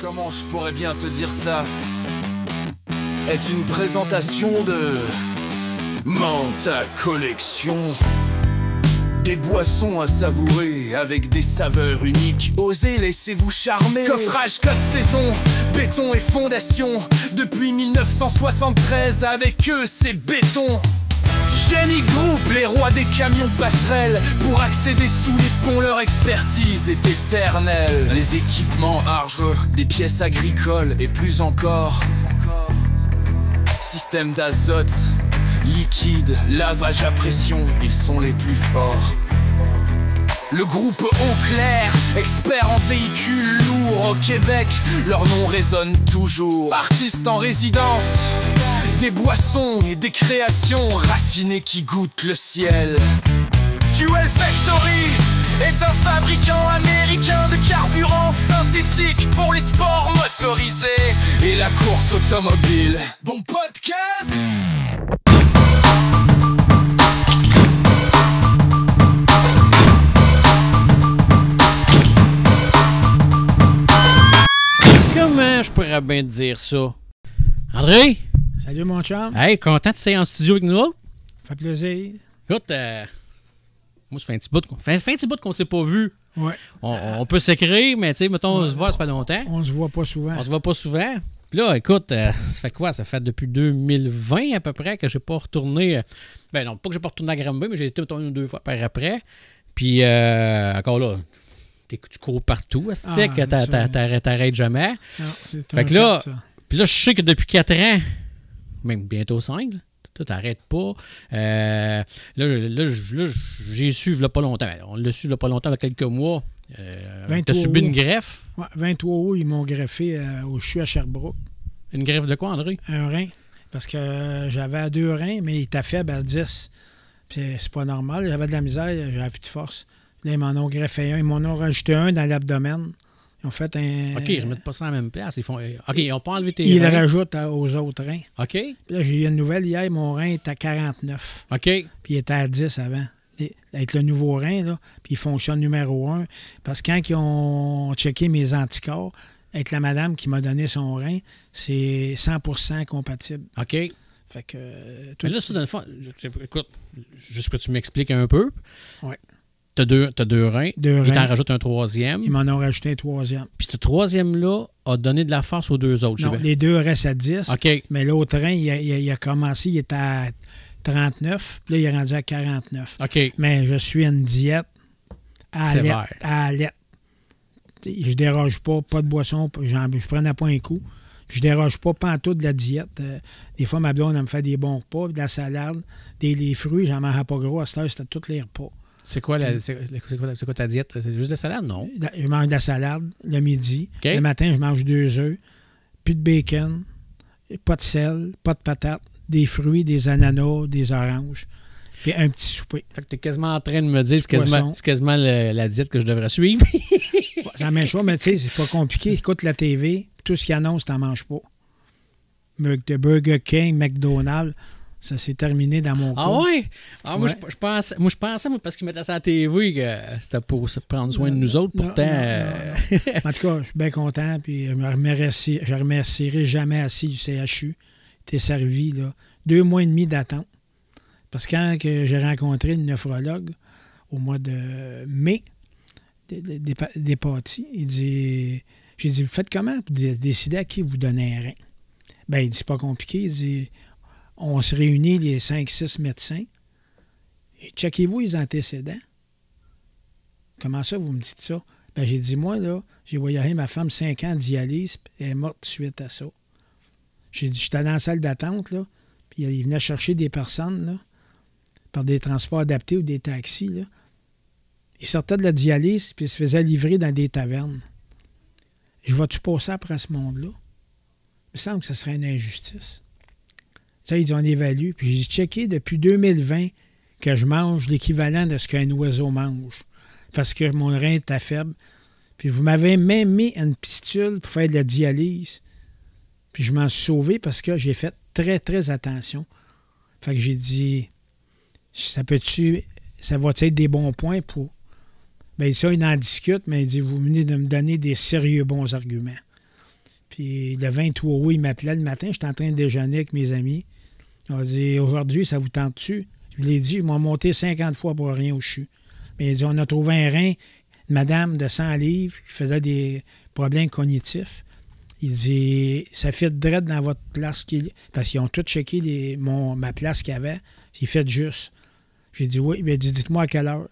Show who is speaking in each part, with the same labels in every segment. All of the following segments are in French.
Speaker 1: comment je pourrais bien te dire ça, est une présentation de Manta Collection. Des boissons à savourer avec des saveurs uniques. Osez, laissez-vous charmer. Coffrage code saison, béton et fondation. Depuis 1973, avec eux c'est béton. Génie Group, les rois des camions passerelles. Pour accéder sous les ponts, leur expertise est éternelle. Les équipements Arge, des pièces agricoles et plus encore. Système d'azote, liquide, lavage à pression, ils sont les plus forts. Le groupe Eau Claire, expert en véhicules lourds au Québec, leur nom résonne toujours. Artistes en résidence, des boissons et des créations raffinées qui goûtent le ciel. Fuel Factory est un fabricant américain de carburant synthétique pour les sports motorisés et la course automobile. Bon podcast!
Speaker 2: Comment je pourrais bien te dire ça? André?
Speaker 3: Salut mon chum.
Speaker 2: Hey, content de t'être en studio avec nous autres?
Speaker 3: Ça fait plaisir.
Speaker 2: Écoute, moi, ça fait un petit bout qu'on s'est pas vu.
Speaker 3: Ouais.
Speaker 2: On peut s'écrire, mais tu sais, mettons, on se voit, ça fait longtemps.
Speaker 3: On se voit pas souvent.
Speaker 2: On se voit pas souvent. Puis là, écoute, ça fait quoi? Ça fait depuis 2020 à peu près que j'ai pas retourné. Ben non, pas que j'ai pas retourné à Granby, mais j'ai été une ou deux fois par après. Puis encore là, tu cours partout, t'arrêtes jamais.
Speaker 3: Non, c'est
Speaker 2: fait que là,
Speaker 3: ça.
Speaker 2: Puis là, je sais que depuis 4 ans, même bientôt 5, tu t'arrêtes pas. Là, j'ai su il y a pas longtemps. On l'a su il y a pas longtemps, il y a quelques mois. T'as subi une greffe.
Speaker 3: Ouais, 23 août, ils m'ont greffé au CHU à Sherbrooke.
Speaker 2: Une greffe de quoi, André?
Speaker 3: Un rein. Parce que j'avais 2 reins, mais il était faible à 10. Puis c'est pas normal. J'avais de la misère, j'avais plus de force. Là, ils m'en ont greffé un. Ils m'en ont rajouté un dans l'abdomen. Ils ont fait un...
Speaker 2: OK, ils ne remettent pas ça à la même place. OK, ils n'ont pas enlevé tes
Speaker 3: reins. Ils le rajoutent aux autres reins.
Speaker 2: OK.
Speaker 3: Puis là, j'ai eu une nouvelle hier. Mon rein est à 49.
Speaker 2: OK.
Speaker 3: Puis il était à 10 avant. Avec le nouveau rein, là, puis il fonctionne numéro 1. Parce que quand ils ont checké mes anticorps, avec la madame qui m'a donné son rein, c'est 100% compatible.
Speaker 2: OK.
Speaker 3: Fait que...
Speaker 2: Mais là, ça, dans le fond, écoute, juste que tu m'expliques un peu.
Speaker 3: Oui.
Speaker 2: T'as deux reins. Ils t'en rajoutent un troisième.
Speaker 3: Ils m'en ont rajouté un troisième.
Speaker 2: Puis ce troisième-là a donné de la force aux deux autres.
Speaker 3: Non, les deux restent à 10.
Speaker 2: OK.
Speaker 3: Mais l'autre rein, il a commencé, il était à 39. Puis là, il est rendu à 49.
Speaker 2: OK.
Speaker 3: Mais je suis une diète à l'aide. Je déroge pas de boisson. Je prenais pas un coup. Je déroge pas pantoute de la diète. Des fois, ma blonde, elle me fait des bons repas, de la salade, les fruits, j'en mangeais pas gros. À cette heure, c'était tous les repas.
Speaker 2: C'est quoi ta diète? C'est juste de la salade, non?
Speaker 3: Je mange de la salade le midi.
Speaker 2: Okay.
Speaker 3: Le matin, je mange 2 œufs, plus de bacon, pas de sel, pas de patates, des fruits, des ananas, des oranges, puis un petit souper.
Speaker 2: Fait que tu es quasiment en train de me dire que c'est quasiment la diète que je devrais suivre.
Speaker 3: C'est la même chose, mais tu sais, c'est pas compliqué. Écoute la TV, tout ce qu'ils annoncent, t'en manges pas. De Burger King, McDonald's, ça s'est terminé dans mon cas.
Speaker 2: Ah oui? Ah, moi, je pensais, parce qu'ils mettaient ça à la TV, que c'était pour se prendre soin de nous autres. Pourtant.
Speaker 3: Non. En tout cas, je suis bien content. Puis je ne remercierai jamais assez du CHU. T'es servi, là. 2 mois et demi d'attente. Parce que quand j'ai rencontré le nephrologue au mois de mai, des pâtis, j'ai dit, vous faites comment pour décider à qui vous donnez un rein? Ben, il dit, c'est pas compliqué. Il dit, on se réunit, les 5-6 médecins, et checkez-vous les antécédents. Comment ça, vous me dites ça? Ben, j'ai dit, moi, là, j'ai voyagé ma femme 5 ans de dialyse, puis elle est morte suite à ça. J'ai dit, j'étais dans la salle d'attente, là, puis il venait chercher des personnes, là, par des transports adaptés ou des taxis, là. Il sortait de la dialyse, puis il se faisait livrer dans des tavernes. Je vais-tu passer après ce monde-là? Il me semble que ce serait une injustice. Ça, ils ont évalué. Puis j'ai checké depuis 2020 que je mange l'équivalent de ce qu'un oiseau mange. Parce que mon rein était faible. Puis vous m'avez même mis une pistule pour faire de la dialyse. Puis je m'en suis sauvé parce que j'ai fait très, très attention. Fait que j'ai dit, ça va être des bons points pour... Bien, ça, il en discute, mais il dit, vous venez de me donner des sérieux bons arguments. Puis le 23 août, il m'appelait le matin. J'étais en train de déjeuner avec mes amis. Il m'a dit, aujourd'hui, ça vous tente-tu? Je lui ai dit, je m'en monté 50 fois pour rien au CHU. Mais il a dit, on a trouvé un rein, une madame de 100 livres, qui faisait des problèmes cognitifs. Il dit, ça fait direct dans votre place. Parce qu'ils ont tout checké ma place qu'il y avait. Il fait juste. J'ai dit, oui. Il a dit, dites-moi à quelle heure.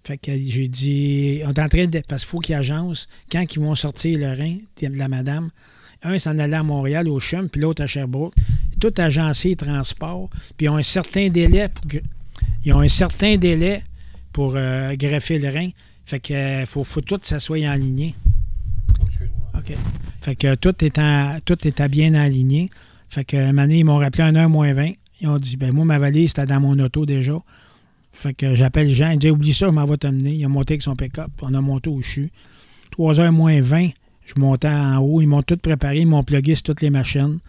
Speaker 3: Fait que j'ai dit, on est en train de. Parce qu'il faut qu'ils agencent, quand ils vont sortir le rein de la madame, un s'en allait à Montréal, au CHUM, puis l'autre à Sherbrooke. Tout agencé, transport. Puis ils ont un certain délai pour greffer le rein. Fait que faut tout que ça soit aligné.
Speaker 2: Excuse-moi.
Speaker 3: OK. Fait que tout était bien aligné. Fait que un moment donné, ils m'ont rappelé à 1h moins 20. Ils ont dit, ben moi, ma valise, c'était dans mon auto déjà. Fait que j'appelle Jean, il dit, oublie ça, je m'en vais t'amener. Il a monté avec son pick-up, on a monté au CHU. 3h moins 20, je montais en haut, ils m'ont tout préparé, ils m'ont plugué sur toutes les machines.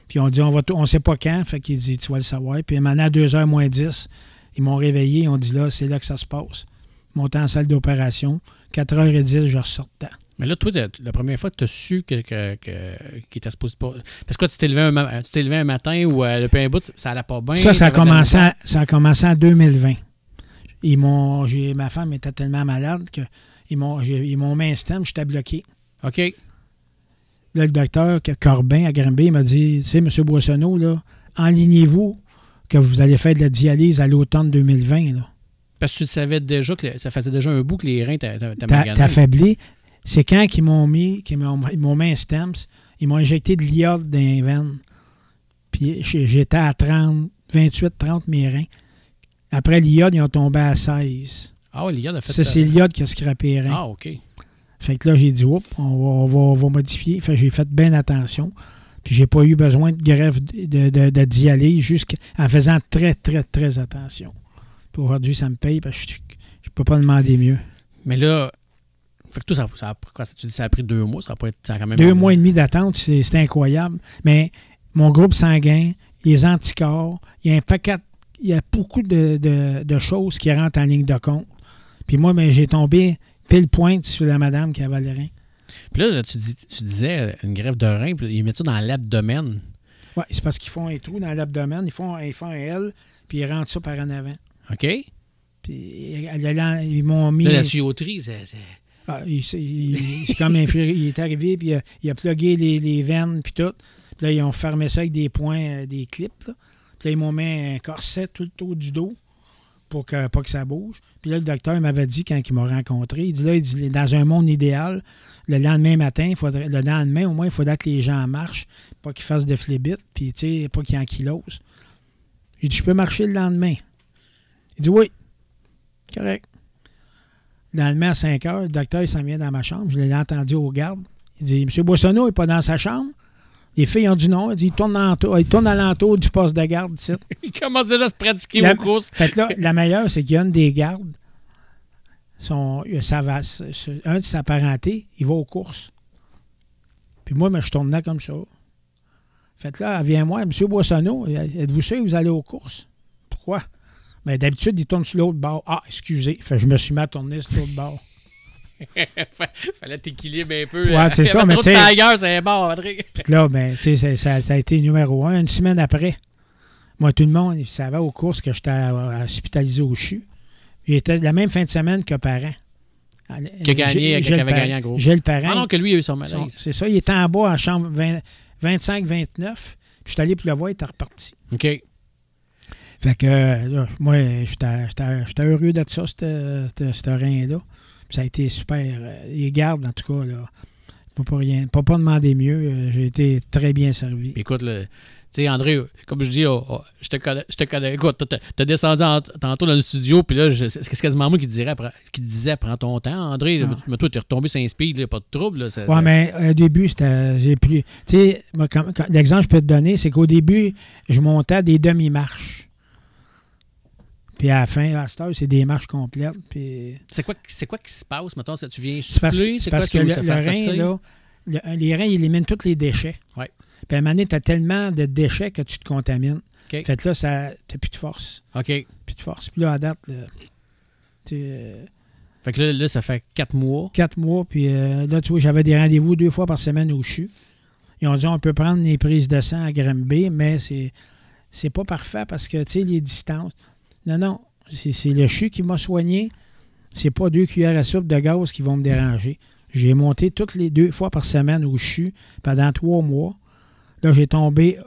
Speaker 3: Puis on dit, on sait pas quand, fait qu'il dit, tu vas le savoir. Puis maintenant, à 2h moins 10, ils m'ont réveillé, ils ont dit, là, c'est là que ça se passe. Monté en salle d'opération, 4h10, je ressortais.
Speaker 2: Mais là, toi, la première fois que tu as su qu'il était supposé pas. Parce que tu t'es levé un matin ou le pain bout, ça allait pas bien.
Speaker 3: Ça a commencé en 2020. Ma femme était tellement malade qu'ils m'ont mis un stem, j'étais bloqué.
Speaker 2: OK.
Speaker 3: Là, le docteur Corbin à Granby m'a dit, tu sais, M. Boissonneau, là, enlignez-vous que vous allez faire de la dialyse à l'automne 2020. Là.
Speaker 2: Parce que tu savais déjà que ça faisait déjà un bout que les reins t'as
Speaker 3: affaibli. C'est quand ils m'ont mis un stem, ils m'ont injecté de l'iode dans les veines. Puis j'étais à 28-30 mes reins. Après l'iode, ils ont tombé à 16.
Speaker 2: Ah oui, l'iode a fait...
Speaker 3: C'est l'iode qui a scrappé les reins.
Speaker 2: Ah, OK.
Speaker 3: Fait que là, j'ai dit, oups, on va modifier. Fait que j'ai fait bien attention. Puis j'ai pas eu besoin de greffe de dialyse en faisant très, très, très attention. Puis aujourd'hui, ça me paye parce que je peux pas demander mieux.
Speaker 2: Mais là... Fait que tout ça tu dis ça a pris 2 mois, ça a quand même...
Speaker 3: 2 mois et demi d'attente, c'est incroyable. Mais mon groupe sanguin, les anticorps, il y a beaucoup de choses qui rentrent en ligne de compte. Puis moi, ben, j'ai tombé pile pointe sur la madame qui avait le rein.
Speaker 2: Puis là, tu disais une greffe de rein, puis ils mettent ça dans l'abdomen.
Speaker 3: Oui, c'est parce qu'ils font un trou dans l'abdomen, ils font un L, puis ils rentrent ça par en avant.
Speaker 2: OK.
Speaker 3: Puis ils m'ont mis...
Speaker 2: Là, la tuyauterie, c'est...
Speaker 3: c'est comme il est arrivé, puis il a plugué les veines, puis tout. Puis là, ils ont fermé ça avec des points, des clips. Là. Puis là, ils m'ont mis un corset tout le tour du dos pour pas que ça bouge. Puis là, le docteur m'avait dit, quand il m'a rencontré, il dit, dans un monde idéal, le lendemain matin, au moins, il faudrait que les gens marchent, pas qu'ils fassent de flébite, puis tu sais, pas qu'ils ankylosent. J'ai dit, je peux marcher le lendemain. Il dit, oui. Correct. Le lendemain, à 5 heures, le docteur il s'en vient dans ma chambre. Je l'ai entendu aux gardes. Il dit, M. Boissonneau n'est pas dans sa chambre. Les filles ont dit non. Il dit, il tourne alentour du poste de garde. Ici.
Speaker 2: Il commence déjà à se pratiquer aux courses.
Speaker 3: Fait que là, la meilleure, c'est qu'il y a une des gardes. Un de sa parenté, il va aux courses. Puis moi, je tourne là comme ça. Fait que là, elle vient moi, M. Boissonneau, êtes-vous sûr que vous allez aux courses? Pourquoi? Mais d'habitude, il tourne sur l'autre bord. Ah, excusez. Fait que je me suis mis à tourner sur l'autre bord.
Speaker 2: Fallait t'équilibrer un peu.
Speaker 3: Ouais, c'est ça. Mais
Speaker 2: trop de ailleurs, c'est bon, Patrick.
Speaker 3: Puis là, ben, tu sais, ça a été numéro 1. Une semaine après, moi, tout le monde, il savait aux courses que j'étais hospitalisé au CHU. J'étais la même fin de semaine que parent.
Speaker 2: Qui avait gagné en gros.
Speaker 3: J'ai le parent.
Speaker 2: Ah non, que lui, il a eu son malaise.
Speaker 3: C'est ça. Il était en bas en chambre 25-29. Puis je suis allé pour le voir, il était reparti.
Speaker 2: OK.
Speaker 3: Fait que là, moi, j'étais heureux de ça, ce rein-là. Puis ça a été super. Les gardes, en tout cas, là, pas demander mieux. J'ai été très bien servi.
Speaker 2: Puis écoute, tu sais, André, comme je dis, je te connais. Écoute, t'as descendu tantôt dans le studio, puis là, c'est quasiment moi qui te disais, prends ton temps, André. Mais toi, t'es retombé sur un speed, là, pas de trouble. Là,
Speaker 3: mais au début, j'ai plus... Tu sais, l'exemple que je peux te donner, c'est qu'au début, je montais des demi-marches. Puis à la fin, à cette heure, c'est des marches complètes. Puis...
Speaker 2: C'est quoi qui se passe, mettons, tu viens souffler?
Speaker 3: C'est parce que le rein, là, les reins, ils éliminent tous les déchets.
Speaker 2: Ouais.
Speaker 3: Puis à un moment donné, tu as tellement de déchets que tu te contamines.
Speaker 2: Okay.
Speaker 3: Fait que là, tu n'as plus de force.
Speaker 2: OK.
Speaker 3: Plus de force. Puis là, à date,
Speaker 2: fait que là, ça fait 4 mois.
Speaker 3: 4 mois. Puis là, tu vois, j'avais des rendez-vous 2 fois par semaine au CHU. Ils ont dit on peut prendre les prises de sang à Granby, mais c'est pas parfait parce que, tu sais, les distances. Non, c'est le CHU qui m'a soigné. C'est pas 2 cuillères à soupe de gaz qui vont me déranger. J'ai monté toutes les 2 fois par semaine au CHU pendant 3 mois. Là, j'ai tombé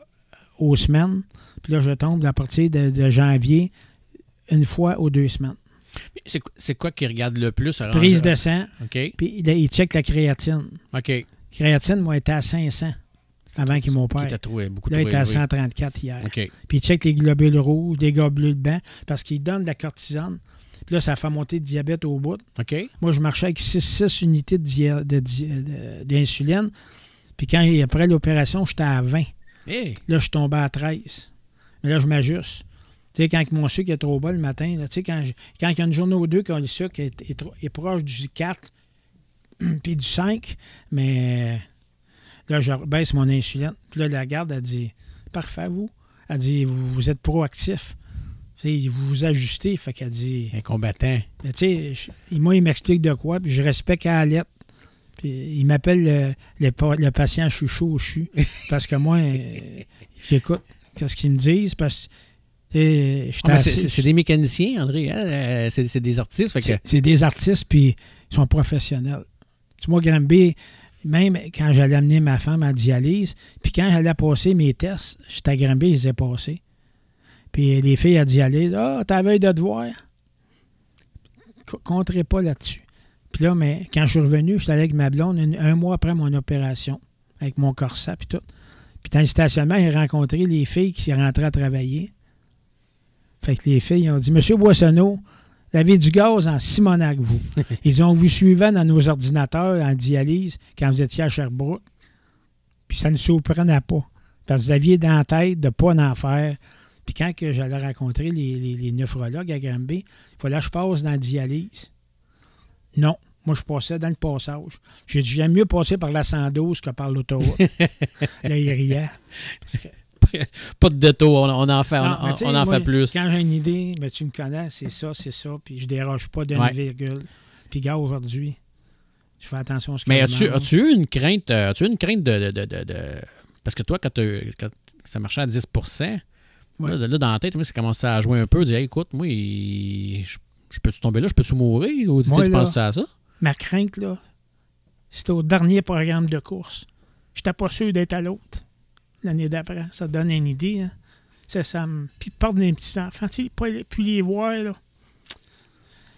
Speaker 3: aux semaines. Puis là, je tombe à partir de janvier, 1 fois aux 2 semaines.
Speaker 2: C'est quoi qui regarde le plus?
Speaker 3: Prise de sang.
Speaker 2: OK.
Speaker 3: Puis il check la créatine.
Speaker 2: OK.
Speaker 3: Créatine, moi, était à 500. C'est avant qu'il m'opère.
Speaker 2: Beaucoup
Speaker 3: Là, il
Speaker 2: trop
Speaker 3: était à
Speaker 2: élevé.
Speaker 3: 134 hier.
Speaker 2: OK.
Speaker 3: Puis il check les globules rouges, les globules blancs, parce qu'il donne de la cortisone. Puis là, ça fait monter le diabète au bout.
Speaker 2: OK.
Speaker 3: Moi, je marchais avec 6 unités d'insuline. Puis après l'opération, j'étais à 20.
Speaker 2: Hey.
Speaker 3: Là, je suis tombé à 13. Mais là, je m'ajuste. Tu sais, quand mon sucre est trop bas le matin, là, tu sais, quand il y a une journée ou deux, quand le sucre est proche du 4 puis du 5, mais là, je baisse mon insuline. Puis là, la garde, elle dit « Parfait, vous. » Elle dit « Vous êtes proactif. » Vous vous ajustez. Fait qu'elle dit...
Speaker 2: Un combattant.
Speaker 3: Tu sais, moi, il m'explique de quoi, puis je respecte à la lettre. Puis il m'appelle le patient chouchou au CHU. Parce que moi, j'écoute ce qu'ils me disent. Parce que
Speaker 2: c'est des mécaniciens, André. Hein? C'est des artistes. Fait que...
Speaker 3: C'est des artistes, puis ils sont professionnels. Tu vois, Granby, même quand j'allais amener ma femme à la dialyse, puis quand j'allais passer mes tests, j'étais à Granby, ils les ai passés. Puis les filles à dialyse, « Ah, t'as veille de devoir. » Comptez pas là-dessus. Puis là, mais quand je suis revenu, j'étais allé avec ma blonde 1 mois après mon opération, avec mon corset puis tout. Puis dans le stationnement, j'ai rencontré les filles qui rentraient à travailler. Fait que les filles ont dit « Monsieur Boissonneau, vous avez du gaz en Simonac, vous. » Ils ont vous suivant dans nos ordinateurs en dialyse quand vous étiez à Sherbrooke. Puis ça ne surprenait pas. Parce que vous aviez dans la tête de ne pas en faire. Puis quand que j'allais rencontrer les nephrologues à Granby, il fallait que je passe dans la dialyse. Non. Moi, je passais dans le passage. J'ai dit, j'aime mieux passer par la 112 que par l'autoroute. Là, il riait.
Speaker 2: Pas de détour, on en fait, fait plus.
Speaker 3: Quand j'ai une idée, ben, tu me connais, c'est ça, puis je déroge pas d'une virgule. Puis, gars, aujourd'hui, je fais attention à ce que je mange.
Speaker 2: Mais as-tu eu une crainte, de... Parce que toi, quand ça marchait à 10 là, dans la tête, moi, ça commençait à jouer un peu, dire, hey, écoute, moi, je peux-tu tomber là, je peux-tu mourir? Ou
Speaker 3: moi,
Speaker 2: tu penses à ça?
Speaker 3: Ma crainte, là, c'était au dernier programme de course. J'étais pas sûr d'être à l'autre l'année d'après. Ça te donne une idée. Hein? Puis perdre des petits-enfants, tu sais, puis les voir, là,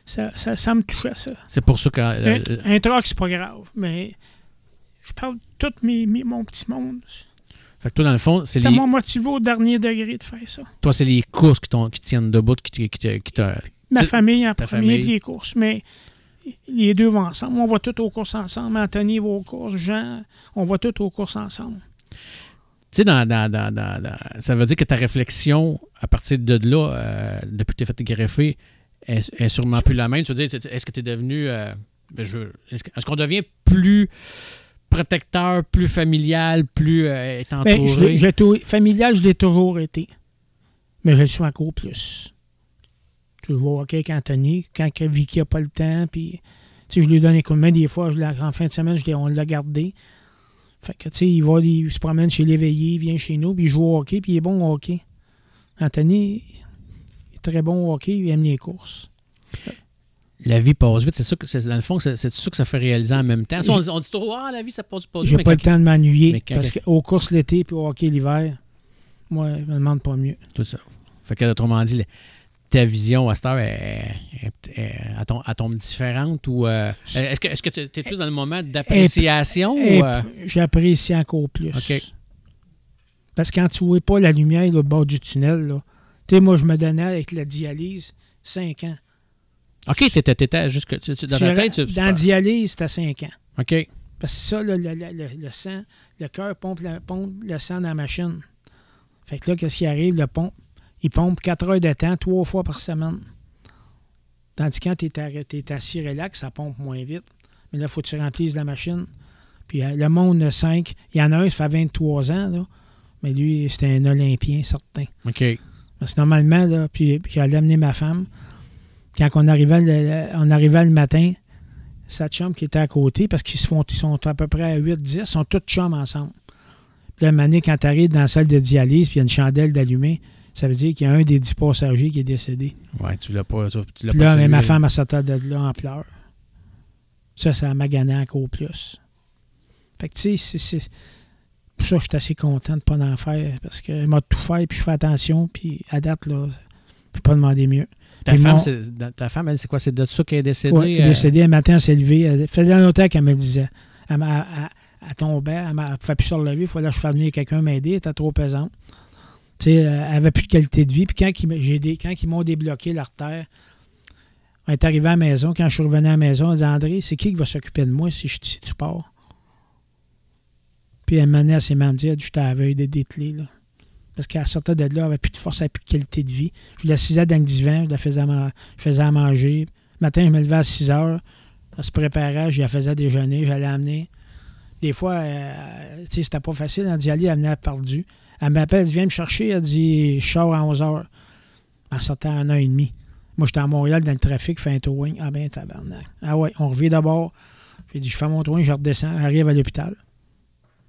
Speaker 3: ça me touchait, ça.
Speaker 2: C'est pour ça que...
Speaker 3: un troc, c'est pas grave, mais je parle de tout mon petit monde.
Speaker 2: Fait que toi, dans le fond,
Speaker 3: ça m'a motivé au dernier degré de faire ça.
Speaker 2: Toi, c'est les courses qui tiennent debout, qui t'a...
Speaker 3: Ma famille en premier, puis les courses, mais les deux vont ensemble. On va tous aux courses ensemble. Anthony va aux courses, Jean, on va tous aux courses ensemble.
Speaker 2: Tu sais, ça veut dire que ta réflexion, à partir de là, depuis que tu es fait greffer, est sûrement plus la même. Tu veux dire, est-ce que tu es devenu... est-ce qu'on devient plus protecteur, plus familial, plus est entouré?
Speaker 3: Familial, je l'ai toujours été. Mais je le suis encore plus. Je vois OK Anthony, quand Vicky n'a pas le temps, puis je lui donne un coup de main des fois, en fin de semaine, on l'a gardé. Fait que, tu sais, il se promène chez l'éveillé, il vient chez nous, puis il joue au hockey, puis il est bon au hockey. Anthony, il est très bon au hockey, il aime les courses.
Speaker 2: La vie passe vite, c'est ça que, dans le fond, c'est ça que ça fait réaliser en même temps. On dit trop, la vie, ça passe pas vite.
Speaker 3: J'ai pas le temps de m'ennuyer, parce qu'aux courses l'été, puis au hockey l'hiver, moi, je me demande pas mieux.
Speaker 2: Tout ça. Fait que, autrement dit, ta vision à cette heure elle tombe différente ou est-ce que tu es plus dans le moment d'appréciation ou
Speaker 3: j'apprécie encore plus.
Speaker 2: OK.
Speaker 3: Parce que quand tu vois pas la lumière au bord du tunnel, tu sais, moi je me donnais avec la dialyse 5 ans.
Speaker 2: OK, t'étais jusque dans la tête.
Speaker 3: Dans la dialyse, c'était 5 ans.
Speaker 2: OK.
Speaker 3: Parce que ça, le sang, le cœur pompe le sang dans la machine. Fait que là, qu'est-ce qui arrive? Il pompe 4 heures de temps, 3 fois par semaine. Tandis que quand tu es assis relax, ça pompe moins vite. Mais là, il faut que tu remplisses la machine. Puis le monde 5, il y en a un, ça fait 23 ans, là. Mais lui, c'était un Olympien, certain.
Speaker 2: OK.
Speaker 3: Parce que normalement, là, puis j'allais amener ma femme. Quand on arrivait le matin, sa chum qui était à côté, parce qu'ils sont à peu près à 8-10, sont tous chums ensemble. Puis là, une année, quand tu arrives dans la salle de dialyse, puis il y a une chandelle d'allumée, ça veut dire qu'il y a un des 10 passagers qui est décédé.
Speaker 2: Ouais, tu l'as pas.
Speaker 3: Puis là, mais ma femme, elle sortait de là en pleurs. Ça m'a gagné encore plus. Fait que, tu sais, c'est pour ça que je suis assez content de ne pas en faire, parce qu'elle m'a tout fait, puis je fais attention, puis à date, là, je peux pas demander mieux.
Speaker 2: Ta femme, elle, c'est quoi? C'est de ça qu'elle est décédée?
Speaker 3: Oui, elle est décédée. Un matin, elle s'est levée. Elle faisait longtemps qu'elle me le disait. Elle tombait, elle ne pouvait plus se relever. Il fallait que je fasse venir quelqu'un m'aider. Elle était trop pesante. Tu sais, elle n'avait plus de qualité de vie. Puis quand ils m'ont débloqué l'artère, on est arrivé à la maison. Quand je suis revenu à la maison, elle dit André, c'est qui va s'occuper de moi si tu pars? Puis elle m'a dit, elle dit, j'étais à la veille de dételer, là. Parce qu'elle sortait de là, elle n'avait plus de force, elle n'avait plus de qualité de vie. Je l'assisais dans le divan, je la faisais à manger. Le matin, je me levais à 6 heures. Elle se préparait, je la faisais déjeuner, j'allais amener. Des fois, tu sais, c'était pas facile. Elle dit, elle venait perdue. Elle m'appelle, elle dit, viens me chercher. Elle dit, je sors à 11 heures. Elle sortait à 1h30. Moi, j'étais à Montréal dans le trafic, fais un towing. Ah ben, tabarnak. Ah ouais, on revient d'abord. J'ai dit, je fais mon towing, je redescends, j'arrive à l'hôpital.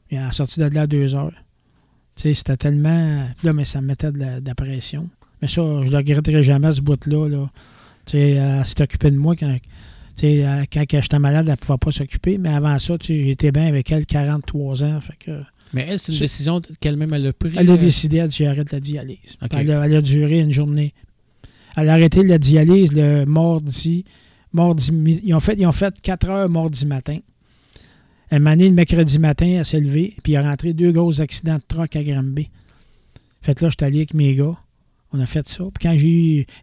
Speaker 3: Et elle est sortie de là à 2 heures. Tu sais, c'était tellement... Puis là, mais ça me mettait de la pression. Mais ça, je ne le regretterai jamais, ce bout-là. Là. Tu sais, elle s'est occupée de moi quand j'étais malade, elle ne pouvait pas s'occuper. Mais avant ça, tu sais, j'étais bien avec elle 43 ans. Fait que,
Speaker 2: mais elle, c'est une décision qu'elle-même elle a prise? Elle
Speaker 3: a décidé, elle dit, j'arrête la dialyse.
Speaker 2: Okay.
Speaker 3: Elle a duré une journée. Elle a arrêté la dialyse le mardi. Ils ont fait 4 heures mardi matin. Elle m'a amené le mercredi matin, elle s'est levée, puis il a rentré 2 gros accidents de troc à Granby. Fait que là, j'étais allé avec mes gars. On a fait ça. Puis quand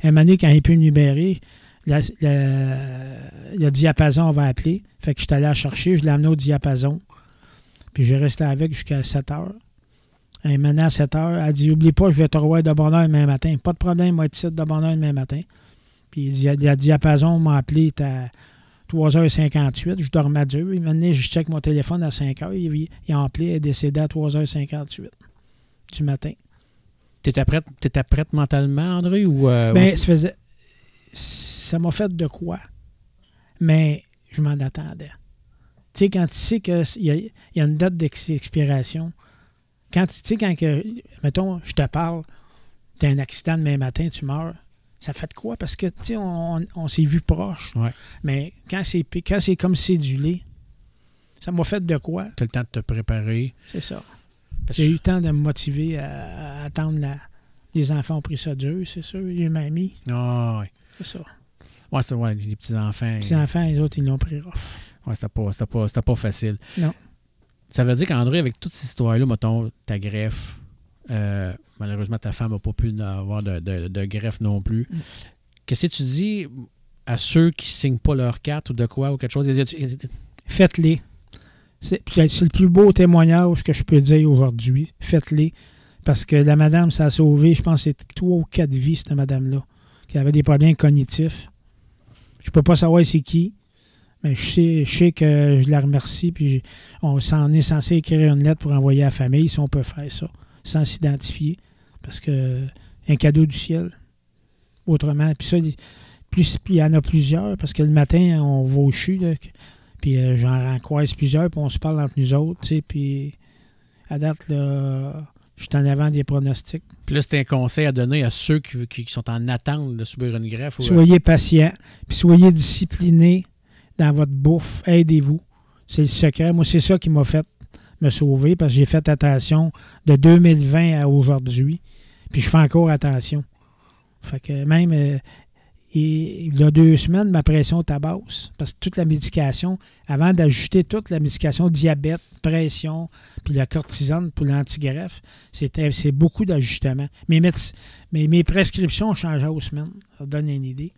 Speaker 3: elle m'a amené, quand il peut me libérer, le diapason, on va appeler. Fait que j'étais allé la chercher, je l'ai amené au diapason. Puis j'ai resté avec jusqu'à 7 heures. Elle m'a amené à 7 heures. Elle dit, oublie pas, je vais te revoir de bonne heure demain matin. Pas de problème, moi, être ici de bonne heure demain matin. Puis le diapason m'a appelé, il était à 3h58, je dormais à 2. Il m'a donné, je check mon téléphone à 5h. Il a appelé, il est décédé à 3h58 du matin.
Speaker 2: T'étais prête mentalement, André? Ou
Speaker 3: ça m'a fait de quoi? Mais je m'en attendais. Tu sais, quand tu sais qu'il y a une date d'expiration, quand mettons, je te parle, tu as un accident demain matin, tu meurs. Ça fait de quoi? Parce que, tu sais, on s'est vu proche.
Speaker 2: Ouais.
Speaker 3: Mais quand c'est comme cédulé, ça m'a fait de quoi?
Speaker 2: Tu as le temps de te préparer.
Speaker 3: C'est ça. J'ai eu le temps de me motiver à attendre les enfants ont pris ça dur, c'est sûr. Les mamies.
Speaker 2: Ah, oui.
Speaker 3: C'est ça.
Speaker 2: Ouais, c'est ouais, les petits-enfants.
Speaker 3: Les petits-enfants, les autres, ils l'ont pris rough.
Speaker 2: Ouais, c'était pas facile.
Speaker 3: Non.
Speaker 2: Ça veut dire qu'André, avec toute cette histoire-là, mettons, ta greffe, malheureusement, ta femme n'a pas pu avoir de greffe non plus. Qu'est-ce que tu dis à ceux qui ne signent pas leur carte ou de quoi ou quelque chose?
Speaker 3: Faites-les. C'est le plus beau témoignage que je peux dire aujourd'hui. Faites-les. Parce que la madame, ça a sauvé, je pense, c'est 3 ou 4 vies, cette madame-là, qui avait des problèmes cognitifs. Je ne peux pas savoir c'est qui, mais je sais que je la remercie, puis on s'en est censé écrire une lettre pour envoyer à la famille, si on peut faire ça, sans s'identifier. Parce que un cadeau du ciel. Autrement, puis ça, il y en a plusieurs, parce que le matin, on va au CHU, là, puis j'en croise plusieurs, puis on se parle entre nous autres, tu sais, puis à date, là, je suis en avant des pronostics.
Speaker 2: Puis là, c'est un conseil à donner à ceux qui sont en attente de subir une greffe.
Speaker 3: Soyez patients, puis soyez disciplinés dans votre bouffe. Aidez-vous. C'est le secret. Moi, c'est ça qui m'a fait me sauver, parce que j'ai fait attention de 2020 à aujourd'hui, puis je fais encore attention. Fait que même... il y a 2 semaines, ma pression était basse. Parce que toute la médication, avant d'ajuster toute la médication, diabète, pression, puis la cortisone pour l'antigreffe, c'est beaucoup d'ajustements. Mes prescriptions ont changé aux semaines. Ça donne une idée.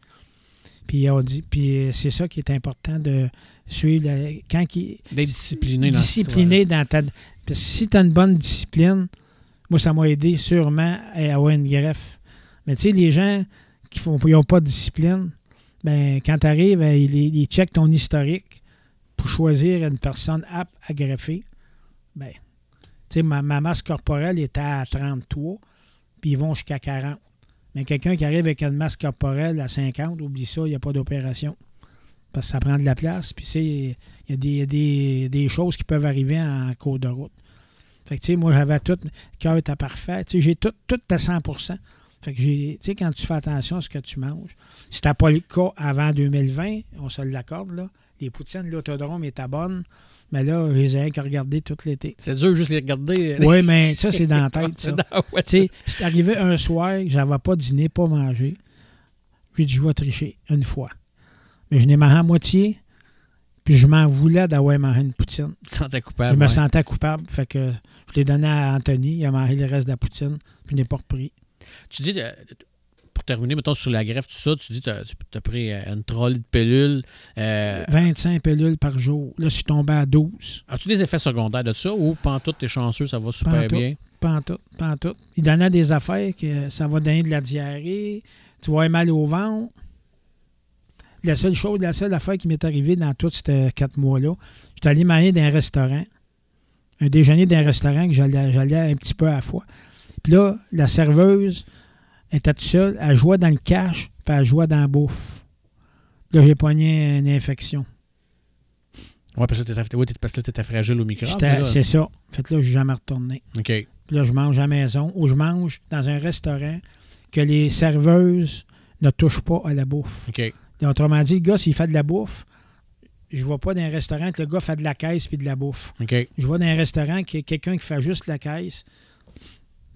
Speaker 3: Puis c'est ça qui est important de suivre.
Speaker 2: D'être discipliné
Speaker 3: dans ta... Parce que si tu as une bonne discipline, moi, ça m'a aidé sûrement à avoir une greffe. Mais tu sais, les gens qui n'ont pas de discipline, ben, quand tu arrives, ils checkent ton historique pour choisir une personne apte à greffer. Ben, tu sais, ma masse corporelle était à 33, puis ils vont jusqu'à 40. Mais quelqu'un qui arrive avec une masse corporelle à 50, oublie ça, il n'y a pas d'opération. Parce que ça prend de la place, puis il y a des choses qui peuvent arriver en cours de route. Fait que, tu sais, moi, j'avais tout, le cœur était parfait. Tu sais, j'ai tout à 100%. Fait que tu sais, quand tu fais attention à ce que tu manges, si c'était pas le cas avant 2020, on se l'accorde, là, les poutines de l'autodrome étaient bonnes, mais là, je les ai qu'à regarder tout l'été.
Speaker 2: C'est dur juste les regarder.
Speaker 3: Oui, mais ça, c'est dans la tête, ça.
Speaker 2: Ouais,
Speaker 3: tu sais, c'est arrivé un soir que j'avais pas dîné, pas mangé. J'ai dit, je vais tricher une fois. Mais je n'ai mangé à moitié, puis je m'en voulais d'avoir mangé une poutine.
Speaker 2: Tu te sentais coupable.
Speaker 3: Je me sentais coupable, fait que je l'ai donné à Anthony, il a mangé le reste de la poutine, puis je n'ai pas repris.
Speaker 2: Tu dis, pour terminer, mettons, sur la greffe, tout ça, tu dis que tu as pris une trolley de pilules.
Speaker 3: 25 pilules par jour. Là, je suis tombé à 12.
Speaker 2: As-tu des effets secondaires de ça ou pantoute, t'es chanceux, ça va super bien?
Speaker 3: Pantoute. Il donnait des affaires que ça va donner de la diarrhée, tu vas avoir mal au ventre. La seule affaire qui m'est arrivée dans tous ces 4 mois-là, j'étais allé manger dans un restaurant. Un déjeuner dans un restaurant que j'allais un petit peu à la fois. Puis là, la serveuse était toute seule, elle jouait dans le cash, puis elle jouait dans la bouffe. Là, j'ai pogné une infection.
Speaker 2: Oui, parce que tu étais fragile au microbe.
Speaker 3: C'est ça. Fait que là, je n'ai jamais retourné.
Speaker 2: OK.
Speaker 3: Puis là, je mange à la maison ou je mange dans un restaurant que les serveuses ne touchent pas à la bouffe.
Speaker 2: OK.
Speaker 3: Donc, autrement dit, le gars, s'il fait de la bouffe, je ne vais pas dans un restaurant que le gars fait de la caisse puis de la bouffe.
Speaker 2: OK.
Speaker 3: Je vais dans un restaurant qu'il y a quelqu'un qui fait juste la caisse.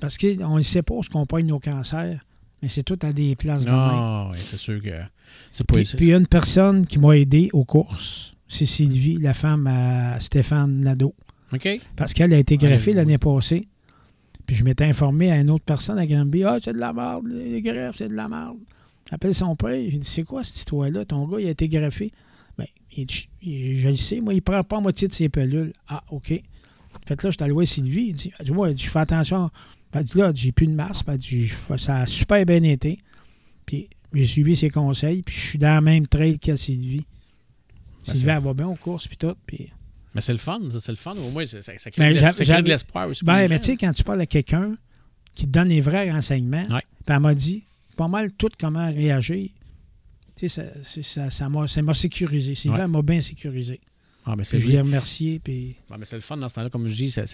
Speaker 3: Parce qu'on ne sait pas où on pogne nos cancers, mais c'est tout à des places de même.
Speaker 2: Ah, oui, c'est sûr que c'est pas
Speaker 3: Puis il y a une personne qui m'a aidé aux courses. C'est Sylvie, la femme à Stéphane Nadeau.
Speaker 2: OK.
Speaker 3: Parce qu'elle a été greffée l'année passée. Puis je m'étais informé à une autre personne à Granby. Ah, c'est de la merde, les greffes, c'est de la merde. J'appelle son père. J'ai dit, c'est quoi cette histoire-là? Ton gars, il a été greffé. Bien, je le sais, moi, il prend pas la moitié de ses pilules. Ah, OK. Fait que là, je suis allé voir Sylvie. Il dit, moi, je fais attention. Ben, là, j'ai plus de masse. Ben, ça a super bien été. Puis j'ai suivi ses conseils. Puis je suis dans la même trail que Sylvie. Sylvie, elle va bien aux courses. Puis tout. Puis...
Speaker 2: Mais c'est le fun. C'est le fun. Au moins, ça crée de l'espoir aussi.
Speaker 3: Ben, mais tu sais, quand tu parles à quelqu'un qui te donne les vrais renseignements, puis elle m'a dit pas mal tout comment réagir. Tu sais, ça m'a sécurisé. Sylvie, elle m'a bien sécurisé.
Speaker 2: Ah, mais
Speaker 3: je l'ai remercié. Puis...
Speaker 2: Ah, mais c'est le fun dans ce temps-là, comme je dis, ça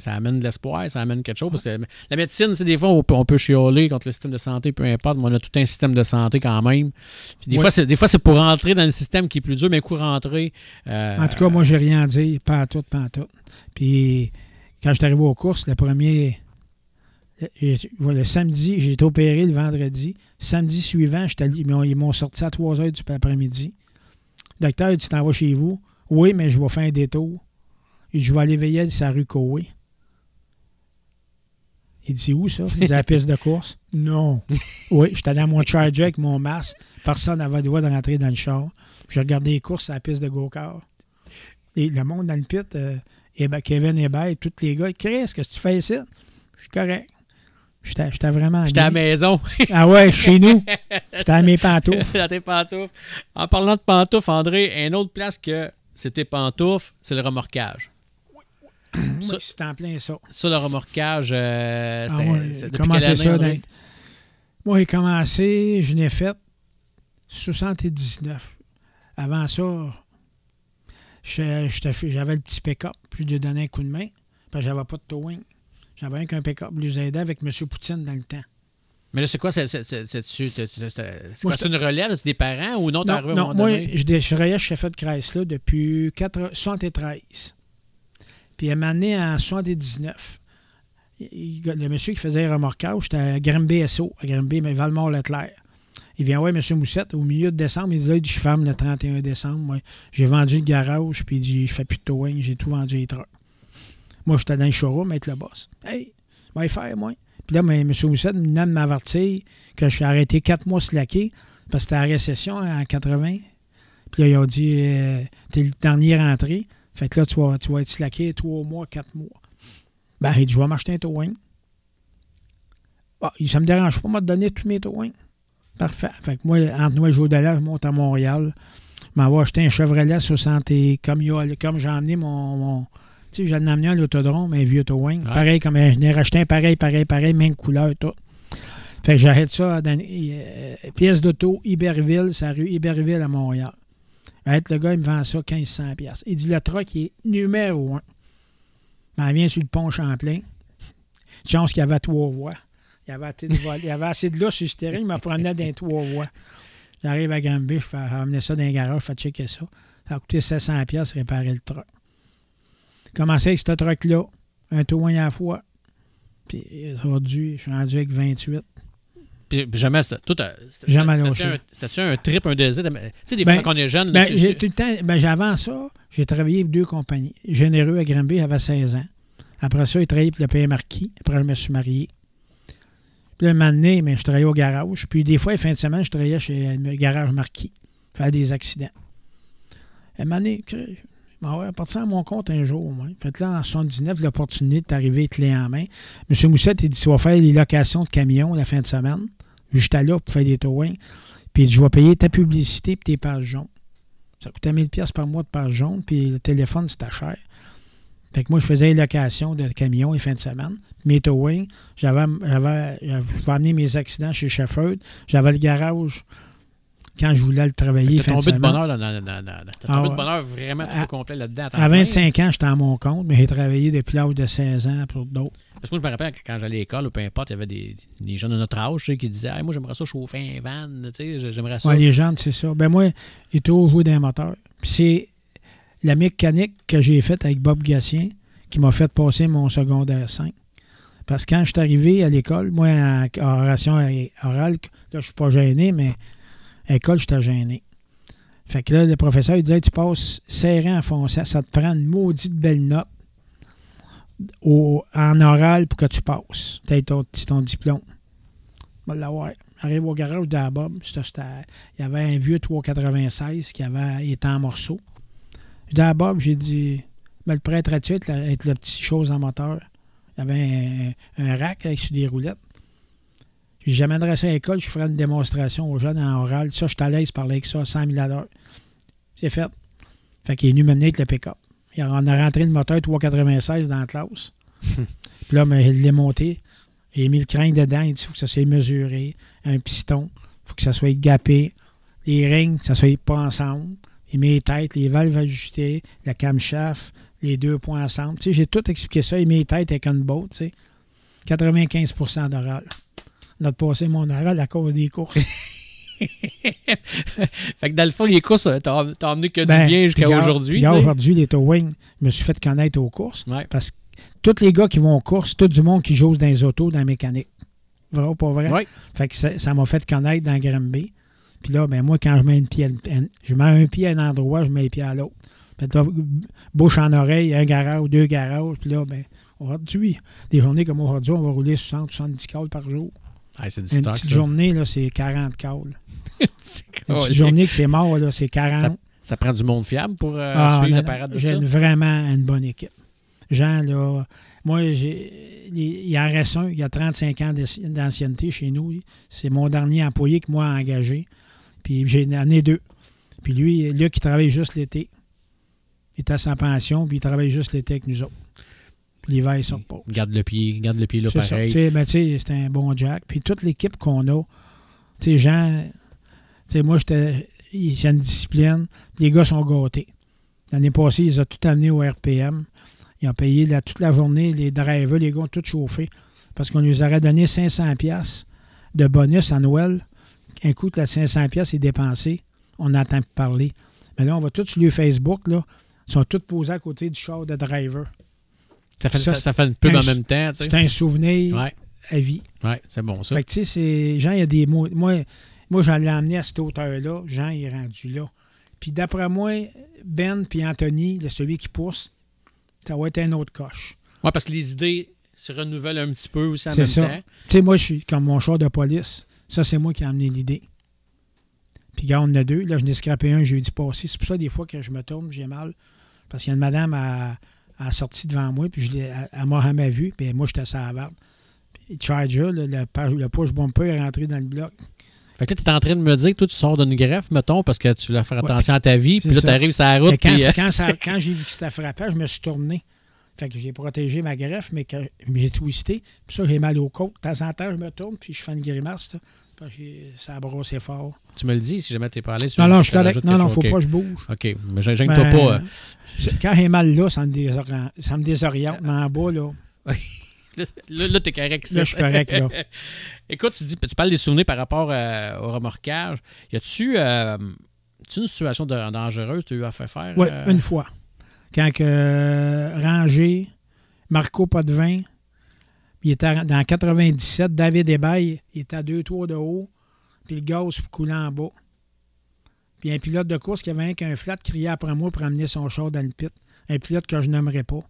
Speaker 2: amène de l'espoir, ça amène quelque chose. Parce que la médecine, des fois, on peut chialer contre le système de santé, peu importe, mais on a tout un système de santé quand même. Puis des fois, c'est pour rentrer dans le système qui est plus dur, mais un coup rentrer.
Speaker 3: En tout cas, moi, j'ai rien à dire, pas à tout. Puis quand je suis arrivé aux courses, le samedi, j'ai été opéré le vendredi. Samedi suivant, ils m'ont sorti à 3 h du après-midi. Le docteur, il dit, tu t'en vas chez vous? Oui, mais je vais faire un détour. Il dit, je vais aller veiller sur la rue Coé. Il dit, où ça? C'est la piste de course? Non. Oui, j'étais allé à mon charger avec mon masque. Personne n'avait le droit de rentrer dans le char. J'ai regardé les courses à la piste de go-kart. Et le monde dans le pit, Kevin Hébert, tous les gars, Chris, qu'est-ce que tu fais ici? Je suis correct. J'étais vraiment
Speaker 2: J'étais à la maison.
Speaker 3: Ah ouais, chez nous. J'étais à mes pantoufles.
Speaker 2: Dans tes pantoufles. En parlant de pantoufles, André, une autre place que c'était pantoufles, c'est le remorquage.
Speaker 3: Oui, c'était en plein ça.
Speaker 2: Ça, le remorquage,
Speaker 3: c'était depuis quelle année, moi, j'ai commencé, je l'ai fait 79. Avant ça, j'avais le petit pick-up, puis je lui ai donné un coup de main, parce que j'avais pas de towing. J'avais rien qu'un pick-up, je les aidais avec M. Poutine dans le temps.
Speaker 2: Mais là, c'est quoi? C'est une relève? As-tu des parents ou non?
Speaker 3: Non, moi, je suis chef de Chrysler depuis 73. Puis elle m'a amené en 79. Le monsieur qui faisait le remorquage, j'étais à Granby SO, à Granby, mais Valmont-Leclerc. Il vient voir M. Moussette au milieu de décembre. Il dit, là, je ferme le 31 décembre. Moi, j'ai vendu le garage, puis il dit, je fais plus de towing, j'ai tout vendu les trucks. Moi, j'étais dans le showroom avec le boss. Hey, va y faire, moi. Puis là, M. Moussette me venait de m'avertir que je suis arrêté 4 mois slacké parce que c'était la récession en 80. Puis là, ils ont dit, t'es le dernier rentré. Fait que là, tu vas être slacké 3 mois, 4 mois. Ben, il dit, je vais m'acheter un towing. Bon, ça me dérange pas, moi, de donner tous mes towings. Parfait. Fait que moi, entre nous et Joe-Delà, je monte à Montréal. Je m'en vais acheter un Chevrolet 60 et comme j'ai emmené mon tu sais, j'en ai amené un à l'autodrome, un vieux towing. Ouais. Pareil, comme je n'ai racheté un pareil, même couleur, tout. Fait que j'arrête ça dans pièce d'auto, Iberville, c'est la rue Iberville à Montréal. Le gars, il me vend ça 1500$. Il dit, le truck, il est numéro 1. Je m'en viens sur le pont Champlain. Chance qu'il y avait 3 voies. Il y avait assez de là sur le terrain, il me promenait dans les 3 voies. J'arrive à Granby, je fais amener ça dans un garage, je fais checker ça. Ça a coûté 700$ réparer le truck. Commencé avec ce truck-là, un towing à la fois. Puis aujourd'hui, je suis rendu avec 28.
Speaker 2: Puis jamais,
Speaker 3: jamais lâché.
Speaker 2: C'était-tu un trip, un désir? Tu sais, des fois, quand on est jeune... Là,
Speaker 3: tout le temps, avant ça, j'ai travaillé avec 2 compagnies. Généreux à Granby, j'avais 16 ans. Après ça, j'ai travaillé pour le Pays Marquis. Après, je me suis marié. Puis là, un moment donné, je travaillais au garage. Puis des fois, les fins de semaine, je travaillais chez le garage Marquis. Faire des accidents. Un moment donné, je parti à mon compte un jour. Moi. Fait là, en 79, l'opportunité d'arriver clé en main. M. Moussette, il dit, tu vas faire les locations de camions la fin de semaine. J'étais là pour faire des towings. Puis il dit, je vais payer ta publicité et tes pages jaunes. Ça coûtait 1000$ par mois de pages jaunes. Puis le téléphone, c'était cher. Fait que moi, je faisais les locations de camions les fins de semaine. Mes towings, je vais amener mes accidents chez Sheffield. J'avais le garage quand je voulais le travailler les fins de semaine.
Speaker 2: T'as tombé de bonheur vraiment tout complet là-dedans.
Speaker 3: À 25 ans, j'étais à mon compte, mais j'ai travaillé depuis l'âge de 16 ans pour d'autres.
Speaker 2: Parce que moi, je me rappelle quand j'allais à l'école, ou peu importe, il y avait des jeunes de notre âge qui disaient hey, « Moi, j'aimerais ça chauffer un van. » J'aimerais ça.
Speaker 3: Ouais, les jeunes, c'est ça. Ben moi, j'ai toujours joué dans les moteurs. Puis c'est la mécanique que j'ai faite avec Bob Gatien qui m'a fait passer mon secondaire 5. Parce que quand je suis arrivé à l'école, moi, en oration orale, là, je suis pas gêné, mais à l'école, j'étais gêné. Fait que là, le professeur, il disait, tu passes serré en foncé, ça te prend une maudite belle note en oral pour que tu passes. T'as ton diplôme. Bon, là, ouais. J'arrive au garage de la Bob. Il y avait un vieux 396 qui avait été en morceaux. Je dis à Bob, j'ai dit, me le prêterais-tu être le petit chose en moteur? Il y avait un rack avec sur des roulettes. J'amènerais ça à l'école, je ferais une démonstration aux jeunes en oral. Ça, je suis à l'aise parler avec ça, 100 000 à l'heure. C'est fait. Fait qu'il est venu m'amener avec le pick-up. On a rentré le moteur 396 dans la classe. Puis là, il l'a monté. J'ai mis le crank dedans. Il dit, il faut que ça soit mesuré. Un piston. Il faut que ça soit gapé. Les rings, que ça soit pas ensemble. Il met les têtes, les valves ajustées, le camshaft, les 2 points ensemble. Tu sais, j'ai tout expliqué ça. Il met les têtes avec une botte, tu sais. 95% d'oral. On a passé mon oral à cause des courses.
Speaker 2: Fait que dans le fond, les courses, t'as emmené que du bien jusqu'à aujourd'hui.
Speaker 3: Aujourd'hui, les towing, je me suis fait connaître aux courses.
Speaker 2: Ouais.
Speaker 3: Parce que tous les gars qui vont aux courses, tout du monde qui joue dans les autos, dans la mécanique. Vrai ou pas vrai?
Speaker 2: Oui.
Speaker 3: Fait que ça m'a fait connaître dans Granby. Puis là, moi, quand je mets un pied à un endroit, je mets le pied à l'autre. Puis là, bouche en oreille, un garage ou 2 garages. Puis là, aujourd'hui, des journées comme aujourd'hui, on va rouler 60-70 cales par jour.
Speaker 2: Ah, c'est du
Speaker 3: Une
Speaker 2: stock,
Speaker 3: petite
Speaker 2: ça.
Speaker 3: journée, là, c'est 40 cales. Une petite journée que c'est mort, là, c'est 40.
Speaker 2: Ça prend du monde fiable pour suivre la parade de ça?
Speaker 3: J'ai vraiment une bonne équipe. Jean, là, moi, il en reste un, il y a 35 ans d'ancienneté chez nous. C'est mon dernier employé que moi a engagé. Puis j'ai amené 2. Puis lui qui travaille juste l'été. Il est à sa pension, puis il travaille juste l'été avec nous autres. Puis l'hiver, il se repose.
Speaker 2: Garde le pied là,
Speaker 3: c'est
Speaker 2: pareil.
Speaker 3: C'est un bon Jack. Puis toute l'équipe qu'on a, tu sais, Jean, tu sais, moi, il y a une discipline. Les gars sont gâtés. L'année passée, ils ont tout amené au RPM. Ils ont payé toute la journée. Les drivers, les gars ont tout chauffé. Parce qu'on nous aurait donné 500$ de bonus à Noël. Un coup, la 500$ est dépensé. On entend parler. Mais là, on va tous sur le Facebook, là. Ils sont tous posés à côté du char de driver.
Speaker 2: Ça fait une pub en même temps. Tu sais.
Speaker 3: C'est un souvenir à vie.
Speaker 2: Oui, c'est bon ça.
Speaker 3: Fait que tu sais, Jean, il y a des mots. Moi j'en l'ai emmené à cette hauteur-là. Jean, il est rendu là. Puis d'après moi, Ben puis Anthony, celui qui pousse, ça va être un autre coche.
Speaker 2: Oui, parce que les idées se renouvellent un petit peu aussi en même temps.
Speaker 3: Tu sais, moi, je suis comme mon char de police. Ça, c'est moi qui ai amené l'idée. Puis, regarde, on en a 2. Là, je n'ai scrappé un jeudi passé. C'est pour ça, des fois, que je me tourne, j'ai mal. Parce qu'il y a une madame à sorti devant moi, puis elle m'a jamais vu, puis moi, j'étais à la barbe. Puis, Charger, le push bumper est rentré dans le bloc.
Speaker 2: Fait que là, tu es en train de me dire que toi, tu sors d'une greffe, mettons, parce que tu voulais faire attention à ta vie, puis là, tu arrives sur la route.
Speaker 3: Quand j'ai vu que c'était frappé, je me suis tourné. Fait que j'ai protégé ma greffe, mais j'ai twisté. Puis ça, j'ai mal aux côtes. De temps en temps, je me tourne, puis je fais une grimace. Ça. parce que ça a brossé fort.
Speaker 2: Tu me le dis si jamais t'es pas allé.
Speaker 3: Non, je suis correct. Non, faut pas que je bouge.
Speaker 2: OK, mais gêne-toi pas.
Speaker 3: Quand j'ai mal là, ça me désoriente. Mais en bas, là...
Speaker 2: Là, t'es correct.
Speaker 3: Là, je suis correct, là.
Speaker 2: Écoute, tu parles des souvenirs par rapport au remorquage. Y a-tu une situation dangereuse que tu as eu à faire?
Speaker 3: Oui, une fois. Quand Ranger, Marco Potvin, il était dans 97, David Hébert, il était à 2 tours de haut, puis le gaz coulait en bas. Puis un pilote de course qui avait un flat criait après moi pour amener son char dans le pit. Un pilote que je n'aimerais pas.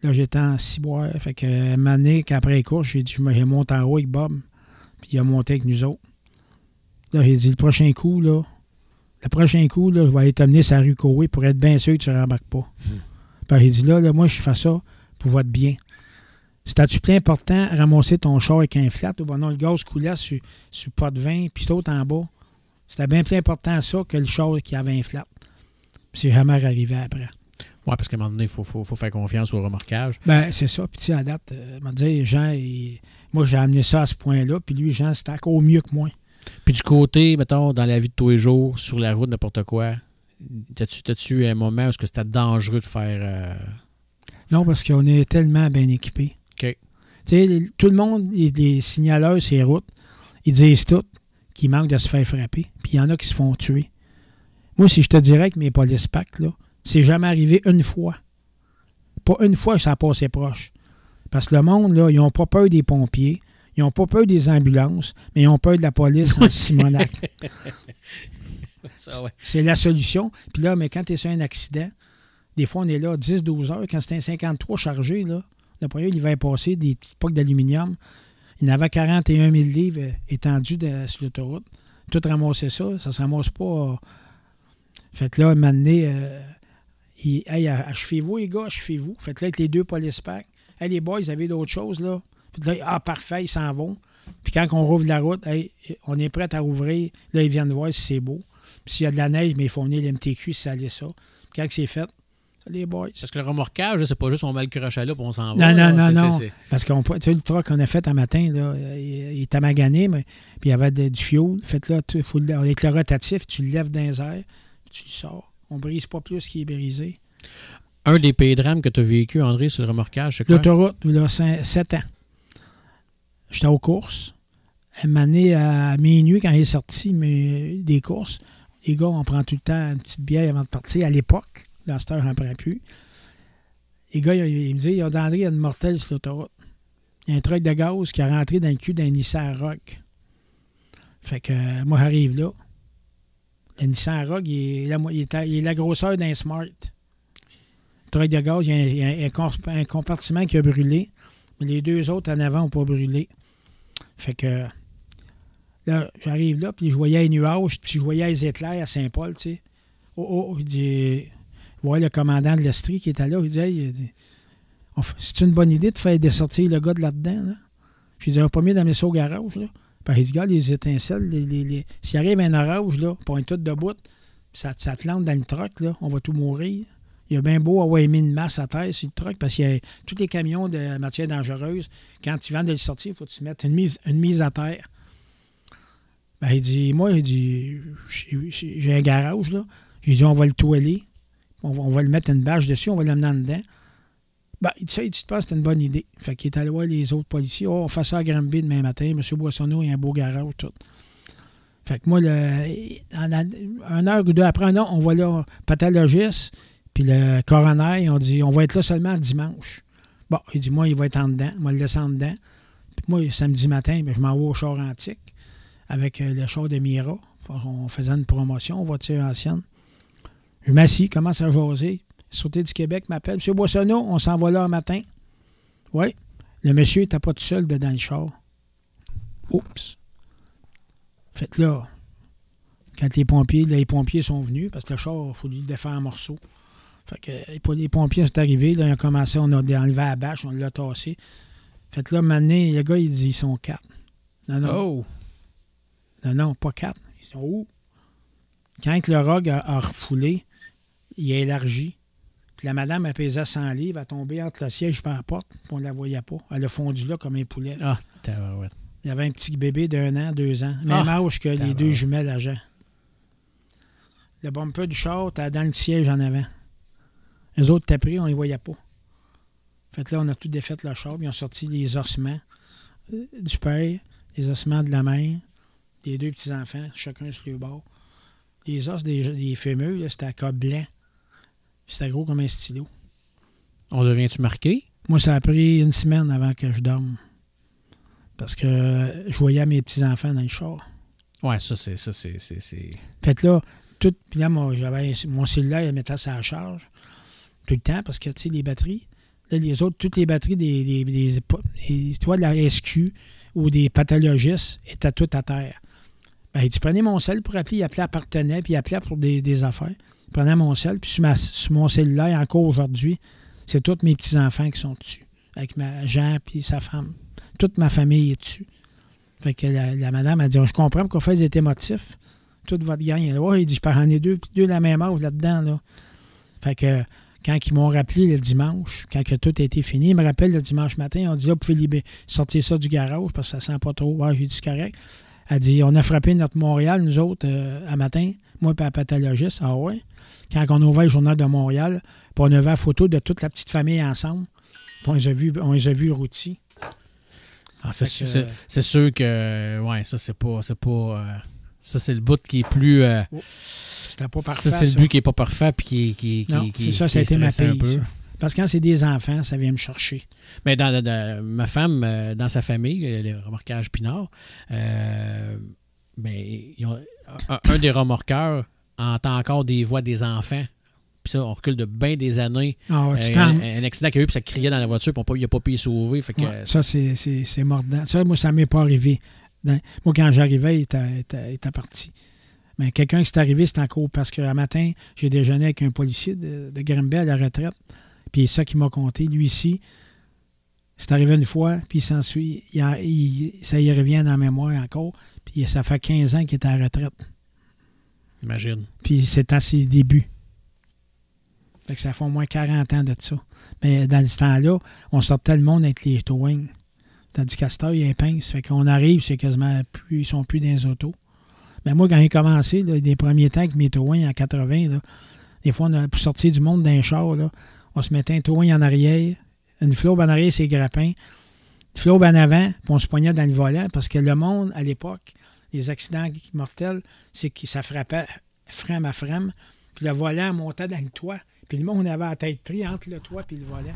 Speaker 3: Là, j'étais en ciboire. Fait que, une année qu'après les courses, j'ai dit, je me monte en haut avec Bob. Puis il a monté avec nous autres. Là, j'ai dit, le prochain coup, je vais aller t'amener sur la rue Coé pour être bien sûr que tu ne rembarques pas. Puis j'ai dit, là, moi, je fais ça pour votre bien. C'était-tu plus important ramasser ton char avec un flat ou non, le gaz coulait sur le pot de vin, puis l'autre en bas. C'était bien plus important ça que le char qui avait un flat. Puis c'est jamais arrivé après.
Speaker 2: Oui, parce qu'à un moment donné, il faut faire confiance au remorquage.
Speaker 3: Ben c'est ça. Puis tu sais, à date, Jean, moi, j'ai amené ça à ce point-là, puis lui, Jean, c'était encore mieux que moi.
Speaker 2: Puis du côté, mettons, dans la vie de tous les jours, sur la route, n'importe quoi, t'as-tu un moment où c'était dangereux de faire...
Speaker 3: Non, parce qu'on est tellement bien équipés.
Speaker 2: OK.
Speaker 3: Tu sais, tout le monde, les signaleurs sur les routes, ils disent tout qu'ils manquent de se faire frapper. Puis il y en a qui se font tuer. Moi, si je te dirais que mes police packs, là, c'est jamais arrivé une fois. Pas une fois que ça a passé proche. Parce que le monde, là, ils n'ont pas peur des pompiers, ils n'ont pas peur des ambulances, mais ils ont peur de la police en Simonac.
Speaker 2: Ça, ouais.
Speaker 3: C'est la solution. Puis là, mais quand tu es sur un accident, des fois, on est là 10-12 heures. Quand c'était un 53 chargé, là, le premier l'hiver passé, des petites pocs d'aluminium, il y en avait 41 000 livres étendus sur l'autoroute. Tout ramasser ça, ça ne se ramasse pas. Fait que là, un moment donné, achevez-vous, les gars, achevez-vous. Fait que là, avec les 2 police packs, hey, les boys, ils avaient d'autres choses, là. Puis là, parfait, ils s'en vont. Puis quand on rouvre la route, hey, on est prêt à rouvrir. Là, ils viennent voir si c'est beau. Puis s'il y a de la neige, mais ils font venir l'MTQ si ça allait ça. Puis quand c'est fait, les boys.
Speaker 2: Parce que le remorquage, c'est pas juste on met le crochet là et on s'en va.
Speaker 3: Non. Parce que le truck qu'on a fait un matin, là, il était magané, mais puis il y avait du fioul. Fait là, avec le rotatif, tu le lèves dans les airs, tu le sors. On ne brise pas plus qu'il est brisé.
Speaker 2: Un des pays de rame que tu as vécu, André, sur le remorquage, c'est quoi?
Speaker 3: L'autoroute, il y a 7 ans. J'étais aux courses. Une année à minuit, quand il est sorti des courses, les gars, on prend tout le temps une petite bière avant de partir. À l'époque, dans cette heure, j'en prends plus. Les gars, ils me disent, André, il y a une mortelle sur l'autoroute. Il y a un truck de gaz qui a rentré dans le cul d'un Nissan Rogue. Fait que moi, j'arrive là. Le Nissan Rogue, il est la grosseur d'un Smart. Le truck de gaz, il y a un compartiment qui a brûlé, mais les 2 autres en avant n'ont pas brûlé. Fait que là, j'arrive là, puis je voyais les nuages, puis je voyais les éclairs à Saint-Paul, tu sais. Il dit... Ouais, le commandant de l'Estrie qui était là, il dit c'est une bonne idée de faire dessortir le gars de là-dedans. Là? Je lui dis, pas mieux d'amener ça au garage. Là. Puis il dit, gars, les étincelles, s'il arrive un orage, là, puis on est tous debout, puis ça te lance dans le truck, là, on va tout mourir. Il y a bien beau avoir mis une masse à terre sur le truck, parce qu'il y a tous les camions de matière dangereuse, quand tu viens de le sortir, il faut que tu mettes une mise à terre. Ben, il dit, j'ai un garage, là. J'ai dit, on va le toiler. On va le mettre une bâche dessus, on va l'amener en dedans. Ben, il dit, tu penses que c'est une bonne idée. Fait qu'il est allé voir les autres policiers. On fait ça à Granby demain matin. M. Boissonneau, il a un beau garage, tout. Fait que moi, une heure ou 2 après, non, on va là, pathologiste, puis le coroner, ils ont dit, on va être là seulement dimanche. Bon, il dit, moi, il va être en dedans. Moi, le laisser en dedans. Puis moi, samedi matin, je m'en vais au char antique avec le char de Mira. On faisait une promotion, voiture ancienne. Je m'assis, commence à jaser. Sauter du Québec m'appelle. Monsieur Boissonneau, on s'en va là un matin. Oui. Le monsieur n'était pas tout seul dans le char. Oups. Fait là, quand les pompiers sont venus, parce que le char, il faut lui le défaire en morceaux. Fait que les pompiers sont arrivés. Là, ils ont commencé, on a enlevé la bâche, on l'a tassé. Fait là, maintenant, le gars, il dit, ils sont 4. Non.
Speaker 2: Oh!
Speaker 3: Non, pas 4. Ils sont où? Quand le Rogue a refoulé, il a élargi. Puis la madame a pesé 100 livres, a tombé entre le siège et la porte, puis on ne la voyait pas. Elle a fondu là comme un poulet.
Speaker 2: Ah, tabarouette.
Speaker 3: Il y avait un petit bébé d'1 an, 2 ans. Même âge que les 2 jumelles à Jean. Le bumper du char, t'as dans le siège en avant. Les autres t'as pris, on les voyait pas. Fait que là, on a tout défait le char, puis ils ont sorti les ossements du père, les ossements de la mère, des 2 petits-enfants, chacun sur le bord. Les os des fémurs, là, c'était à cas blanc. C'était gros comme un stylo.
Speaker 2: On devient-tu marqué?
Speaker 3: Moi, ça a pris 1 semaine avant que je dorme. Parce que je voyais mes petits-enfants dans le char.
Speaker 2: Ouais, ça, c'est...
Speaker 3: Fait que là, puis là, moi, j'avais mon cellulaire, il mettait ça à charge tout le temps parce que, tu sais, les batteries, là, les autres, toutes les batteries des toi, de la SQ ou des pathologistes étaient toutes à terre. Ben, tu prenais mon cell pour appeler, il appelait appartenait, puis il appelait pour des affaires. Il prenait mon cell, puis sur mon cellulaire, encore aujourd'hui, c'est tous mes petits-enfants qui sont dessus. Avec Jean puis sa femme. Toute ma famille est dessus. Fait que la madame a dit, je comprends pourquoi vous faites des motifs. Toute votre gang est là. Ouais, il dit, je pars en ai deux de la même âge là-dedans. Là. Fait que quand ils m'ont rappelé le dimanche, quand que tout a été fini, ils me rappellent le dimanche matin, on dit, vous pouvez sortir ça du garage parce que ça sent pas trop. Ouais, j'ai dit, c'est correct. Elle dit, on a frappé notre Montréal, nous autres, à matin, moi et la pathologiste. Ah ouais? Quand on a ouvert le journal de Montréal, puis on avait la photo de toute la petite famille ensemble, puis on les a vus rôtis.
Speaker 2: Ah, c'est sûr que, ouais, ça, c'est pas ça, c'est le bout qui est plus...
Speaker 3: C'était pas parfait.
Speaker 2: Ça, c'est le but qui est pas parfait puis qui
Speaker 3: non, c'est ça, ça a été ma paye. Parce que quand c'est des enfants, ça vient me chercher.
Speaker 2: Mais ma femme, dans sa famille, les remorquages Pinard, un des remorqueurs entend encore des voix des enfants. Puis ça, on recule de bien des années.
Speaker 3: Ah,
Speaker 2: un accident qu'il y a eu, puis ça criait dans la voiture, puis il n'a pas pu y sauver. Fait que,
Speaker 3: ouais, ça, c'est mordant. Ça, moi, ça ne m'est pas arrivé. Moi, quand j'arrivais, il était parti. Mais quelqu'un qui s'est arrivé, c'est encore parce qu'un matin, j'ai déjeuné avec un policier de Granby à la retraite. Puis c'est ça qui m'a compté. Lui ici, c'est arrivé une fois, puis il s'ensuit. Ça y revient dans la mémoire encore. Puis ça fait 15 ans qu'il est à la retraite.
Speaker 2: Imagine.
Speaker 3: Puis c'est à ses débuts. Fait que ça fait au moins 40 ans de ça. Mais dans ce temps-là, on sortait le monde avec les towing. Tandis qu'à cette heure, il y a un pince. Fait qu'on arrive, c'est quasiment plus, ils sont plus dans les autos. Mais moi, quand j'ai commencé, là, les premiers temps avec mes towing en 80, là, des fois, pour sortir du monde d'un char, là, on se mettait un towing en arrière, une flobe en arrière, c'est grappin, une flobe en avant, puis on se poignait dans le volant, parce que le monde, à l'époque, les accidents mortels, c'est que ça frappait frame à frame, puis le volant montait dans le toit, puis le monde avait la tête prise entre le toit et le volant.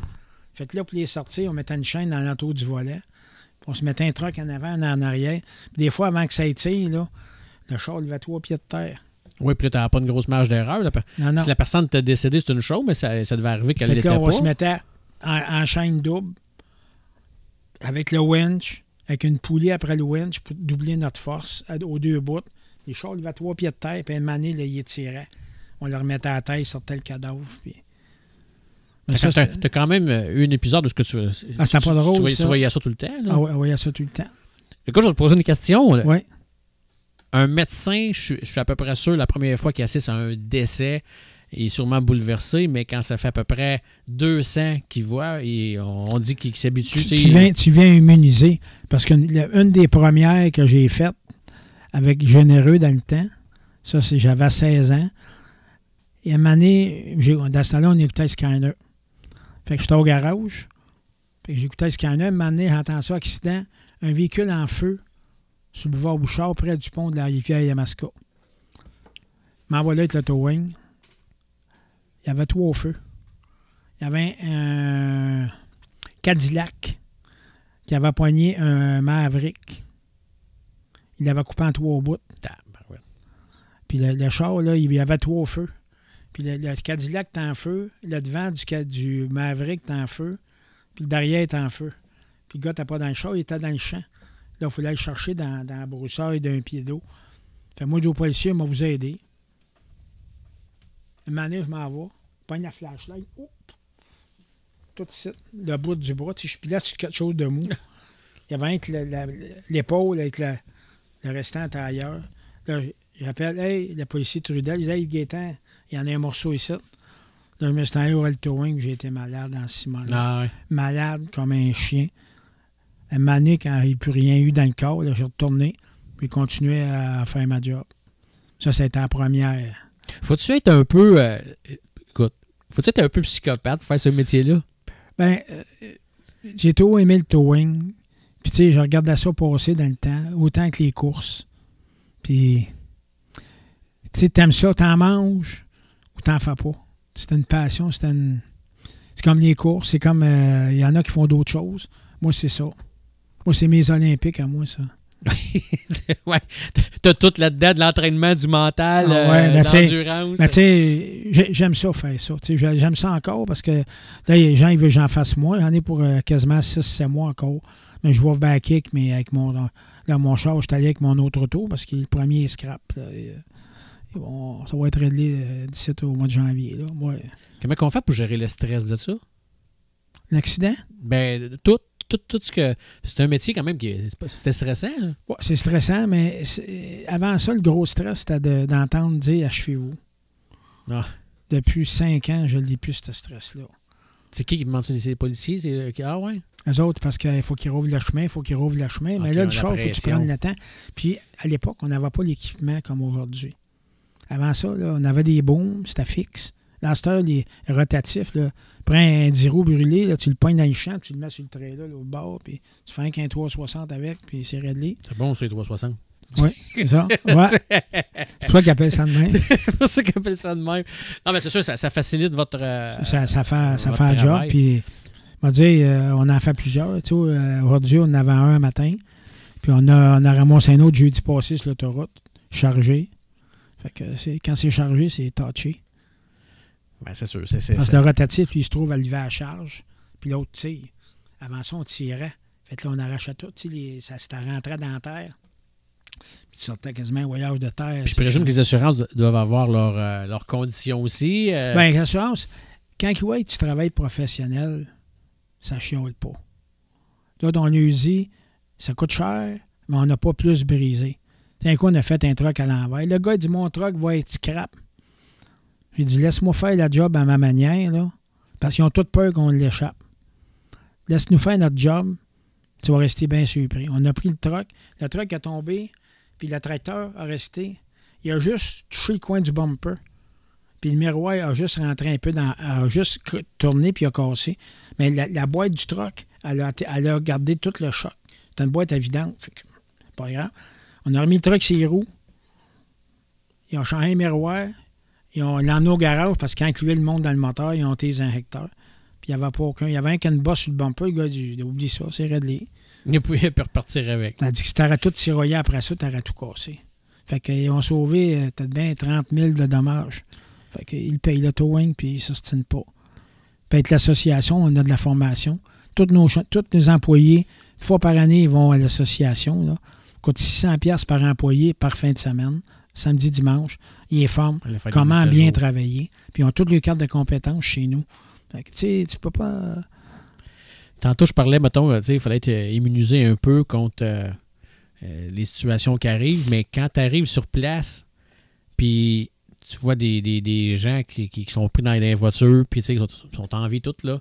Speaker 3: Fait que là, pour les sortir, on mettait une chaîne dans l'entour du volant, puis on se mettait un truck en avant, en arrière. Puis des fois, avant que ça étire, là, le char levait 3 pieds de terre.
Speaker 2: Oui, puis là, tu n'avais pas une grosse marge d'erreur.
Speaker 3: Non.
Speaker 2: Si la personne était décédée, c'est une chose, mais ça devait arriver qu'elle l'était pas.
Speaker 3: On se mettait en chaîne double, avec le winch, avec une poulie après le winch pour doubler notre force aux 2 bouts. Les chars levaient 3 pieds de terre, puis à un moment donné, là, il étirait. On le remettait à la terre, il sortait le cadavre. Puis...
Speaker 2: Tu as quand même eu un épisode où
Speaker 3: c'était pas drôle,
Speaker 2: tu voyais ça tout le temps. Là.
Speaker 3: Ah oui, on voyait ça tout le temps.
Speaker 2: Écoute, je vais te poser une question.
Speaker 3: Oui.
Speaker 2: Un médecin, je suis à peu près sûr, la première fois qu'il assiste à un décès, il est sûrement bouleversé, mais quand ça fait à peu près 200 qu'il voit, on dit qu'il s'habitue.
Speaker 3: Tu viens immuniser. Parce qu'une des premières que j'ai faites avec Généreux dans le temps, ça, j'avais 16 ans. Et à un moment donné, dans ce temps-là, on écoutait Scanner. Fait que j'étais au garage. Fait que j'écoutais Scanner. À un moment donné, j'entends ça, accident, un véhicule en feu sur le boulevard Bouchard, près du pont de la rivière Yamaska. M'envoie là avec le towing. Il y avait 3 feux. Il y avait un Cadillac qui avait poigné un Maverick. Il l'avait coupé en 3 bouts. Puis le char, là, il y avait 3 feux. Puis le Cadillac est en feu. Le devant du Maverick est en feu. Puis le derrière est en feu. Puis le gars n'était pas dans le char, il était dans le champ. Là, il fallait le chercher dans la broussaille d'un pied d'eau. Fait moi, je dis au policier, il m'a vous aider. Un moment donné, je m'en vais. Je pogne la flashlight. Oups! Tout de suite, le bout du bras. Je suis là sur quelque chose de mou. Il y avait avec l'épaule avec le restant était ailleurs. Là, j'appelle, hey, le policier Trudel. Il dit, hey, Gaétan, il y en a un morceau ici. Là, je me suis allé au towing, j'ai été malade en 6 mois.
Speaker 2: Ah, ouais.
Speaker 3: Malade comme un chien. À un moment donné, quand il n'y a plus rien eu dans le corps, là, j'ai retourné, puis continué à faire ma job. Ça, c'était la première.
Speaker 2: Faut-tu être un peu... écoute, faut-tu être un peu psychopathe pour faire ce métier-là?
Speaker 3: Ben, j'ai toujours aimé le towing. Puis, tu sais, je regardais ça passer dans le temps, autant que les courses. Puis, tu sais, t'aimes ça, t'en manges ou t'en fais pas. C'est une passion, c'est comme les courses, c'est comme... Il y en a qui font d'autres choses. Moi, c'est ça. Moi, c'est mes Olympiques à moi, ça.
Speaker 2: Ouais. T'as tout là-dedans, de l'entraînement, du mental, l'endurance.
Speaker 3: Ben, tu sais, j'aime ça faire ça. J'aime ça encore parce que là, les gens, ils veulent que j'en fasse moins. J'en ai pour quasiment 6-7 mois encore. Mais je vais backer avec mon char, je suis allé avec mon autre auto parce que le premier est scrap. Ça va être réglé d'ici au mois de janvier. Là. Ouais.
Speaker 2: Comment on fait pour gérer le stress de ça?
Speaker 3: L'accident?
Speaker 2: Ben, tout ce que... C'est un métier quand même c'est stressant. Là.
Speaker 3: Ouais, c'est stressant, mais avant ça, le gros stress, c'était d'entendre dire « achevez-vous
Speaker 2: Ah. ».
Speaker 3: Depuis 5 ans, je ne l'ai plus, ce stress-là.
Speaker 2: C'est qui demande ça? C'est les policiers? Ah ouais?
Speaker 3: Eux autres, parce qu'il faut qu'ils rouvrent le chemin,
Speaker 2: Okay,
Speaker 3: mais là, le char, il faut que tu prennes le temps. Puis, à l'époque, on n'avait pas l'équipement comme aujourd'hui. Avant ça, là, on avait des booms, c'était fixe. Dans cette heure, les rotatifs, là, prends un 10 roues brûlé, là, tu le pognes dans le champ, tu le mets sur le trailer, là, au bord, puis tu fais un 360 avec, puis c'est réglé.
Speaker 2: C'est bon, c'est 360.
Speaker 3: Oui, c'est ça. Ouais. C'est pour ça qu'ils appellent ça de même.
Speaker 2: C'est pour ça qu'ils appellent ça de même. Non, mais c'est sûr, ça facilite votre
Speaker 3: ça fait un
Speaker 2: travail.
Speaker 3: job, puis on va dire, on en fait plusieurs. Tu sais, aujourd'hui, on en avait un matin, puis on a ramassé un autre jeudi passé sur l'autoroute, chargé. Fait que quand c'est chargé, c'est touché.
Speaker 2: Ben, c'est sûr.
Speaker 3: Parce que le rotatif, lui, il se trouve à lever à charge, puis l'autre tire. Avant ça, on tirait. Fait que là, on arrachait tout. Ça rentrait dans la terre. Puis tu sortais quasiment un voyage de terre.
Speaker 2: Puis je présume que les assurances doivent avoir leurs conditions aussi.
Speaker 3: Bien, l'assurance, quand tu travailles professionnel, ça chiale pas. Là, dans l'usine, ça coûte cher, mais on n'a pas plus brisé. Un coup, on a fait un truck à l'envers. Le gars, il dit, mon truck va être scrap. J'ai dit, laisse-moi faire la job à ma manière, là, parce qu'ils ont toute peur qu'on l'échappe. Laisse-nous faire notre job, tu vas rester bien surpris. On a pris le truck a tombé, puis le tracteur a resté. Il a juste touché le coin du bumper, puis le miroir a juste rentré un peu a juste tourné, puis a cassé. Mais la boîte du truck, elle a gardé tout le choc. C'est une boîte à vidange, pas grave. On a remis le truck sur les roues, ils ont changé un miroir, ils l'ont emmené au garage parce qu'ils incluaient le monde dans le moteur, ils ont été les injecteurs. Puis il n'y avait pas aucun. Il y avait un canne bosse sur le bumper, le gars dit oublie ça, c'est réglé.
Speaker 2: Il pouvait repartir avec.
Speaker 3: Il a dit que si tu aurais tout tiroyé après ça, tu aurais tout cassé. Fait qu'ils ont sauvé peut-être bien 30 000 de dommages. Fait qu'ils payent le towing puis ils ne s'ostinent pas. Puis avec l'association, on a de la formation. Tous nos employés, une fois par année, ils vont à l'association. Là. Ça coûte 600$ par employé par fin de semaine. Samedi, dimanche, ils les forment comment bien travailler. Puis ils ont toutes les cartes de compétences chez nous. Fait que, tu sais, tu peux pas...
Speaker 2: Tantôt, je parlais, mettons, tu sais, il fallait être immunisé un peu contre les situations qui arrivent, mais quand tu arrives sur place, puis tu vois des gens qui sont pris dans les voitures, puis tu sais, ils sont en vie toutes, là.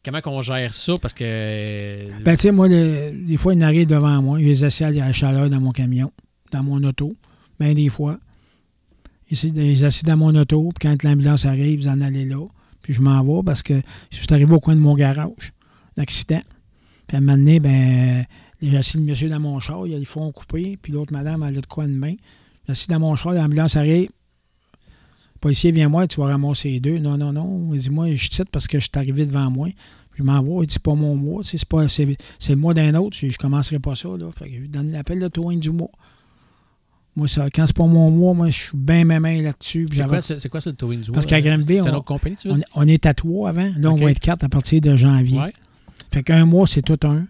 Speaker 2: Comment qu'on gère ça? Parce que...
Speaker 3: Ben, tu sais, moi, des fois, ils arrivent devant moi. Ils les assis à la chaleur dans mon camion, dans mon auto. Ben, des fois. Ils les assis dans mon auto, puis quand l'ambulance arrive, ils en allaient là. Puis je m'en vais parce que je suis arrivé au coin de mon garage, l'accident. Puis à un moment donné, ben, j'ai assis le monsieur dans mon char, ils font couper, puis l'autre madame, elle a de quoi de main. J'ai assis dans mon char, l'ambulance arrive. Le policier vient moi, tu vas ramasser les deux. Non. Il dit, moi, je titre parce que je suis arrivé devant moi. Puis je m'en vais, il dit, c'est pas mon mois, c'est le mois d'un autre, je commencerai pas ça. Là. Fait que je lui donne l'appel de towing du mois. Moi, ça, quand c'est pas mon mois, moi, je suis bien ma main là-dessus.
Speaker 2: C'est quoi ça, le towing du mois?
Speaker 3: Parce qu'à Granby,
Speaker 2: c'est une autre compagnie, tu veux dire?
Speaker 3: On est à 3 avant. Là, on va être 4 à partir de janvier.
Speaker 2: Ouais.
Speaker 3: Fait qu'un mois, c'est tout un.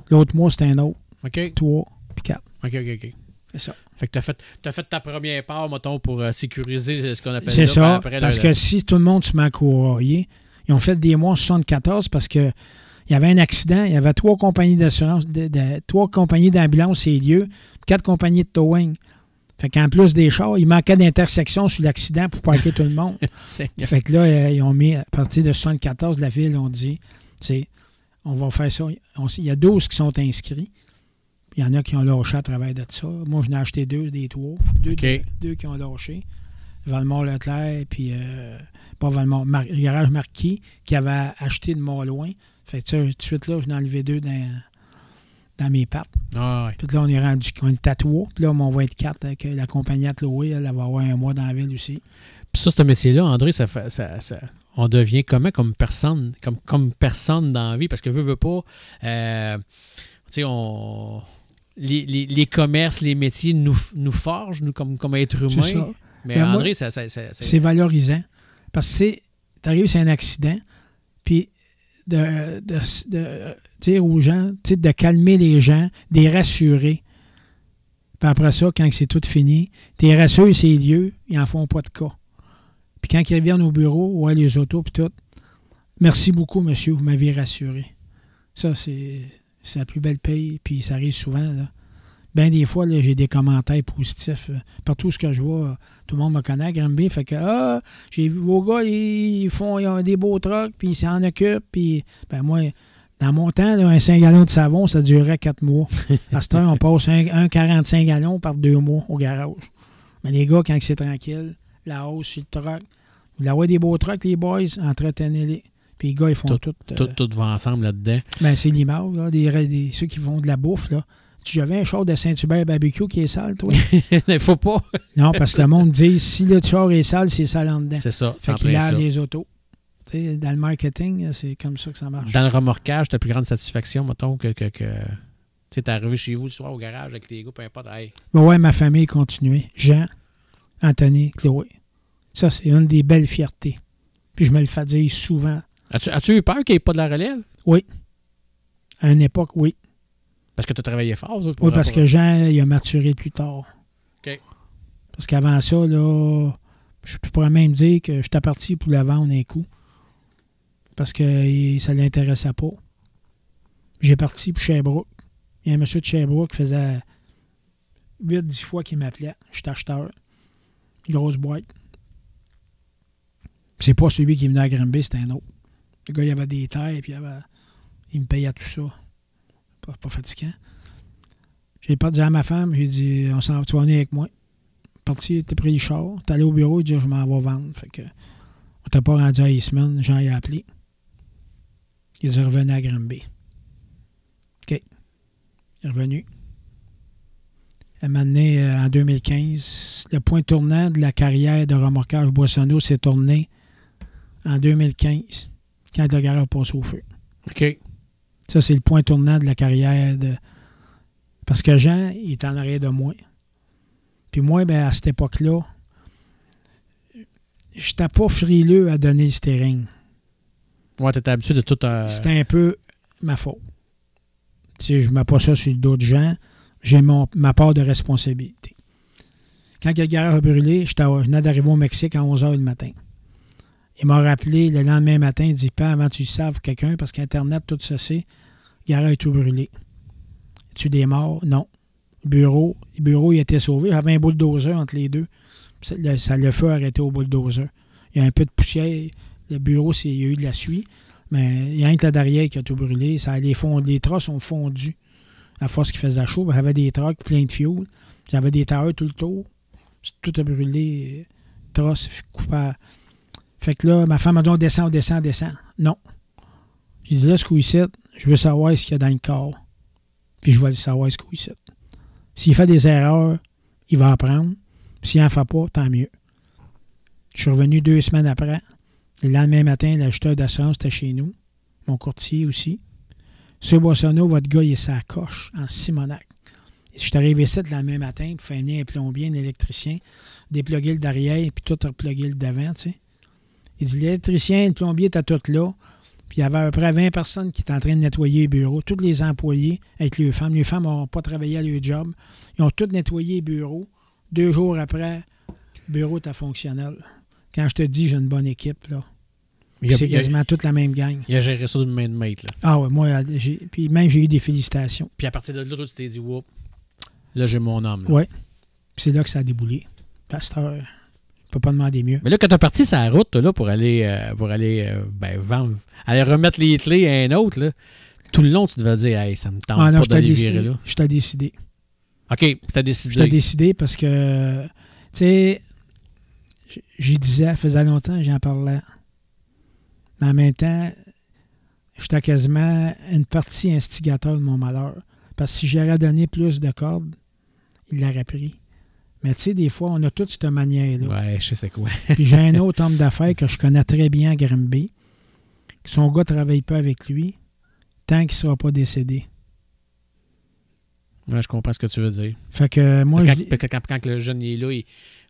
Speaker 3: L'autre mois, c'est un autre.
Speaker 2: OK.
Speaker 3: 3 puis 4.
Speaker 2: OK.
Speaker 3: C'est ça.
Speaker 2: Fait que t'as fait ta première part, mettons, pour sécuriser ce qu'on appelle
Speaker 3: c'est
Speaker 2: là.
Speaker 3: Ça,
Speaker 2: après,
Speaker 3: parce que si tout le monde se met à courir, ils ont fait des mois en 74 parce que il y avait un accident, il y avait 3 compagnies d'assurance, 3 compagnies d'ambulance et lieux, 4 compagnies de towing. Fait qu'en plus des chars, il manquait d'intersection sur l'accident pour parquer tout le monde. Fait que là, ils ont mis, à partir de 74, la ville, on dit, tu sais, on va faire ça. Il y a 12 qui sont inscrits. Il y en a qui ont lâché à travers de ça. Moi, je n'ai acheté 2 des 3. Deux qui ont lâché. Valmont-Leclerc, puis pas Valmont, Garage Marquis, qui avait acheté de Mont-Loin. Fait que ça, tout de suite, là, je n'ai enlevé 2 dans mes pattes.
Speaker 2: Ah, ouais.
Speaker 3: Puis là, on est rendu, on est à 3. Puis là, on va être 4 avec la compagnie à Chloé. Elle va avoir un mois dans la ville aussi.
Speaker 2: Puis ça, ce métier-là, André, on devient comment comme personne, comme personne dans la vie? Parce que veut pas, tu sais, les commerces, les métiers nous forgent, nous, comme êtres humains. C'est ça. Mais ben André,
Speaker 3: moi, c'est valorisant. Parce que t'arrives, c'est un accident, puis de dire aux gens, de calmer les gens, de les rassurer. Puis après ça, quand c'est tout fini, tu les rassures ces lieux, ils n'en font pas de cas. Puis quand ils reviennent au bureau, ouais, les autos, puis tout, merci beaucoup, monsieur, vous m'avez rassuré. Ça, c'est la plus belle paye, puis ça arrive souvent, là. Bien des fois, là, j'ai des commentaires positifs. Partout ce que je vois, tout le monde me connaît à Granby. Fait que, j'ai vu vos gars, ils ont des beaux trucks, puis ils s'en occupent. Puis, ben moi, dans mon temps, là, un 5 gallons de savon, ça durait 4 mois. À cette heure, on passe un 45 gallons par 2 mois au garage. Mais les gars, quand c'est tranquille, la hausse sur le truck, vous avez des beaux trucks, les boys, entretenez-les. Puis les gars, ils font tout.
Speaker 2: Tout va ensemble là-dedans.
Speaker 3: Ben, c'est l'image, là, ceux qui font de la bouffe, là. J'avais un char de Saint-Hubert barbecue qui est sale, toi.
Speaker 2: Il faut pas.
Speaker 3: Non, parce que le monde dit si le char est sale, c'est sale en dedans.
Speaker 2: C'est ça.
Speaker 3: Fait qu'il lave les autos. Tu sais, dans le marketing, c'est comme ça que ça marche.
Speaker 2: Dans le remorquage, ta plus grande satisfaction, mettons, que tu sais, t'es arrivé chez vous le soir au garage avec les gars, peu importe. Hey.
Speaker 3: Ouais, ma famille continuait. Jean, Anthony, Chloé. Ça, c'est une des belles fiertés. Puis je me le fais dire souvent.
Speaker 2: As-tu eu peur qu'il n'y ait pas de la relève?
Speaker 3: Oui. À une époque, oui.
Speaker 2: Parce que tu as travaillé fort?
Speaker 3: Oui, parce que Jean, il a maturé plus tard.
Speaker 2: OK.
Speaker 3: Parce qu'avant ça, là, je pourrais même dire que j'étais parti pour le vendre un coup. Parce que ça ne l'intéressait pas. J'ai parti pour Sherbrooke. Il y a un monsieur de Sherbrooke qui faisait 8-10 fois qu'il m'appelait. J'étais acheteur. Grosse boîte. C'est pas celui qui venait à Granby, c'était un autre. Le gars, il avait des terres, puis il me payait tout ça. Pas fatigant. J'ai pas dit à ma femme, j'ai dit, tu vas venir avec moi. Parti, t'es pris le char, t'es allé au bureau, il dit, je m'en vais vendre. Fait que, on t'a pas rendu à Eastman, Jean y a appelé. Il dit, revenez à Granby. OK. Il est revenu. Elle m'a amené en 2015. Le point tournant de la carrière de remorquage Boissonneau s'est tourné en 2015, quand le garage a passé au feu.
Speaker 2: OK.
Speaker 3: Ça, c'est le point tournant de la carrière de... Parce que Jean, il est en arrière de moi. Puis moi, ben, à cette époque-là, je n'étais pas frileux à donner le steering.
Speaker 2: Ouais, tu étais habitué de tout...
Speaker 3: C'était un peu ma faute. Tu sais, je ne mets pas ça sur le dos de Jean. J'ai ma part de responsabilité. Quand le garage a brûlé, je venais d'arriver au Mexique à 11h le matin. Il m'a rappelé le lendemain matin, il dit, pas avant tu le saves quelqu'un, parce qu'Internet, tout ça c'est, le garage est tout brûlé. Tu des morts? Non. Le bureau, il était sauvé. J'avais un bulldozer entre les deux. Le feu a arrêté au bulldozer. Il y a un peu de poussière. Le bureau, il y a eu de la suie. Mais il y a un que la derrière qui a tout brûlé. Les trosses ont fondu. À force qu'il faisait chaud, j'avais des trucks pleins de fioul. J'avais des tailleurs tout le tour. Tout a brûlé. Trosses coupées. Fait que là, ma femme m'a dit, on descend. Non. J'ai dit, là, ce coup-ci, je veux savoir ce qu'il y a dans le corps. Puis je vais le savoir, ce coup-ci. S'il fait des erreurs, il va apprendre. S'il n'en fait pas, tant mieux. Je suis revenu 2 semaines après. Le lendemain matin, l'acheteur d'assurance était chez nous. Mon courtier aussi. Sur Boissonneau, votre gars, il est sa coche en Simonac. Je suis arrivé ici le lendemain matin pour faire venir un plombier, un électricien, dépluguer le derrière, puis tout repluguer le devant, tu sais. Il dit, l'électricien, le plombier étaient tous là. Puis il y avait à peu près 20 personnes qui étaient en train de nettoyer les bureaux. Tous les employés avec les femmes. Les femmes n'ont pas travaillé à leur job. Ils ont tous nettoyé les bureaux. 2 jours après, le bureau était fonctionnel. Quand je te dis, j'ai une bonne équipe, là. C'est quasiment toute la même gang.
Speaker 2: Il a géré ça d'une main de maître, là.
Speaker 3: Ah ouais, moi, puis même j'ai eu des félicitations.
Speaker 2: Puis à partir de là, toi, tu t'es dit, whoop, là, j'ai mon homme.
Speaker 3: Oui. Puis c'est là que ça a déboulé. Pasteur, je ne peux pas demander mieux.
Speaker 2: Mais là, quand tu as parti sur la route, là, pour aller vendre, aller remettre les clés à un autre, là, Tout le long, tu devais dire, hey, ça me tente
Speaker 3: Ah non,
Speaker 2: pas d'aller virer là.
Speaker 3: je t'ai décidé.
Speaker 2: OK, c'était décidé.
Speaker 3: Je t'ai décidé parce que, tu sais, j'y disais, ça faisait longtemps que j'en parlais. Mais en même temps, j'étais quasiment une partie instigateur de mon malheur. Parce que si j'aurais donné plus de cordes, il l'aurait pris. Mais tu sais, des fois, on a toute cette manière-là.
Speaker 2: Ouais, je sais quoi.
Speaker 3: Puis j'ai un autre homme d'affaires que je connais très bien à Granby, que son gars ne travaille pas avec lui tant qu'il ne sera pas décédé.
Speaker 2: Ouais, je comprends ce que tu veux dire.
Speaker 3: Fait que moi,
Speaker 2: quand le jeune est là,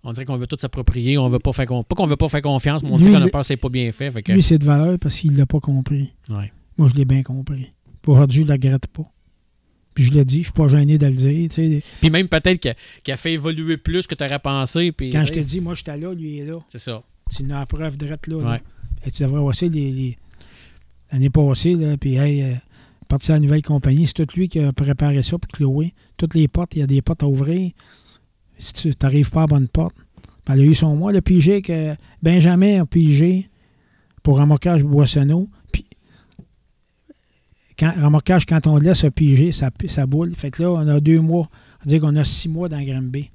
Speaker 2: on dirait qu'on veut tout s'approprier. On veut pas faire pas qu'on veut pas faire confiance, mais on dit
Speaker 3: Lui,
Speaker 2: qu'on a peur que c'est pas bien fait. Fait que...
Speaker 3: lui, c'est de valeur parce qu'il ne l'a pas compris.
Speaker 2: Ouais.
Speaker 3: Moi, je l'ai bien compris. Pour aujourd'hui, je ne le regrette pas. Puis je l'ai dit, je suis pas gêné de le dire. Tu sais.
Speaker 2: Puis même peut-être qu'il a fait évoluer plus que tu aurais pensé. Puis,
Speaker 3: quand je te dis, moi, j'étais là, lui est là.
Speaker 2: C'est ça.
Speaker 3: Tu n'as la preuve direct là.
Speaker 2: Ouais.
Speaker 3: Et tu devrais voir ça l'année passée, là, puis parti à la nouvelle compagnie, c'est tout lui qui a préparé ça pour Chloé. Toutes les portes, il y a des portes à ouvrir. Si tu n'arrives pas à la bonne porte. Ben, elle a eu son mois, le pigé que Benjamin a pigé pour remorquage Boissonneau. Puis remorquage, quand on le laisse piger, ça boule. Fait que là, on a 2 mois. On va dire qu'on a 6 mois dans Granby.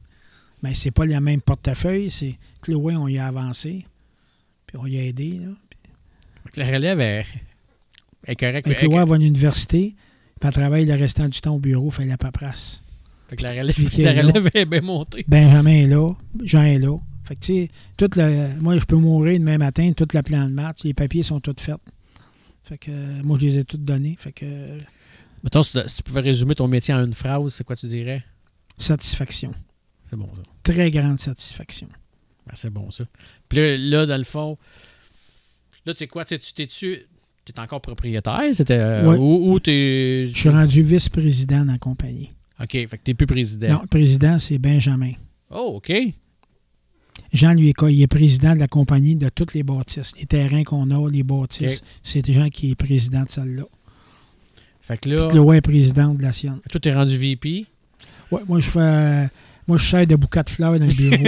Speaker 3: Mais c'est pas le même portefeuille. C'est Chloé, on y a avancé. Puis on y a aidé. Là.
Speaker 2: La relève est correcte.
Speaker 3: Chloé, elle va à l'université. Puis elle travaille le restant du temps au bureau, fait la paperasse.
Speaker 2: Fait que la relève est bien montée.
Speaker 3: Benjamin est là. Jean est là. Fait que, tu sais, moi, je peux mourir demain matin, tout le plan de match, les papiers sont tous faits. Fait que moi, je les ai tous donnés. Fait que.
Speaker 2: Mettons, si tu pouvais résumer ton métier en une phrase, c'est quoi tu dirais?
Speaker 3: Satisfaction.
Speaker 2: C'est bon, ça.
Speaker 3: Très grande satisfaction.
Speaker 2: Ben, c'est bon, ça. Puis là, dans le fond, là, tu sais quoi, t'es encore propriétaire? C'était,
Speaker 3: ouais.
Speaker 2: Ou t'es...
Speaker 3: Je suis rendu vice-président dans la compagnie.
Speaker 2: OK, fait que t'es plus président.
Speaker 3: Non, le président, c'est Benjamin.
Speaker 2: Oh, OK.
Speaker 3: Jean, lui, il est président de la compagnie de toutes les bâtisses. Les terrains qu'on a, les bâtisses, okay. C'est Jean qui est président de celle-là.
Speaker 2: Fait que là...
Speaker 3: Puis Chloé est président de la sienne.
Speaker 2: Toi, t'es rendu VP?
Speaker 3: Oui, moi, je sers de bouquets de fleurs dans le bureau.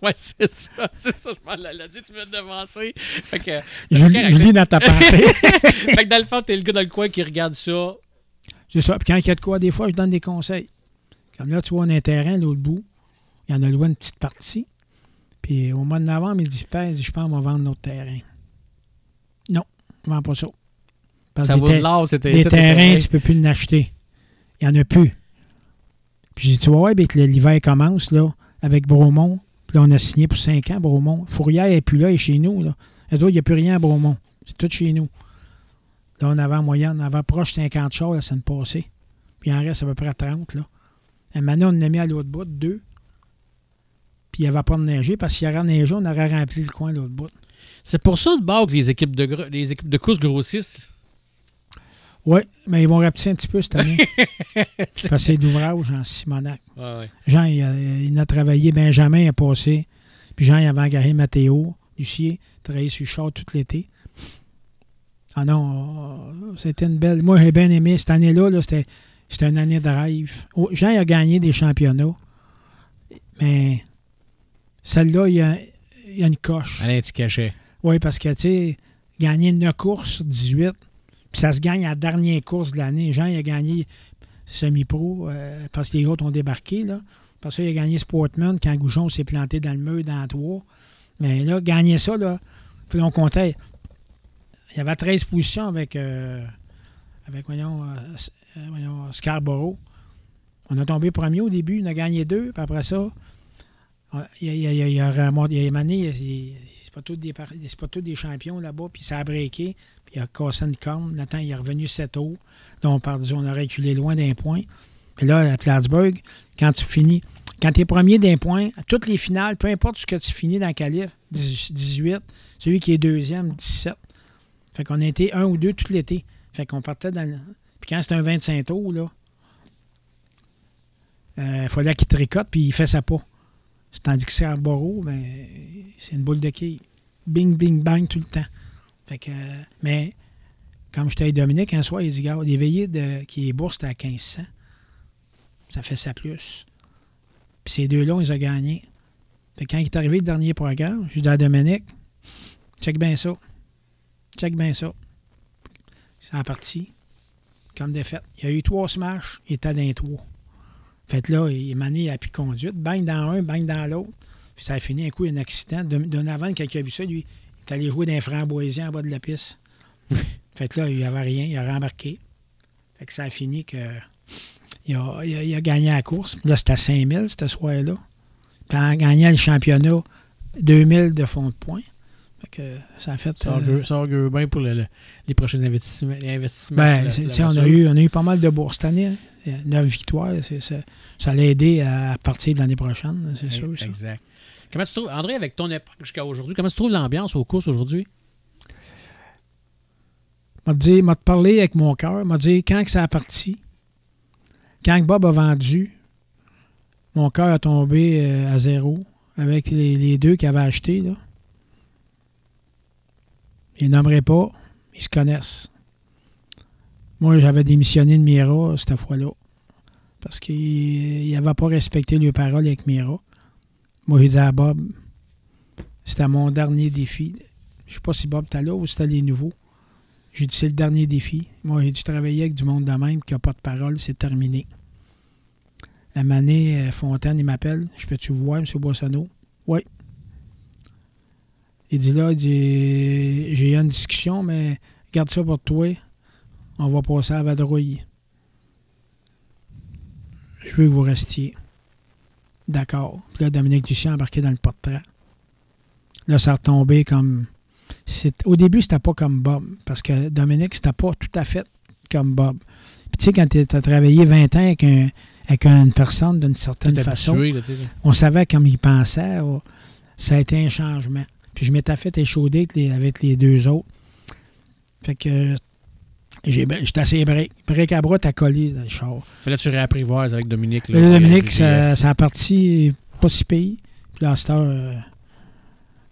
Speaker 2: Oui, c'est ça. C'est ça, je m'en l'ai dit, tu m'as devancé. Fait que...
Speaker 3: Je lis dans ta pensée.
Speaker 2: Fait que dans le fond, t'es le gars dans le coin qui regarde ça.
Speaker 3: C'est ça. Puis quand il y a de quoi, des fois, je donne des conseils. Comme là, tu vois, on a un terrain, l'autre bout. Il y en a loué une petite partie. Puis au mois de novembre, il dit, Père, je pense qu'on va vendre notre terrain. Non, on ne vend pas ça. Parce
Speaker 2: ça vaut de l'or, c'était...
Speaker 3: Des terrains, tu ne peux plus en acheter. Il n'y en a plus. Puis j'ai dit, tu vois, bien que l'hiver commence, là, avec Bromont. Puis là, on a signé pour 5 ans, Bromont. Fourrière n'est plus là, elle est chez nous, là. Les autres, il n'y a plus rien à Bromont. C'est tout chez nous. Là, on avait en moyenne, on avait proche 50 chars la semaine passée. Puis il en reste à peu près 30, là. Et maintenant, on en a mis à l'autre bout, 2. Puis il n'y avait pas de neiger, parce qu'il y aurait neigé, on aurait rempli le coin à l'autre bout.
Speaker 2: C'est pour ça, de bord, que les équipes de course grossissent.
Speaker 3: Oui, mais ils vont rapetisser un petit peu cette année. Parce que c'est d'ouvrage en Simonac.
Speaker 2: Ouais.
Speaker 3: Jean, il a travaillé, Benjamin a passé. Puis Jean, il avait engagé Mathéo, Lucier, travaillé sur le char tout l'été. Ah non, c'était une belle... Moi, j'ai bien aimé. Cette année-là, là, c'était une année de rêve. Jean, il a gagné des championnats. Mais celle-là, il y a une coche.
Speaker 2: Alain, tu cachais.
Speaker 3: Oui, parce que, tu sais, gagner 9 courses sur 18, puis ça se gagne à la dernière course de l'année. Jean, il a gagné semi-pro parce que les autres ont débarqué, là. Parce qu'il a gagné Sportman quand Goujon s'est planté dans le mur dans le toit. Mais là, gagner ça, là, puis on comptait. Il y avait 13 positions avec Scarborough. On a tombé premier au début, on a gagné 2, puis après ça, il a mané, c'est pas tous des champions là-bas, puis ça a breaké, puis il a cassé une corne. Là, il est revenu 7 hauts. Là, on a reculé loin d'un point. Puis là, à Plattsburgh, quand tu es premier d'un point, à toutes les finales, peu importe ce que tu finis dans le calibre, 18, celui qui est deuxième, 17. Fait qu'on a été 1 ou 2 tout l'été. Fait qu'on partait dans le... Puis quand c'est un 25 tours, là, il fallait qu'il tricote, puis il fait sa pas. Tandis que Scarborough, ben, c'est une boule de quilles. Bing, bing, bang tout le temps. Fait que, mais, comme je t'ai dit, Dominique, un soir, il dit, gars, les veillées qui est bourse, c'était à 1500. Ça fait ça plus. Puis ces deux-là, ils ont gagné. Fait que quand il est arrivé le dernier programme, je dis à Dominique, check bien ça. Check bien ça. C'est en partie. comme défaite. Il y a eu 3 smash, il était dans les 3. Fait là, il a plus de conduite. Bang dans un, bang dans l'autre. Puis ça a fini un coup, un accident. Donovan, quand il a vu ça, lui, il est allé jouer d'un framboisier en bas de la piste. Fait que là, il n'y avait rien, il a rembarqué. Fait que ça a fini que il a gagné la course. Puis là, c'était à 5000 ce soir-là. Puis en gagnant le championnat, 2000 de fonds de points. Fait que ça a fait...
Speaker 2: Ça augure bien pour les prochains investissements.
Speaker 3: Ben, on a eu pas mal de bourses cette année. Hein. 9 victoires. Ça l'a aidé à partir de l'année prochaine, c'est sûr.
Speaker 2: Exact. Comment tu trouves, André, avec ton époque jusqu'à aujourd'hui, comment tu trouves l'ambiance aux courses aujourd'hui?
Speaker 3: M'a te parlé avec mon cœur. M'a dit, quand que ça a parti, quand Bob a vendu, mon cœur a tombé à 0 avec les 2 qu'il avait achetés. Là. Ils n'aimeraient pas, ils se connaissent. Moi, j'avais démissionné de Mira cette fois-là parce qu'il n'avait pas respecté les paroles avec Mira. Moi, j'ai dit à Bob, c'était mon dernier défi. Je ne sais pas si Bob était là ou si c'était les nouveaux. J'ai dit, c'est le dernier défi. Moi, j'ai dit, je travaillais avec du monde de même qui n'a pas de parole, c'est terminé. La manée, Fontaine, il m'appelle. Je peux-tu vous voir, M. Boissonneau? Oui. Il dit là, j'ai eu une discussion, mais garde ça pour toi. On va passer à la vadrouille. Je veux que vous restiez. D'accord. Puis là, Dominique Lucien a embarqué dans le portrait. Là, ça a retombé comme... Au début, c'était pas comme Bob, parce que Dominique, c'était pas tout à fait comme Bob. Puis tu sais, quand tu as travaillé 20 ans avec une personne d'une certaine façon, habitué, là, on savait comme il pensait. Ça a été un changement. Puis je m'étais fait échauder avec les 2 autres. Fait que j'étais assez break à bras, t'as collé dans le char.
Speaker 2: Fallait que tu réapprivoises avec Dominique. Là,
Speaker 3: Dominique, ça a parti pas si pire. Puis là, à cette heure...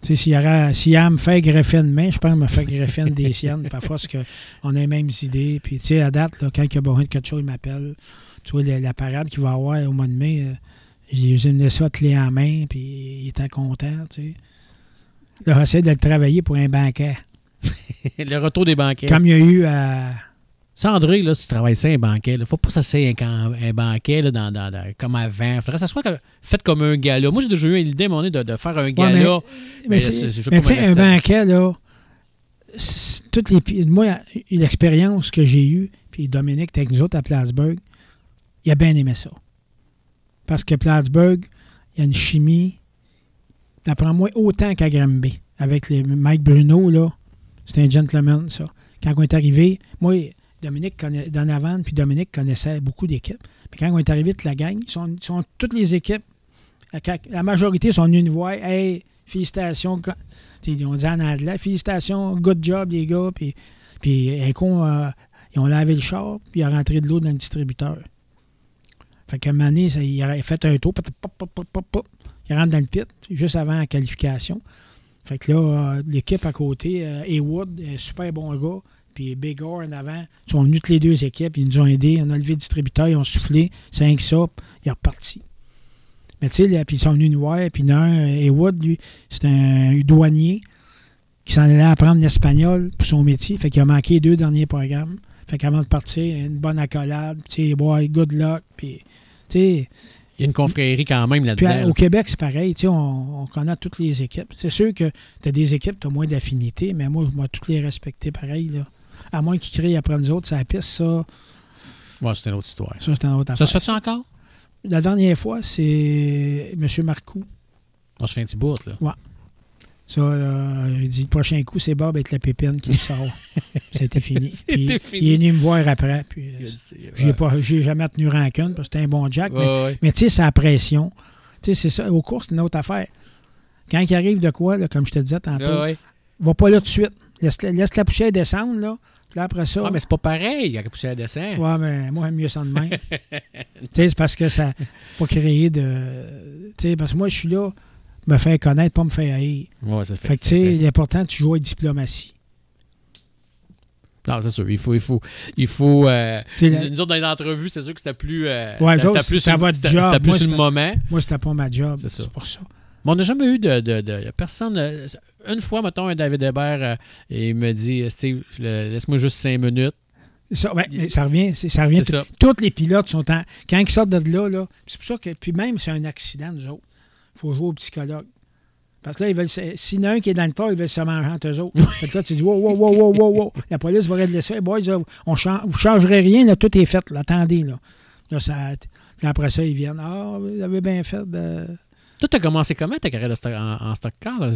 Speaker 3: s'il y a à me faire greffer une main, je pense me faire greffer une des siennes, parfois parce qu'on a les mêmes idées. Puis, tu sais, à date, là, quand il y a besoin de quelque chose, il m'appelle. Tu vois, la parade qu'il va avoir au mois de mai, j'ai mené ça clé en main, puis il était content, tu sais. Là, j'essaie de le travailler pour un banquet.
Speaker 2: Le retour des banquets.
Speaker 3: Comme il y a eu à...
Speaker 2: Ça, André, là, si tu travailles ça, un banquet, il ne faut pas s'asseoir un banquet là, comme avant. Il faudrait que ça soit fait comme un gala. Moi, j'ai déjà eu l'idée, de faire un gala.
Speaker 3: Mais tu sais, un banquet, là, moi, l'expérience que j'ai eue, puis Dominique, avec nous autres à Plattsburgh, il a bien aimé ça. Parce que Plattsburgh, il y a une chimie, d'après moi, autant qu'à Granby. Avec Mike Bruno, là, c'était un gentleman, ça. Quand on est arrivé, moi... Donovan puis Dominique connaissaient beaucoup d'équipes. Mais quand on est arrivé, toute la gang, sont toutes les équipes, la majorité sont venues nous voir. Hey, félicitations. Ils ont dit en anglais, félicitations, good job, les gars. Puis un coup, ils ont lavé le char, puis il a rentré de l'eau dans le distributeur. Fait qu'à un moment donné, il a fait un tour, il rentre dans le pit, juste avant la qualification. Fait que là, l'équipe à côté, Haywood, un super bon gars. Puis Big Or en avant, ils sont venus toutes les 2 équipes, ils nous ont aidés, on a levé le distributeur, ils ont soufflé, 5 ça, il est reparti. Mais tu sais, puis ils sont venus nous voir, puis Haywood, lui, c'est un douanier qui s'en allait apprendre l'espagnol pour son métier, fait qu'il a manqué les 2 derniers programmes. Fait qu'avant de partir, une bonne accolade, tu sais, boy, good luck, puis tu sais...
Speaker 2: Il y a une confrérie quand même là-dedans.
Speaker 3: Puis au Québec, c'est pareil, tu sais, on connaît toutes les équipes. C'est sûr que tu as des équipes, tu as moins d'affinité, mais moi, je vais toutes les respecter pareil, là. À moins qu'ils crient après nous autres, ça piste, ça.
Speaker 2: Ouais, c'est une autre histoire.
Speaker 3: Ça, c'est une autre affaire.
Speaker 2: Ça se fait-tu encore?
Speaker 3: La dernière fois, c'est M. Marcoux.
Speaker 2: On se fait un petit bout, là.
Speaker 3: Ouais. Ça, j'ai dit, le prochain coup, c'est Bob avec la pépine qui sort. C'était fini.
Speaker 2: C'était fini.
Speaker 3: Il est venu me voir après, puis j'ai jamais tenu rancune, parce que c'était un bon Jack. Mais tu sais, c'est la pression. Tu sais, c'est ça. Au cours, c'est une autre affaire. Quand il arrive de quoi, là, comme je te disais tantôt, va pas là tout de suite. Laisse la poussière descendre, là. Puis là, après ça...
Speaker 2: Ah, mais c'est pas pareil quand la poussière descend.
Speaker 3: Ouais, mais moi, j'aime mieux ça de même. Tu sais, c'est parce que ça... Pas créer de... Tu sais, parce que moi, je suis là, me faire connaître, pas me faire haïr.
Speaker 2: Ouais, ça fait.
Speaker 3: Fait que, tu sais, l'important, tu joues avec diplomatie.
Speaker 2: Non, c'est sûr. Il faut nous autres, dans les entrevues, c'est sûr que c'était plus...
Speaker 3: c'était votre job.
Speaker 2: C'était plus sur le moment.
Speaker 3: Moi, c'était pas ma job.
Speaker 2: C'est
Speaker 3: pour ça.
Speaker 2: Mais on n'a jamais eu de personne... Une fois, mettons, un David Hébert, il me dit, Steve, laisse-moi juste 5 minutes.
Speaker 3: Ça, ouais, mais ça revient. Ça revient
Speaker 2: C'est ça.
Speaker 3: Tous les pilotes sont en. Quand ils sortent de là, c'est pour ça que. Puis même si c'est un accident, nous autres, il faut jouer au psychologue. Parce que là, s'il y en a un qui est dans le tas, ils veulent se manger entre eux autres. Fait que là, tu dis, wow. La police va régler ça. Hey boys, là, vous ne changerez rien, là, tout est fait. Là, attendez, là. Là, après ça, ils viennent. Ah, vous avez bien fait de.
Speaker 2: Toi, t'as commencé comment ta carrière en stock car? Là?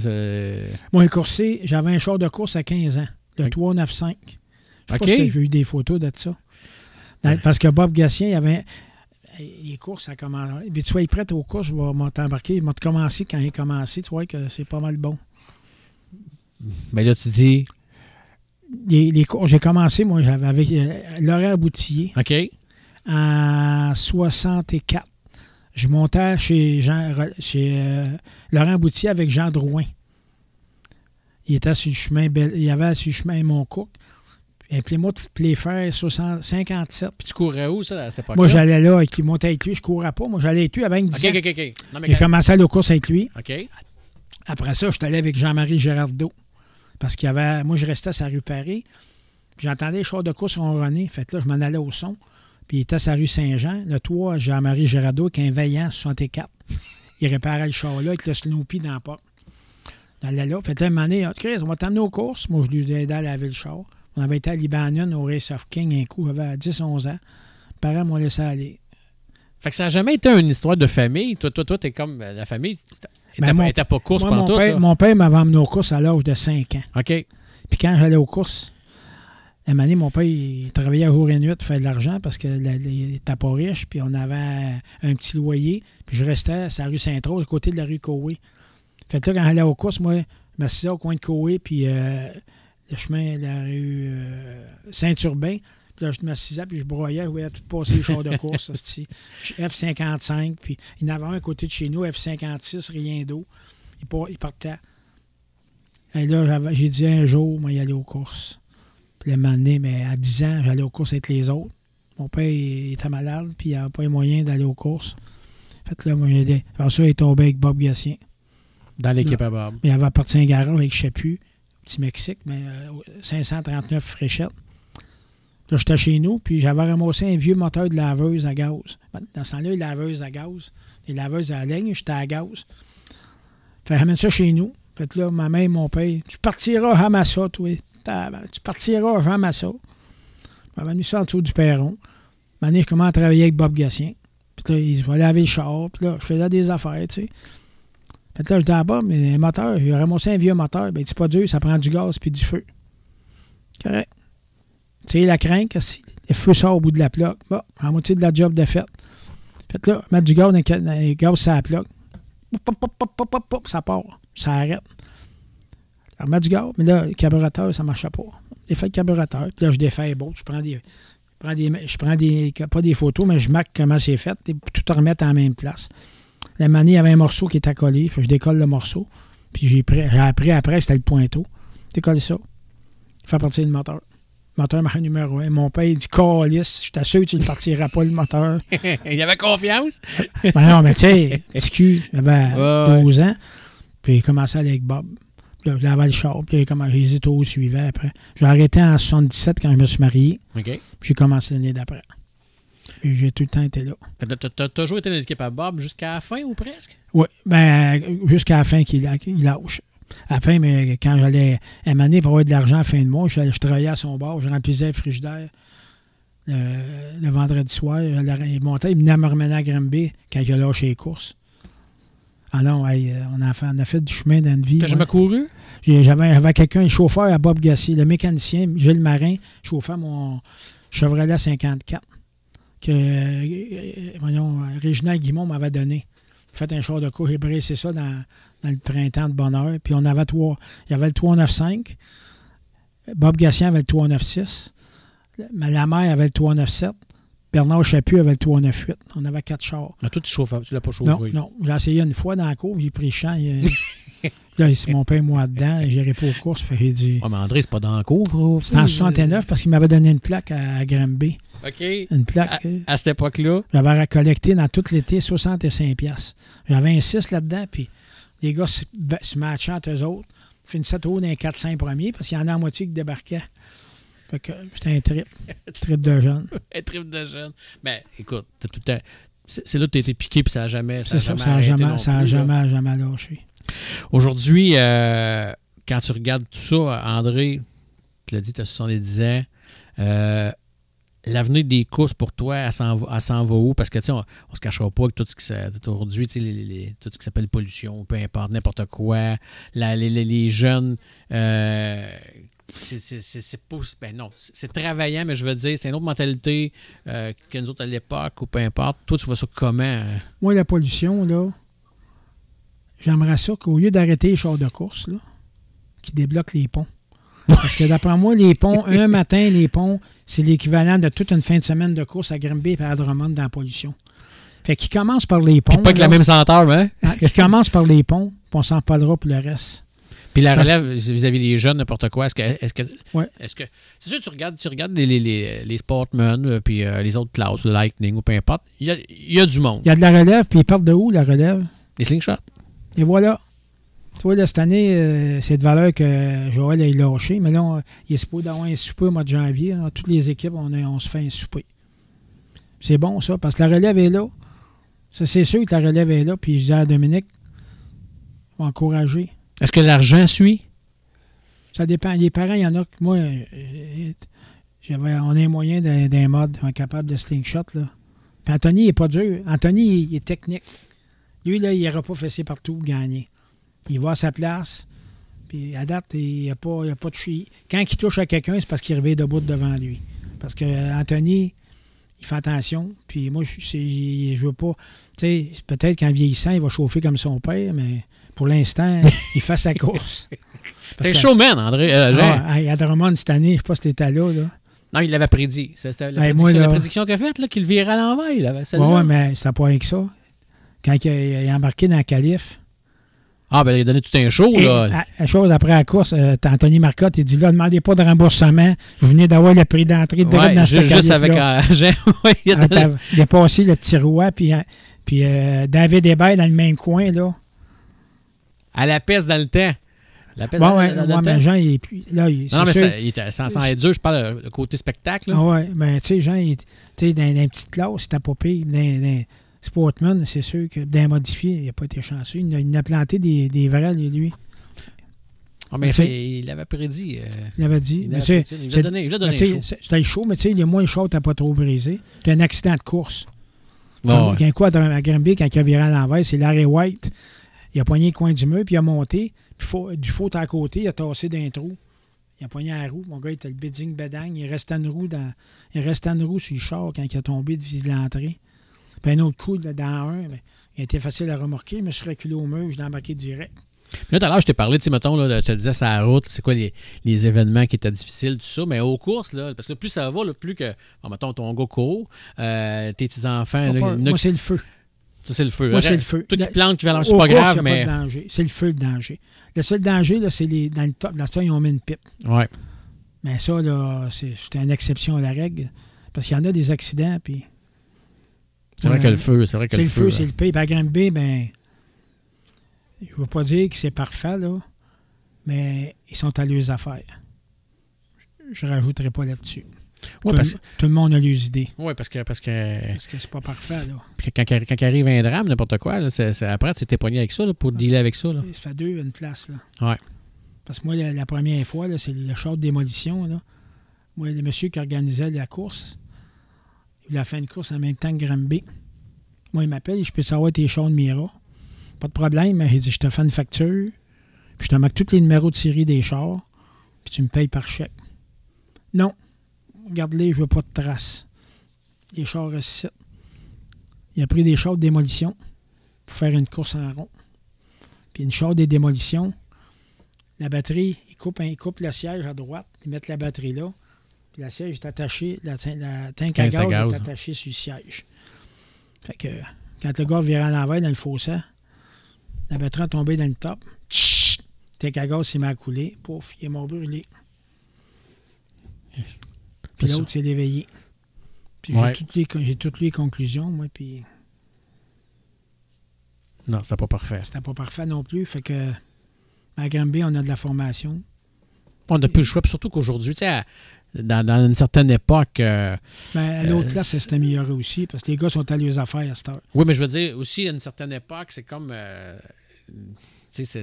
Speaker 3: Moi, coursé, j'avais un char de course à 15 ans, le 395. Je sais pas si j'ai eu des photos de ça. Parce que Bob Gassien, il avait. Les courses, ça commence. Mais tu vois, il est prêt aux courses, je vais t'embarquer. Il m'a commencé quand il a commencé, tu vois que c'est pas mal bon.
Speaker 2: Mais là, tu dis.
Speaker 3: Les courses, j'ai commencé, moi, j'avais avec Laurent Boutillier.
Speaker 2: OK.
Speaker 3: En 64. Je montais chez Laurent Boutillier avec Jean Drouin. Il était sur le chemin, il y avait sur le chemin Montcook. Appelez-moi de les faire 57.
Speaker 2: Puis tu courais où, ça, à cette époque-là?
Speaker 3: Moi, j'allais là, il montait avec lui. Je ne courais pas. Moi, j'allais avec lui avec 10 ans.
Speaker 2: OK. Non, mais
Speaker 3: J'ai commencé à aller aux courses avec lui.
Speaker 2: OK.
Speaker 3: Après ça, je suis allé avec Jean-Marie Girardeau. Parce qu'il y avait. Moi, je restais sur la rue Paris. Puis j'entendais les chars de course ronronner. Fait que là, je m'en allais au son. Puis il était sur la rue Saint-Jean. Le toit, Jean-Marie Girardeau, qui est un Vaillant 64. Il réparait le char là avec le Snoopy dans la porte. J'allais là. Fait que là, un moment donné, Chris, on va t'amener aux courses. Moi, je lui ai aidé à laver le char. On avait été à Libanon au Race of King un coup, j'avais 10-11 ans. Mes parents m'ont laissé aller.
Speaker 2: Fait que ça n'a jamais été une histoire de famille. Toi, t'es comme la famille. T'étais pas course
Speaker 3: pendant
Speaker 2: tout.
Speaker 3: Mon père m'avait emmené aux courses à l'âge de 5 ans.
Speaker 2: OK.
Speaker 3: Puis quand j'allais aux courses, à un moment donné, mon père, il travaillait jour et nuit pour faire de l'argent parce qu'il n'était pas riche. Puis on avait un petit loyer. Puis je restais sur la rue Saint-Rose, à côté de la rue Coé. Fait que là, quand j'allais aux courses, moi, je m'assisais au coin de Coé, puis le chemin de la rue Saint-Urbain. Puis là, je m'assisais, puis je broyais, je voyais tout passer les chars de course. F-55, puis il y en avait un à côté de chez nous, F-56, rien d'eau. Il partait. Et là, j'ai dit un jour, moi, y aller aux courses. Puis le moment donné, mais à 10 ans, j'allais aux courses avec les autres. Mon père, il était malade, puis il n'avait pas les moyens d'aller aux courses. Fait que là, moi, j'ai dit. Alors ça, il est tombé avec Bob Gassien.
Speaker 2: Dans l'équipe à Bob.
Speaker 3: Il avait appartenu à un garage avec, je ne sais plus, Petit Mexique, mais 539 fréchettes. Là, j'étais chez nous, puis j'avais ramassé un vieux moteur de laveuse à gaz. Dans ce temps-là, les laveuses à gaz, les laveuses à laine, j'étais à gaz. Fait ramène ça chez nous. Fait que là, ma mère et mon père, tu partiras à Massa, toi. Tu partiras à Massa. Je m'avais mis ça en dessous du perron. Je commence à travailler avec Bob Gassien. Puis là, il va laver le char. Puis là, je faisais des affaires, tu sais. Fait que là, je dis à Bob, mais un moteur, j'ai ramassé un vieux moteur. Ben, c'est pas dur, ça prend du gaz puis du feu. Correct. Tu sais, la crainte, le feu sort au bout de la plaque. Bon, à moitié de la job de fait. Fait que là, mettre du gaz dans le gaz sur la plaque. Pop, ça part. Ça arrête. Alors, mettre du gaz, mais là, le carburateur, ça ne marchait pas. J'ai fait le carburateur. Puis là, je défais les bolts. Je prends pas des photos, mais je marque comment c'est fait. Et tout remettre en la même place. La manie, il y avait un morceau qui était collé. Fait que je décolle le morceau. Puis j'ai appris après, c'était le pointeau. Décoller ça. Faire partir le moteur. Moteur marque numéro 1. Mon père, il dit Calice, je t'assure que tu ne partiras pas le moteur.
Speaker 2: Il avait confiance.
Speaker 3: Ben non, mais tu sais, petit cul, il avait 12 ans. Puis il commençait à aller avec Bob. Puis là, je lavais le char. Puis j'ai hésité au suivant après. J'ai arrêté en 77 quand je me suis marié.
Speaker 2: OK.
Speaker 3: Puis j'ai commencé l'année d'après. Puis j'ai tout le temps été là.
Speaker 2: T'as toujours été dans l'équipe à Bob jusqu'à la fin ou presque?
Speaker 3: Oui, ben jusqu'à la fin qu'il lâche. À la fin, mais quand j'allais émaner pour avoir de l'argent à la fin de mois, je travaillais à son bar, je remplissais le frigidaire le vendredi soir. Il montait, il venait me remener à Granby quand il a lâché les courses. Ah non, on a fait du chemin dans une vie.
Speaker 2: T'as jamais couru?
Speaker 3: J'avais quelqu'un, le chauffeur à Bob Gassien, le mécanicien, Gilles Marin, chauffeur mon Chevrolet 54, que Réginald Guimond m'avait donné. J'ai fait un char de course, j'ai brassé ça dans le printemps de bonheur. Puis on avait il y avait le 395. Bob Gassien avait le 396. La mère avait le 397. Bernard Chaput avait le 398. On avait 4 chars.
Speaker 2: Mais toi, tu l'as pas chauffé?
Speaker 3: Non. J'ai essayé une fois dans la cour, j'ai pris le champ. Là, c'est mon père, moi, dedans. J'irai pas aux courses. J'ai dit.
Speaker 2: Ouais, mais André, c'est pas dans la cour.
Speaker 3: C'était en 69 parce qu'il m'avait donné une plaque à Granby.
Speaker 2: OK.
Speaker 3: Une plaque.
Speaker 2: À cette époque-là?
Speaker 3: J'avais collecté dans tout l'été 65$. J'avais un 6 là-dedans, puis les gars se matchaient entre eux autres. Je finissais toujours dans les 4-5 premiers parce qu'il y en a la moitié qui débarquaient. Fait que c'était un trip. Trip de jeune.
Speaker 2: Un trip de jeune. Ben, écoute, t'as tout le temps... C'est là que tu as été piqué, puis ça n'a jamais,
Speaker 3: C'est ça, ça
Speaker 2: arrêté
Speaker 3: n'a
Speaker 2: non
Speaker 3: jamais,
Speaker 2: plus, là.
Speaker 3: jamais lâché.
Speaker 2: Aujourd'hui, quand tu regardes tout ça, André, tu l'as dit, tu as 70 ans, l'avenir des courses pour toi, elle s'en va où? Parce que, tu sais, on se cachera pas que tout ce qui aujourd'hui, tu sais, tout ce qui s'appelle pollution, peu importe, n'importe quoi, les jeunes, c'est pas... Ben non, c'est travaillant, mais je veux dire, c'est une autre mentalité que nous autres à l'époque, ou peu importe. Toi, tu vois ça comment?
Speaker 3: Moi, la pollution, là, j'aimerais ça qu'au lieu d'arrêter les chars de course, là, qu'ils débloquent les ponts. Parce que d'après moi, les ponts, un matin, les ponts, c'est l'équivalent de toute une fin de semaine de course à Granby et à Drummond dans la pollution. Fait qu'ils commencent par les ponts.
Speaker 2: Puis pas avec la même senteur, hein?
Speaker 3: Ils commencent par les ponts, puis on s'en parlera pour le reste.
Speaker 2: Puis la relève vis-à-vis des jeunes, n'importe quoi, est-ce que c'est sûr, tu regardes les Sportmen, puis les autres classes, le Lightning ou peu importe, il y a du monde.
Speaker 3: Il y a de la relève, puis ils partent de où, la relève?
Speaker 2: Les slingshots.
Speaker 3: Et voilà. Tu vois, là, cette année, c'est de valeur que Joël ait lâché, mais là, il est supposé d'avoir un souper au mois de janvier. Hein. Toutes les équipes, on se fait un souper. C'est bon, ça, parce que la relève est là. Ça, c'est sûr que la relève est là, puis je dis à Dominique, on va encourager.
Speaker 2: Est-ce que l'argent suit?
Speaker 3: Ça dépend. Les parents, il y en a que moi, on a un moyen d'un mode, on est capable de slingshot, là. Puis Anthony, il n'est pas dur. Anthony, il est technique. Lui, là, il n'aura pas fessé partout pour gagner. Il va à sa place, puis à date, il n'a pas touché. Quand il touche à quelqu'un, c'est parce qu'il réveille debout devant lui. Parce que Anthony, il fait attention, puis moi, je veux pas... Tu sais, peut-être qu'en vieillissant, il va chauffer comme son père, mais pour l'instant, il fait sa course.
Speaker 2: C'est un showman, André.
Speaker 3: À Drummond, cette année, je ne sais pas si t'étais là.
Speaker 2: Non, il l'avait prédit. C'était la prédiction qu'il a faite, là, qu'il virait à l'envers.
Speaker 3: Oui, mais c'était pas avec ça. Quand il est embarqué dans la qualif.
Speaker 2: Ah, ben il a donné tout un show, là.
Speaker 3: Chose après la course, Anthony Marcotte, il dit là, demandez pas de remboursement. Vous venez d'avoir le prix d'entrée de dans cette qualif.
Speaker 2: Juste avec
Speaker 3: il a passé le petit roi, puis David Hébert dans le même coin, là.
Speaker 2: À la peste dans le temps.
Speaker 3: Mais Jean, il est plus. Là,
Speaker 2: non, mais sans être dur, je parle le côté spectacle.
Speaker 3: Oui, mais tu sais, Jean, dans une petite classe, c'était pas pire. Dans Sportman, c'est sûr que d'un modifié, il n'a pas été chanceux. Il a planté des vrais, lui.
Speaker 2: Oh, mais il l'avait prédit.
Speaker 3: Il l'avait dit.
Speaker 2: Il l'a donné un show.
Speaker 3: C'était chaud, mais tu sais, il est moins chaud, t'as pas trop brisé. C'était un accident de course.
Speaker 2: Oh,
Speaker 3: ouais. Quoi, à Granby, quand il a viré à l'envers, c'est Larry White. Il a poigné le coin du mur, puis il a monté. Puis du faute à côté, il a tassé d'un trou. Il a poigné la roue. Mon gars, il était le bidding bedang. Il restait une roue sur le char quand il a tombé de l'entrée. Puis un autre coup, là, dans un, mais il était facile à remorquer. Je me suis reculé au mur, je l'ai embarqué direct.
Speaker 2: Puis là, tout à l'heure, je t'ai parlé, tu sais, mettons, là, je te disais, sur la route, c'est quoi les événements qui étaient difficiles, tout ça, mais aux courses, là, parce que plus ça va, là, plus que, mettons, ton gars court, tes petits-enfants...
Speaker 3: Moi, c'est le feu.
Speaker 2: Ça, c'est le feu.
Speaker 3: Moi, c'est le feu.
Speaker 2: Tout qui plante, qui va c'est pas grave, mais...
Speaker 3: Pas de danger. C'est le feu, le danger. Le seul danger, là, c'est dans le top. Là, ils ont mis une pipe.
Speaker 2: Ouais.
Speaker 3: Mais ça, là, c'est une exception à la règle. Parce qu'il y en a des accidents, puis...
Speaker 2: C'est vrai que le feu,
Speaker 3: c'est le feu. C'est le pire. À Granby, ben... Je ne veux pas dire que c'est parfait, là, mais ils sont à leurs affaires. Je ne rajouterai pas là-dessus.
Speaker 2: Ouais,
Speaker 3: tout le monde a leurs idées.
Speaker 2: Oui, parce que
Speaker 3: c'est pas parfait, là.
Speaker 2: Puis quand arrive un drame, n'importe quoi, là, après, tu t'es pogné avec ça, là, pour dealer avec ça, là.
Speaker 3: Ça fait une place, là.
Speaker 2: Ouais.
Speaker 3: Parce que moi, la première fois, là, c'est le char de démolition, là. Moi, le monsieur qui organisait la course, il a fait une course en même temps que Granby. Moi, il m'appelle, je peux savoir tes chars de Mira. Pas de problème, il dit, je te fais une facture, puis je te marque tous les numéros de série des chars, puis tu me payes par chèque. Non. Regarde-les, je veux pas de traces. Les chars restent ici. Il a pris des chars de démolition pour faire une course en rond. Puis une char de démolition, la batterie, il coupe le siège à droite, ils mettent la batterie là, puis le siège est attaché, la tank à gaz est attachée sur le siège. Fait que quand le gars virait à l'envers dans le fossé, la batterie est tombée dans le top. Le tank à gaz s'est mis à couler. Pouf, il est mort brûlé. Puis l'autre s'est éveillé. Puis j'ai toutes les conclusions, moi, puis...
Speaker 2: Non, c'était pas parfait.
Speaker 3: C'était pas parfait non plus. Fait que à Granby, on a de la formation.
Speaker 2: On n'a plus le choix. Puis surtout qu'aujourd'hui, tu sais, dans une certaine époque...
Speaker 3: Ben, à l'autre place, ça s'est amélioré aussi, parce que les gars sont allés aux affaires à cette heure.
Speaker 2: Oui, mais je veux dire, aussi, à une certaine époque, c'est comme... tu sais,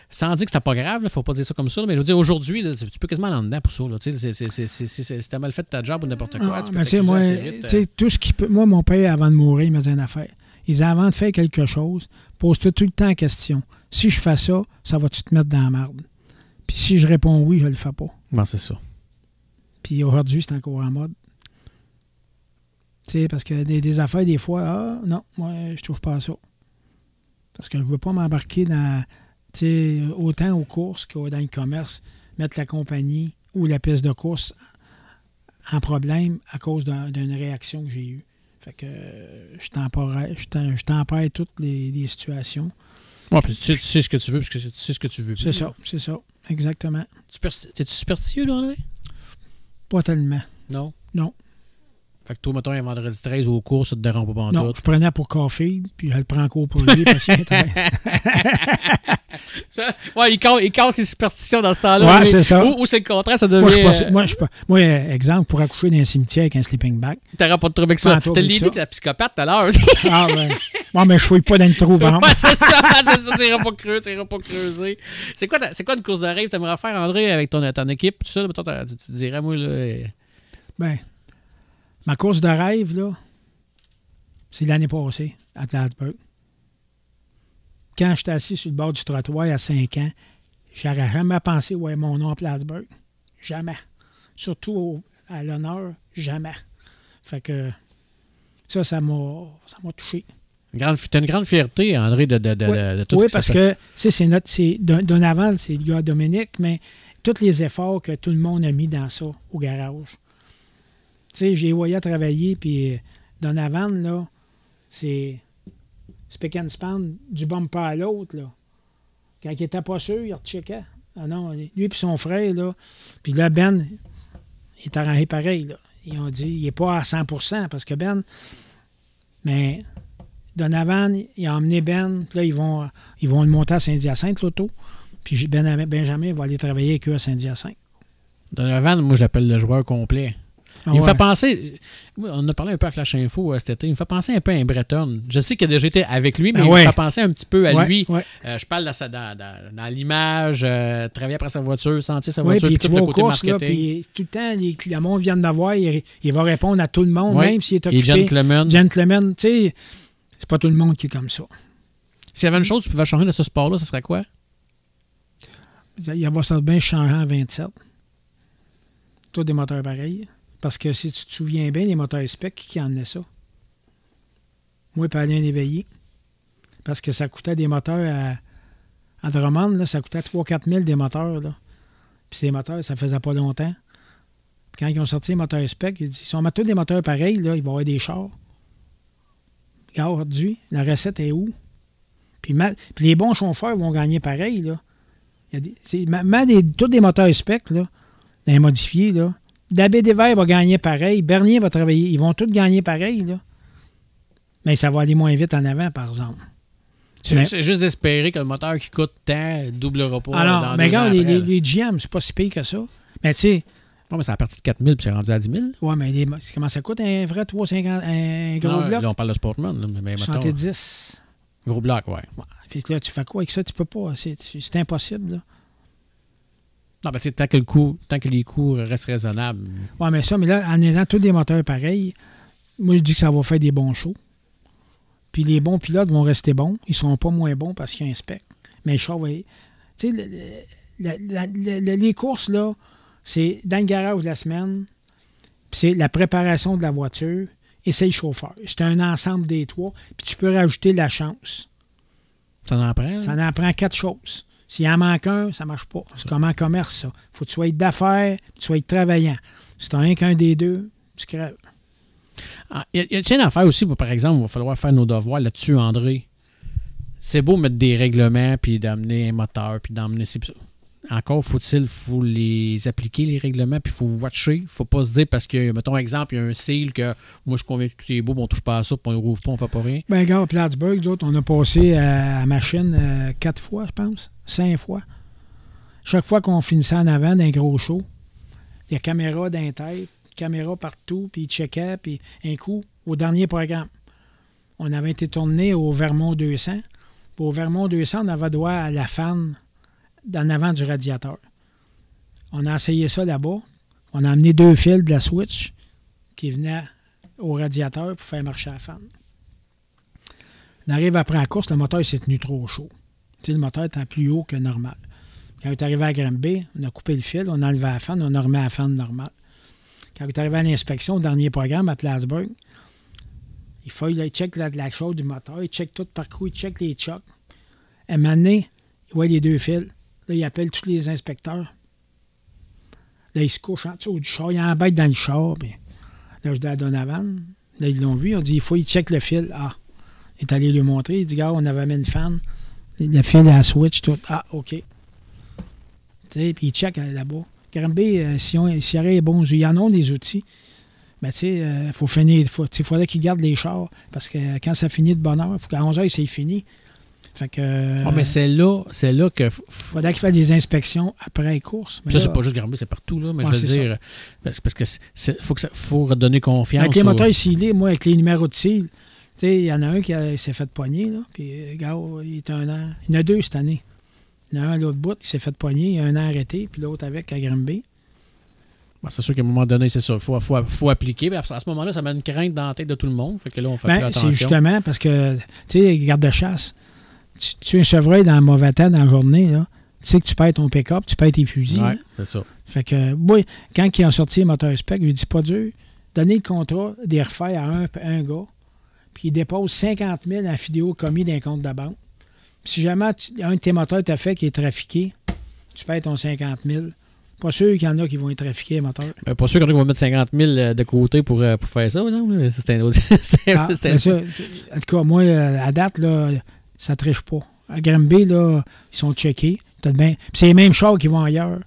Speaker 2: sans dire que c'était pas grave, il ne faut pas dire ça comme ça, mais je veux dire, aujourd'hui, là, tu peux quasiment aller en dedans pour ça. Là, si t'as mal fait ta job ou n'importe quoi, tu peux t'accuser
Speaker 3: moi,
Speaker 2: assez vite.
Speaker 3: Tout ce qui peut... Moi, mon père, avant de mourir, il m'a dit une affaire. Il disait, avant de faire quelque chose, pose-toi tout le temps la question. Si je fais ça, ça va-tu te mettre dans la merde? Puis si je réponds oui, je le fais pas.
Speaker 2: Bon, c'est ça.
Speaker 3: Puis aujourd'hui, c'est encore en mode. Tu sais, parce que des affaires, des fois, ah non, moi, je trouve pas ça. Parce que je veux pas m'embarquer dans, tu sais, autant aux courses que dans le commerce, mettre la compagnie ou la piste de course en problème à cause d'une réaction que j'ai eue. Fait que je tempère toutes les situations.
Speaker 2: Ouais, puis tu sais ce que tu veux, parce que tu sais ce que tu veux.
Speaker 3: C'est ça, exactement.
Speaker 2: T'es-tu superstitieux, là, André?
Speaker 3: Pas tellement.
Speaker 2: Non?
Speaker 3: Non.
Speaker 2: Fait que toi, mettons, un vendredi 13 au cours, ça te dérange pas pendant
Speaker 3: Non, je prenais pour café, puis je le prends encore pour lui, parce qu'il
Speaker 2: ouais, il casse ses superstitions dans ce temps-là.
Speaker 3: Ouais, c'est ça.
Speaker 2: Ou c'est le contraire, ça devient...
Speaker 3: Moi, exemple, pour accoucher dans un cimetière avec un sleeping bag.
Speaker 2: T'auras pas de trouble avec ça. T'as dit que t'es la psychopathe tout à l'heure.
Speaker 3: Ah, ouais. Moi, mais je fouille pas dans le trou, par
Speaker 2: ouais, c'est ça. T'iras pas creuser. C'est quoi une course de rêve que t'aimerais faire, André, avec ton équipe, tout ça? Là, tu te dirais, moi, là...
Speaker 3: Ben, ma course de rêve, là, c'est l'année passée, à Plattsburgh. Quand j'étais assis sur le bord du trottoir à 5 ans, j'aurais jamais pensé où est mon nom à Plattsburgh. Jamais. Surtout à l'honneur, jamais. Fait que ça m'a touché.
Speaker 2: T'as une grande fierté, André, de tout
Speaker 3: oui,
Speaker 2: ce que
Speaker 3: parce que c'est Donavan, c'est le gars Dominique, mais tous les efforts que tout le monde a mis dans ça, au garage. Tu sais, j'ai voyé travailler, puis Donavan, là, c'est spick and span du bumper à l'autre, là. Quand il était pas sûr, il recheckait. Ah non, lui et son frère, là. Puis là, Ben, il est arrangé pareil, là. Ils ont dit, il n'est pas à 100%, parce que Ben, mais Donavan, il a emmené Ben, puis là, ils vont le monter à Saint-Hyacinthe, l'auto. Puis Benjamin va aller travailler avec eux à Saint-Hyacinthe.
Speaker 2: Donavan, moi, je l'appelle le joueur complet. Il me fait penser, on a parlé un peu à Flash Info cet été, il me fait penser un peu à un Breton. Je sais qu'il a déjà été avec lui, mais il me fait penser un petit peu à lui. Ouais. Je parle dans l'image, travailler après sa voiture, sentir sa voiture, puis tout le côté
Speaker 3: course,
Speaker 2: marketing.
Speaker 3: Là, puis tout le temps, le monde vient de voir, il va répondre à tout le monde, même s'il est occupé.
Speaker 2: Et gentleman.
Speaker 3: Gentleman, tu sais, c'est pas tout le monde qui est comme ça.
Speaker 2: S'il y avait une chose que tu pouvais changer de ce sport-là, ce serait quoi?
Speaker 3: Il va ça bien changer en 27. Tous des moteurs pareils. Parce que si tu te souviens bien, les moteurs spec, qui emmenaient ça? Moi, pas Alain Léveillé. Parce que ça coûtait des moteurs à Drummond, là, ça coûtait 3-4 000 des moteurs. Là. Puis ces moteurs, ça faisait pas longtemps. Puis quand ils ont sorti les moteurs spec, ils disent, si on met tous des moteurs pareils, là, il va y avoir des chars. Aujourd'hui, la recette est où? Puis les bons chauffeurs vont gagner pareil. Là. Tous des moteurs spec, là, dans les modifiés, là. Dabé Desvers va gagner pareil. Bernier va travailler. Ils vont tous gagner pareil, là. Mais ça va aller moins vite en avant, par exemple.
Speaker 2: C'est juste d'espérer que le moteur qui coûte tant doublera pas.
Speaker 3: Alors, mais regarde, les GM, c'est pas si pire que ça. Mais tu sais.
Speaker 2: Non, mais c'est à partir de 4 000 puis c'est rendu à 10 000.
Speaker 3: Oui, mais comment ça coûte un vrai 350, un gros bloc?
Speaker 2: Là, on parle de Sportman. Là, mais
Speaker 3: 70.
Speaker 2: Gros bloc, oui.
Speaker 3: Ouais. Puis là, tu fais quoi avec ça? Tu peux pas. C'est impossible, là.
Speaker 2: Non, ben, tant que les coûts restent raisonnables.
Speaker 3: Oui, mais là, en ayant tous des moteurs pareils, moi, je dis que ça va faire des bons shows. Puis les bons pilotes vont rester bons. Ils ne seront pas moins bons parce qu'il y a un spec. Mais le show va... Tu sais, les courses, là, c'est dans le garage de la semaine, puis c'est la préparation de la voiture et c'est le chauffeur. C'est un ensemble des trois. Puis tu peux rajouter la chance.
Speaker 2: Ça en prend? Là?
Speaker 3: Ça en prend 4 choses. S'il en manque un, ça ne marche pas. C'est comme en commerce, ça. Il faut que tu sois d'affaires, que tu sois travaillant. Si tu n'as rien qu'un des deux, tu crèves.
Speaker 2: Il y a une affaire aussi, par exemple, il va falloir faire nos devoirs là-dessus, André. C'est beau mettre des règlements, puis d'amener un moteur, puis d'emmener... Encore, faut les appliquer, les règlements, puis il faut watcher. Il ne faut pas se dire, parce que, mettons, exemple, il y a un seal que moi, je suis convaincu que tout est beau, mais on ne touche pas à ça, puis on ne rouvre pas, on ne fait pas rien.
Speaker 3: Ben, regarde, Plattsburgh, d'autres, on a passé à la machine 4 fois, je pense. 5 fois. chaque fois qu'on finissait en avant d'un gros show, il y a caméra dans la tête, caméra partout, puis il checkait, puis un coup, au dernier programme, on avait été tourné au Vermont 200. Puis au Vermont 200, on avait droit à la fan en avant du radiateur. On a essayé ça là-bas. On a amené 2 fils de la switch qui venaient au radiateur pour faire marcher la fan. On arrive après la course, le moteur s'est tenu trop chaud. Tu sais, le moteur était plus haut que normal. Quand on est arrivé à Granby, on a coupé le fil, on a enlevé la fan, on a remis la fan normale. Quand on est arrivé à l'inspection, au dernier programme à Plattsburgh, il check la chose du moteur, il check tout le parcours, il check les chocs. À un moment donné, il voit les 2 fils. Là, il appelle tous les inspecteurs. Là, il se couche en dessous du char, il embête dans le char. Puis là, je dis à Donovan, là, ils l'ont vu, on dit, il faut qu'il check le fil. Ah, il est allé lui montrer, il dit, gars, on avait mis une fan, le fil à la switch, tout. Ah, OK. Tu sais, puis il check là-bas. Granby, s'il y aurait les bons, il y en a des outils. Mais tu sais, il faut finir. Il faudrait qu'ils gardent les chars. Parce que quand ça finit de bonne heure, il faut qu'à 11h, c'est fini. Fait que.
Speaker 2: Oh, mais c'est là que.
Speaker 3: Il faudrait qu'ils fassent des inspections après les courses.
Speaker 2: Ça, c'est pas juste Granby, c'est partout, là. Mais je veux dire. Parce que faut redonner confiance.
Speaker 3: Avec les moteurs scellés, moi, avec les numéros de cils, tu sais, il y en a un qui s'est fait pogner, là. Puis, gars, il est 1 an. Il y en a 2 cette année. Il y en a un à l'autre bout qui s'est fait pogner, il y a 1 an arrêté, puis l'autre avec à Granby.
Speaker 2: Ben, c'est sûr qu'à un moment donné, c'est ça. Il faut appliquer. À ce moment-là, ça met une crainte dans la tête de tout le monde. Fait que là, on fait plus attention.
Speaker 3: C'est justement parce que, tu sais, garde-chasse, tu es un chevreuil dans un mauvais temps dans la journée, là. Tu sais que tu payes ton pick-up, tu payes tes fusils.
Speaker 2: Oui, c'est ça.
Speaker 3: Fait que, oui, quand ils ont sorti les moteurs spec, je lui dis pas dur, donner le contrat des refaire à un gars, puis il dépose 50 000 en vidéo commis d'un compte de banque. Puis si jamais un de tes moteurs t'a fait qui est trafiqué, tu payes ton 50 000. Pas sûr qu'il y en a qui vont être trafiqués, les moteurs.
Speaker 2: Pas sûr qu'il y en a qui vont mettre 50 000 de côté pour faire ça, non? C'est un autre.
Speaker 3: Ça, en tout cas, moi, à date, là, ça ne triche pas. À Granby, là, ils sont checkés. Puis c'est les mêmes chars qui vont ailleurs.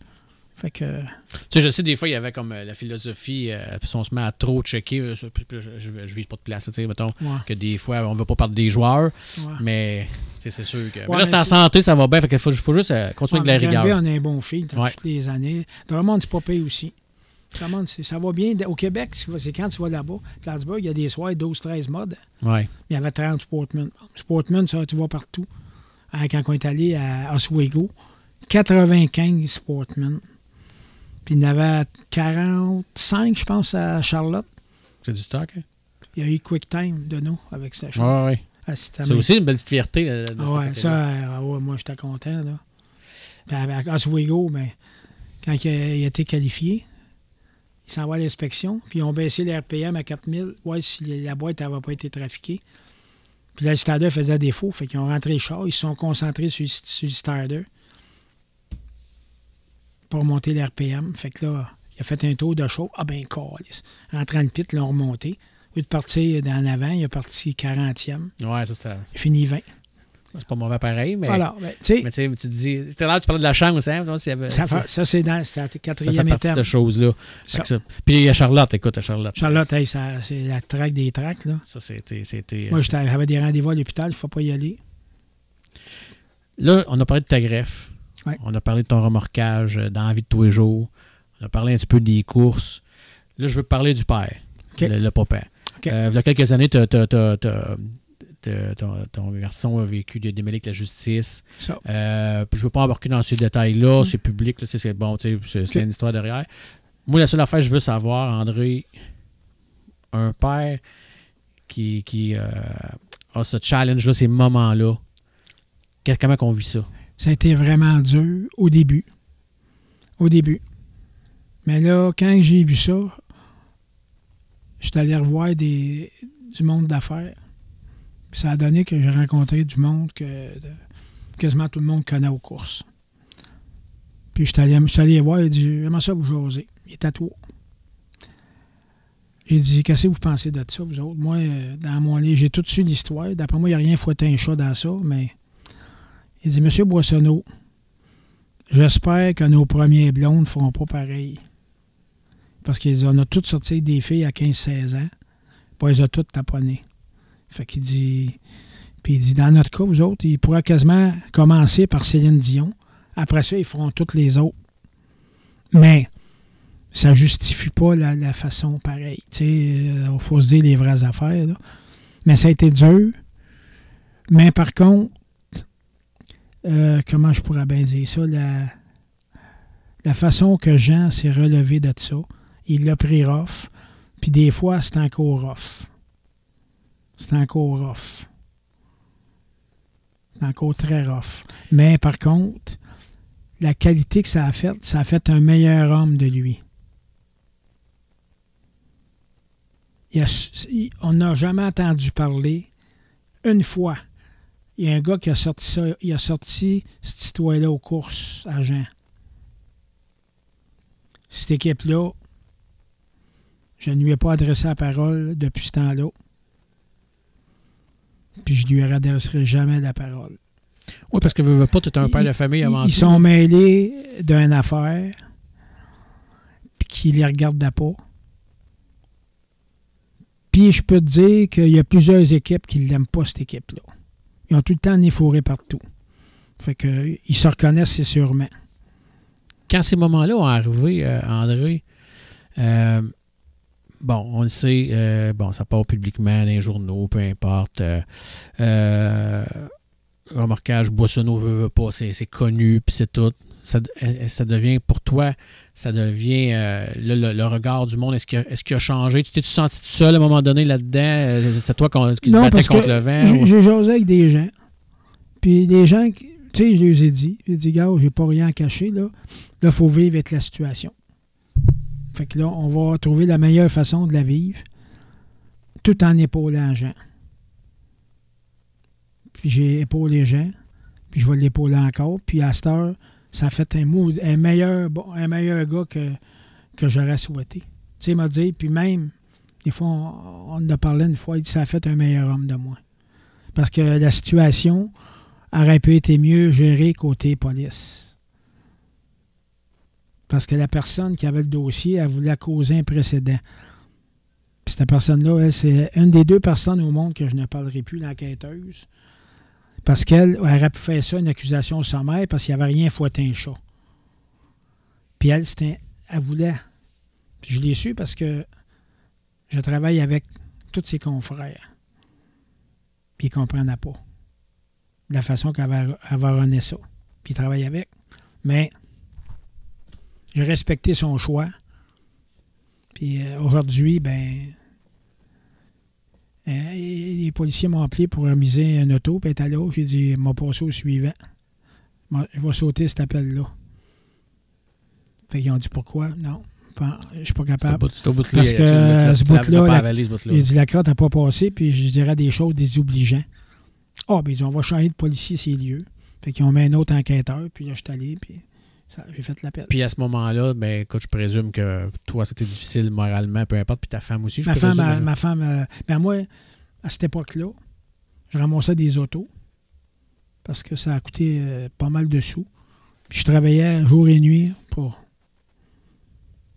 Speaker 3: Fait que.
Speaker 2: Tu sais, je sais, des fois, il y avait comme la philosophie, si on se met à trop checker, je vise pas de place, tu sais, mettons, que des fois, on ne veut pas perdre des joueurs, mais c'est sûr que. Mais là, c'est en santé, ça va bien, fait qu'il faut juste continuer avec la rigueur.
Speaker 3: Granby, on a un bon fil toutes les années. Drummond, c'est pas payé aussi. Drummond, ça va bien. Au Québec, c'est quand tu vas là-bas. Plattsburgh, il y a des soirs 12-13 modes.
Speaker 2: Oui.
Speaker 3: Il y avait 30 Sportman. Sportman, ça, tu vois partout. Quand on est allé à Oswego, 95 Sportman. Puis il y en avait 45, je pense, à Charlotte.
Speaker 2: C'est du stock, hein? Il
Speaker 3: y a eu QuickTime de nous avec cette chose.
Speaker 2: Oui, oui. C'est aussi une belle petite fierté.
Speaker 3: Moi, j'étais content. Là. Puis avec Oswego, ben, quand il a été qualifié, il s'en va à l'inspection, puis ils ont baissé les RPM à 4000, si la boîte n'avait pas été trafiquée. Puis là, le starter faisait défaut, fait qu'ils ont rentré le char, ils se sont concentrés sur le starter pour remonter les RPM. Fait que là, il a fait un tour de chaud. Ah ben, câlisse. Rentrant le pit, ils l'ont remonté. Au lieu de partir en avant, il a parti 40e.
Speaker 2: Ouais, ça c'était.
Speaker 3: Il finit 20.
Speaker 2: C'est pas mauvais pareil, mais.
Speaker 3: Voilà.
Speaker 2: Mais tu te dis. Tout à l'heure, tu parlais de la chambre aussi, hein?
Speaker 3: Ça, c'est dans la 4e étape.
Speaker 2: Ça fait partie de cette chose-là. Puis il y a Charlotte, écoute, à Charlotte.
Speaker 3: Charlotte, c'est la traque des tracks, là.
Speaker 2: Ça, c'était.
Speaker 3: Moi, j'avais des rendez-vous à l'hôpital, il ne faut pas y aller.
Speaker 2: Là, on a parlé de ta greffe.
Speaker 3: Ouais.
Speaker 2: On a parlé de ton remorquage dans la vie de tous les jours. On a parlé un petit peu des courses. Là, je veux parler du père, le papa.
Speaker 3: Okay.
Speaker 2: Il y a quelques années, ton garçon a vécu des démêlés avec la justice. Je ne veux pas embarquer dans ces détails-là. C'est public. Là, c'est bon, c'est une histoire derrière. Moi, la seule affaire que je veux savoir, André, un père qui a ce challenge-là, ces moments-là, comment on vit ça?
Speaker 3: Ça a été vraiment dur au début. Mais là, quand j'ai vu ça, je suis allé revoir du monde d'affaires. Puis ça a donné que j'ai rencontré du monde que quasiment tout le monde connaît aux courses. Puis je suis allé voir, il a dit « Comment ça vous jasez? » Il est tatoué. J'ai dit « Qu'est-ce que vous pensez de ça, vous autres? » Moi, dans mon livre, j'ai tout su l'histoire. D'après moi, il n'y a rien fouetté un chat dans ça, mais il dit « Monsieur Boissonneau, j'espère que nos premiers blondes ne feront pas pareil. » Parce qu'on a toutes sorti des filles à 15-16 ans, puis elles ont toutes taponné. Fait qu'il dit... Puis il dit, dans notre cas, vous autres, il pourrait quasiment commencer par Céline Dion, Après ça, ils feront toutes les autres. Mais ça justifie pas la façon pareille. Il faut se dire les vraies affaires. Là. Mais ça a été dur. Mais par contre, comment je pourrais bien dire ça, la façon que Jean s'est relevé de ça, il l'a pris rough, puis des fois, c'est encore rough. C'est encore rough. C'est encore très rough. Mais par contre, la qualité que ça a fait un meilleur homme de lui. On n'a jamais entendu parler une fois. Il y a un gars qui a sorti ça, il a sorti cette histoire-là aux courses à Jean. Cette équipe-là, je ne lui ai pas adressé la parole depuis ce temps-là. Puis je lui adresserai jamais la parole.
Speaker 2: Oui, parce que veux pas, tu es un père de famille avant tout.
Speaker 3: Ils sont mêlés d'une affaire, puis qu'ils les regardent pas. Puis je peux te dire qu'il y a plusieurs équipes qui ne l'aiment pas, cette équipe-là. Ils ont tout le temps néfouré partout. Fait que ils se reconnaissent, c'est sûrement.
Speaker 2: Quand ces moments-là ont arrivé, André, bon, on le sait, bon, ça part publiquement dans les journaux, peu importe. Remorquage, Boissonneau veut pas, c'est connu, puis c'est tout. Ça devient, pour toi, ça devient le regard du monde. Est-ce qu'il a changé? Tu t'es-tu senti tout seul à un moment donné là-dedans? C'est toi qui se battais contre le vent?
Speaker 3: J'ai jasé avec des gens. Puis des gens, tu sais, je les ai dit. J'ai dit, gars, j'ai pas rien à cacher, là. Là, il faut vivre avec la situation. Fait que là, on va trouver la meilleure façon de la vivre, tout en épaulant Jean. Puis j'ai épaulé Jean, puis je vais l'épauler encore. Puis à cette heure, ça a fait un meilleur gars que j'aurais souhaité. Tu sais, il m'a dit, puis même, des fois, on en a parlé une fois, il dit, ça a fait un meilleur homme de moi. Parce que la situation aurait pu être mieux gérée côté police. Parce que la personne qui avait le dossier, elle voulait causer un précédent. Puis cette personne-là, elle, c'est une des 2 personnes au monde que je ne parlerai plus, l'enquêteuse. Parce qu'elle aurait pu faire ça, une accusation sommaire, parce qu'il n'y avait rien fouetté un chat. Puis elle voulait. Puis je l'ai su parce que je travaille avec tous ses confrères. Puis ils ne comprenaient pas de la façon qu'elle avait rené ça. Puis ils travaillent avec. Mais j'ai respecté son choix. Puis aujourd'hui, les policiers m'ont appelé pour remiser un auto, puis être à l'autre. J'ai dit, m'a passé au suivant. Je vais sauter cet appel-là. Fait qu'ils ont dit, pourquoi? Non, je suis pas capable. Parce que ce bout-là, j'ai dit, la crotte n'a pas passé, puis je dirais des choses désobligeantes. Ah, ben ils ont, on va changer de policier ces lieux. Fait qu'ils ont mis un autre enquêteur, puis là, je suis allé, puis j'ai fait l'appel.
Speaker 2: Puis à ce moment-là, ben, écoute, je présume que toi, c'était difficile moralement, peu importe, puis ta femme aussi,
Speaker 3: ma femme, moi, à cette époque-là, je ramassais des autos parce que ça a coûté pas mal de sous. Puis je travaillais jour et nuit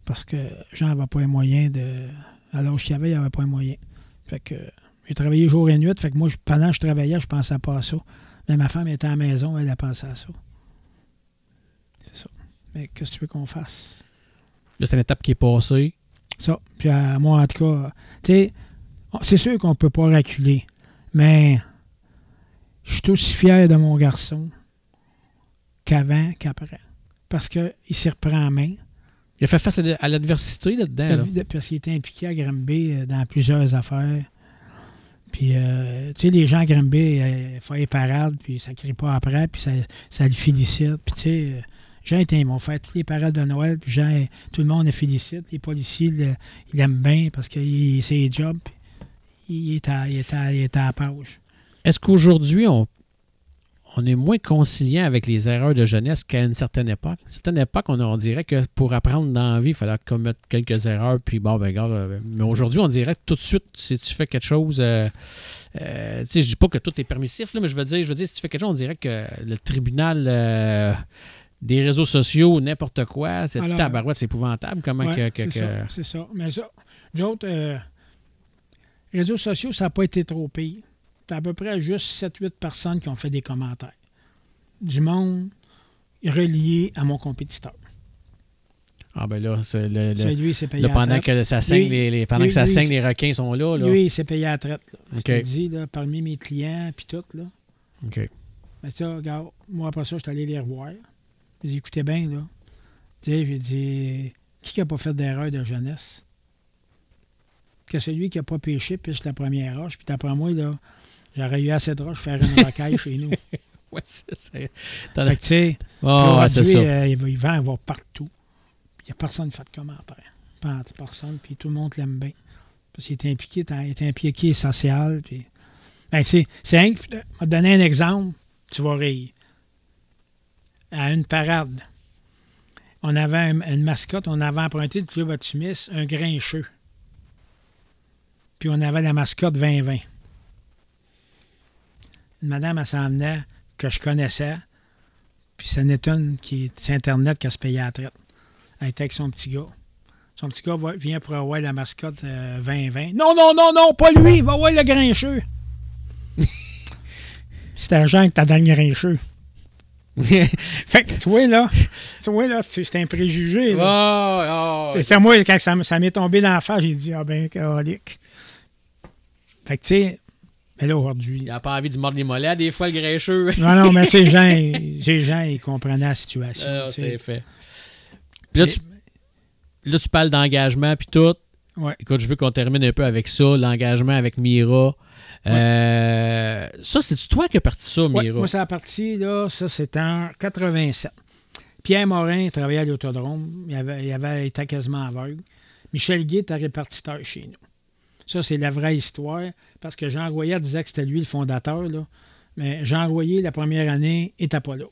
Speaker 3: parce que Jean n'avait pas les moyens de... À l'âge qu'il y avait, il n'y avait pas les moyens. Fait que j'ai travaillé jour et nuit. Fait que moi, pendant que je travaillais, je pensais pas à ça. Mais ma femme était à la maison, elle a pensé à ça. C'est ça. Mais qu'est-ce que tu veux qu'on fasse?
Speaker 2: Là, c'est une étape qui est passée.
Speaker 3: Ça. Puis moi, en tout cas, tu sais, c'est sûr qu'on ne peut pas reculer. Mais je suis aussi fier de mon garçon qu'avant, qu'après. Parce qu'il s'y reprend en main.
Speaker 2: Il a fait face à l'adversité là-dedans. Là.
Speaker 3: Parce qu'il était impliqué à Granby dans plusieurs affaires. Puis, tu sais, les gens à Granby font les parades, puis ça ne crie pas après, puis ça le félicite. Puis, tu sais, Jean, ils m'ont fait toutes les parades de Noël, puis Jean, tout le monde le félicite. Les policiers, ils l'aiment bien parce que c'est ses jobs, puis il est à la page.
Speaker 2: Est-ce qu'aujourd'hui, on est moins conciliant avec les erreurs de jeunesse qu'à une certaine époque? À une certaine époque, on dirait que pour apprendre dans la vie, il fallait commettre quelques erreurs, puis bon, ben regarde, mais aujourd'hui, on dirait que tout de suite, si tu fais quelque chose, tu sais, je dis pas que tout est permissif, là, mais je veux dire, si tu fais quelque chose, on dirait que le tribunal des réseaux sociaux, n'importe quoi, c'est tabarouette, c'est épouvantable. Comment
Speaker 3: ouais, c'est ça. Mais ça, d'autres, réseaux sociaux, ça n'a pas été trop pire. T'as à peu près juste 7-8 personnes qui ont fait des commentaires. Du monde, relié à mon compétiteur.
Speaker 2: Ah ben là, c'est
Speaker 3: Lui, c'est payé
Speaker 2: là,
Speaker 3: à
Speaker 2: pendant
Speaker 3: la traite.
Speaker 2: que ça saigne,
Speaker 3: Lui,
Speaker 2: ça
Speaker 3: lui,
Speaker 2: saigne, les requins sont là.
Speaker 3: Lui, il s'est payé à la traite. Là. Je
Speaker 2: OK.
Speaker 3: te dis, là, parmi mes clients, puis tout, là.
Speaker 2: OK.
Speaker 3: Mais ça, regarde, moi, après ça, je suis allé les revoir. J'ai dit, écoutez bien, là. Tu sais, j'ai dit, qui n'a pas fait d'erreur de jeunesse? Que celui qui n'a pas pêché pêche la première roche, puis d'après moi, là, j'aurais eu assez de roche pour faire une rocaille chez nous.
Speaker 2: Ouais, c'est ça.
Speaker 3: Fait que, tu sais,
Speaker 2: Ouais, c'est ça.
Speaker 3: il va en avoir partout. Il n'y a personne qui fait de commentaires. Pas personne, puis tout le monde l'aime bien. Parce qu'il est impliqué social. Puis... Ben, c'est simple. Je vais te donner un exemple, tu vas rire. À une parade, on avait une mascotte, on avait emprunté du club Optimis un grincheux. Puis on avait la mascotte 2020. Une madame, elle s'en venait, que je connaissais, puis c'est une qui est sur Internet qui a se payé à la traite. Elle était avec son petit gars. Son petit gars vient pour avoir la mascotte 2020. Non, pas lui, il va avoir le grincheux. C'est argent que t'as dans le grincheux. Fait que, tu vois, là, c'est un préjugé. Là. C'est moi, quand ça m'est tombé dans la face, j'ai dit, ah ben, calique. Fait que, tu sais, mais là, aujourd'hui...
Speaker 2: Il n'a pas envie de mordre les mollets, des fois, le grincheux.
Speaker 3: Non, mais tu sais, les gens, ils comprenaient la situation.
Speaker 2: C'est fait. Puis là, tu parles d'engagement, puis tout.
Speaker 3: Ouais.
Speaker 2: Écoute, je veux qu'on termine un peu avec ça, l'engagement avec Mira. Ouais. Ça, c'est-tu toi qui as parti ça, Mira?
Speaker 3: Ouais, moi, ça a parti, là, ça, c'était en 87. Pierre Morin travaillait à l'Autodrome. Il était quasiment aveugle. Michel Guy était répartiteur chez nous. Ça, c'est la vraie histoire, parce que Jean Royer disait que c'était lui le fondateur, là. Mais Jean Royer, la première année, n'était pas là.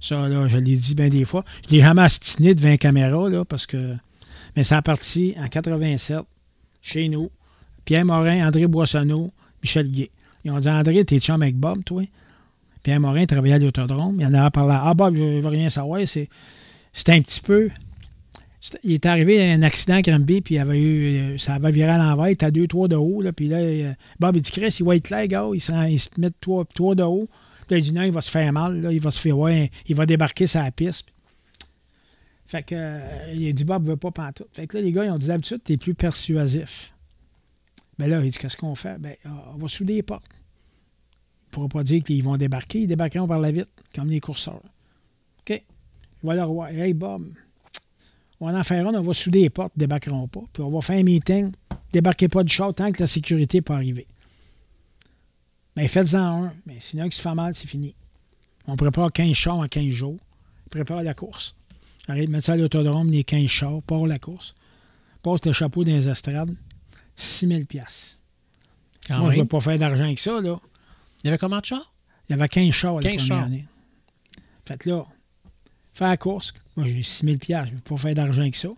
Speaker 3: Ça, là, je l'ai dit bien des fois. Je l'ai jamais astiné devant une caméra, là, parce que... Mais ça a parti en 87, chez nous. Pierre Morin, André Boissonneau, Michel Guy. Ils ont dit, André, t'es chum avec Bob, toi? Pierre Morin travaillait à l'Autodrome. Il en avait parlé. Ah, Bob, je ne veux rien savoir. C'était un petit peu... Il est arrivé à un accident à Granby, puis ça avait viré à l'envers. Il était à 2-3 de haut. Là, puis là, Bob, il dit, Chris, il va être là, gars. Il se met 3 de haut. Puis là, il dit, non, il va se faire mal. Là, il va se faire, ouais, il va débarquer sur la piste. Fait que, il a dit, Bob ne veut pas pantoute. Fait que là, les gars, ils ont dit, d'habitude, tu es plus persuasif. Ben là, il dit, qu'est-ce qu'on fait? Ben, on va souder les portes. Il ne pourra pas dire qu'ils vont débarquer. Ils débarqueront par la vitre, comme les courseurs. OK? Il va leur voir. Hey, Bob, on va en faire on va souder les portes, ils ne débarqueront pas. Puis on va faire un meeting, débarquez pas du char tant que la sécurité n'est pas arrivée. Bien, faites-en un. Mais sinon, il se fait mal, c'est fini. On prépare 15 chars en 15 jours. On prépare la course. Arrête de mettre ça à l'autodrome, les 15 chars, part la course. Passe le chapeau dans les estrades. 6 000 $. Moi, je ne veux pas faire d'argent avec ça, là.
Speaker 2: Il y avait combien de chars?
Speaker 3: Il y avait 15 chars la
Speaker 2: 15
Speaker 3: première année. Fait que là, faire la course. Moi, j'ai 6 000 $. Je ne veux pas faire d'argent avec ça.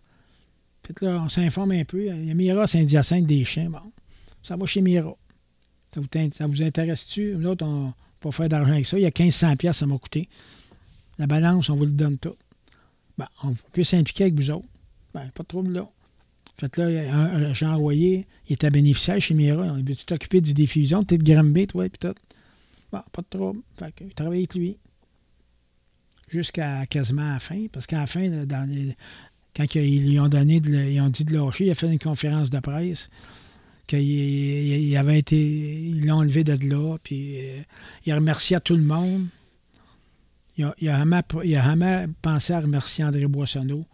Speaker 3: Fait que là, on s'informe un peu. Il y a Mira Saint-Hyacinthe des chiens. Bon, ça va chez Mira. Ça vous intéresse-tu? Nous autres, on ne peut pas faire d'argent avec ça. Il y a 1500 $, ça m'a coûté. La balance, on vous le donne tout. Ben, on peut s'impliquer avec vous autres. Ben, pas de trouble là. Fait que là, Jean Royer, il était bénéficiaire chez Mira. On avait tout occupé du diffusion, peut-être Granby, toi, puis tout. Bon, pas de trouble. Fait que, il travaillait avec lui. Jusqu'à quasiment à la fin. Parce qu'à la fin, quand ils lui ont donné, ils ont dit de lâcher, il a fait une conférence de presse. Qu'il avait été. Ils l'ont enlevé de là, puis il a remercié à tout le monde. Il a jamais pensé à remercier André Boissonneau.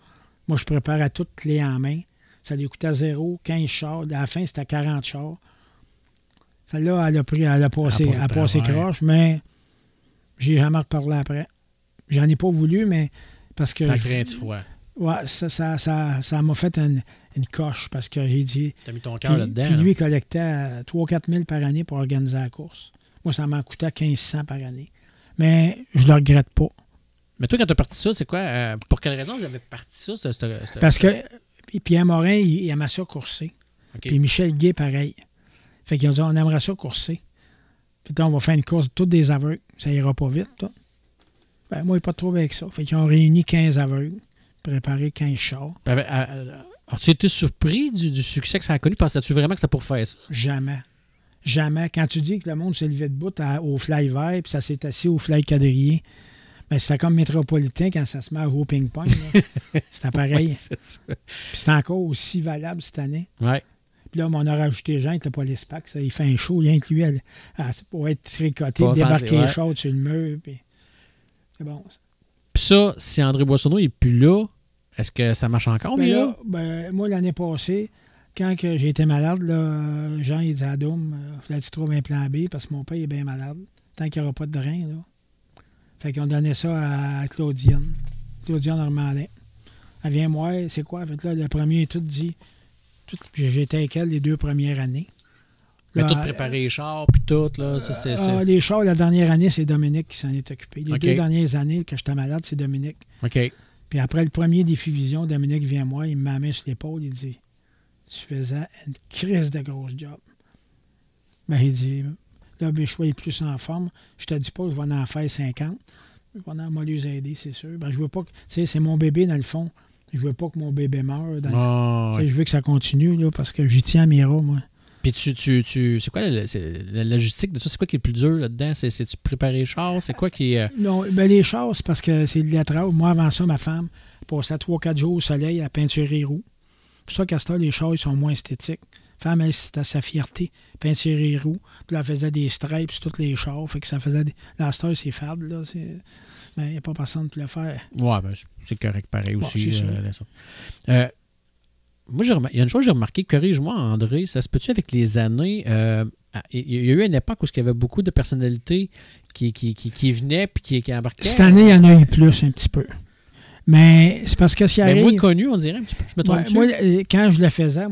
Speaker 3: Moi, je préparais toutes clés en main. Ça lui coûtait 0, 15 chars. À la fin, c'était 40 chars. Celle-là, elle a passé croche, mais j'ai jamais reparlé après. J'en ai pas voulu, mais parce que...
Speaker 2: Ça crée un petit froid.
Speaker 3: Ouais, ça m'a fait une coche, parce que j'ai dit...
Speaker 2: T'as mis ton cœur là-dedans.
Speaker 3: Puis lui, il collectait 3-4 000 par année pour organiser la course. Moi, ça m'en coûtait 1500 par année. Mais je le regrette pas.
Speaker 2: Mais toi, quand tu as parti ça, c'est quoi? Pour quelle raison vous avez parti ça?
Speaker 3: Parce que Pierre Morin, il aimait ça courser.
Speaker 2: Okay.
Speaker 3: Puis Michel Guy, pareil. Fait qu'ils ont dit, on aimerait ça courser. Puis là, on va faire une course toutes des aveugles. Ça ira pas vite, toi. Ben, moi, il n'y a pas de trouble avec ça. Fait qu'ils ont réuni 15 aveugles, préparé 15 chars.
Speaker 2: As-tu été surpris du succès que ça a connu? Pensais-tu vraiment que c'était pour faire ça?
Speaker 3: Jamais. Jamais. Quand tu dis que le monde s'est levé debout au fly vert, puis ça s'est assis au fly quadrillé, Ben, c'était comme métropolitain quand ça se met à jouer au ping-pong. C'était pareil.
Speaker 2: Ouais, c'est ça.
Speaker 3: Puis c'est encore aussi valable cette année.
Speaker 2: Ouais.
Speaker 3: Puis là, on a rajouté Jean avec le police pack. Ça, il fait un show, rien que lui, pour être tricoté, débarquer les shorts sur le mur. Puis c'est bon, ça.
Speaker 2: Puis ça, si André Boissonneau n'est plus là, est-ce que ça marche encore,
Speaker 3: Ben
Speaker 2: Mira?
Speaker 3: là, ben, moi, l'année passée, quand que j'ai été malade, là, Jean, il dit à Doom, il fallait que tu trouves un plan B parce que mon père est bien malade. Tant qu'il n'y aura pas de drain, là. Fait qu'ils ont donné ça à Claudiane. Claudiane Normandin. Elle vient moi, c'est quoi? Fait que là, le premier, tout dit. J'étais avec elle les 2 premières années.
Speaker 2: Mais
Speaker 3: Là,
Speaker 2: tout préparé les chars, puis tout, là, ça, c'est...
Speaker 3: les chars, la dernière année, c'est Dominique qui s'en est occupé. Les
Speaker 2: OK.
Speaker 3: 2 dernières années que j'étais malade, c'est Dominique.
Speaker 2: OK.
Speaker 3: Puis après le premier défi Vision, Dominique vient moi, il me met la main sur l'épaule, il dit « Tu faisais une crise de grosse job. » Ben, il dit « Là, Béchois est plus en forme. Je te dis pas que je vais en faire 50. Je vais en les aider, c'est sûr. Ben, je veux pas que... Tu sais, c'est mon bébé, dans le fond. Je veux pas que mon bébé meure.
Speaker 2: Oh, ouais.
Speaker 3: Je veux que ça continue, là, parce que j'y tiens à Mira, moi.
Speaker 2: Puis c'est quoi la logistique de ça? C'est quoi qui est le plus dur là-dedans? C'est-tu préparer les chars? C'est quoi qui est...
Speaker 3: Non, ben les chars, c'est parce que c'est de la travail. Moi, avant ça, ma femme passait 3-4 jours au soleil à peinturer les roues. C'est pour ça qu'à ce temps, les chars, ils sont moins esthétiques. La femme, elle, c'était sa fierté. Peinturer les roues. Puis là, elle faisait des stripes sur tous les chars. Fait que ça faisait... Là, à cette heure, c'est fade, là. Mais il n'y a pas personne pour le faire.
Speaker 2: Ouais, ben c'est correct pareil
Speaker 3: Bon,
Speaker 2: aussi.
Speaker 3: c'est
Speaker 2: Moi, il y a une chose que j'ai remarqué, corrige-moi, André, ça se peut-tu avec les années? Il y a eu une époque où il y avait beaucoup de personnalités qui venaient et qui embarquaient.
Speaker 3: Cette année, il y en a eu plus, un petit peu. Mais c'est parce que ce qui arrive...
Speaker 2: moins connu, on dirait, un petit peu. Je me trompe-tu?
Speaker 3: Moi, quand je le faisais,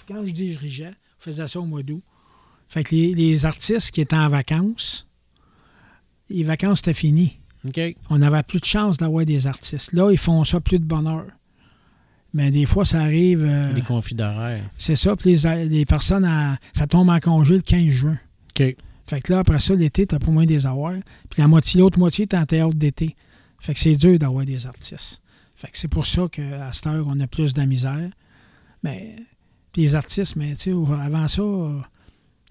Speaker 3: quand je dirigeais, on faisait ça au mois d'août. Fait que les artistes qui étaient en vacances, les vacances, c'était fini.
Speaker 2: OK.
Speaker 3: On n'avait plus de chance d'avoir des artistes. Là, ils font ça plus de bonne heure. Mais des fois, ça arrive...
Speaker 2: Des conflits d'horaires.
Speaker 3: C'est ça. Puis les personnes, ça tombe en congé le 15 juin.
Speaker 2: OK.
Speaker 3: Fait que là, après ça, l'été, tu n'as pas moins des horaires. Puis l'autre moitié, tu es en théâtre d'été. Fait que c'est dur d'avoir des artistes. Fait que c'est pour ça qu'à cette heure, on a plus de misère. Mais puis les artistes, mais tu sais, avant ça,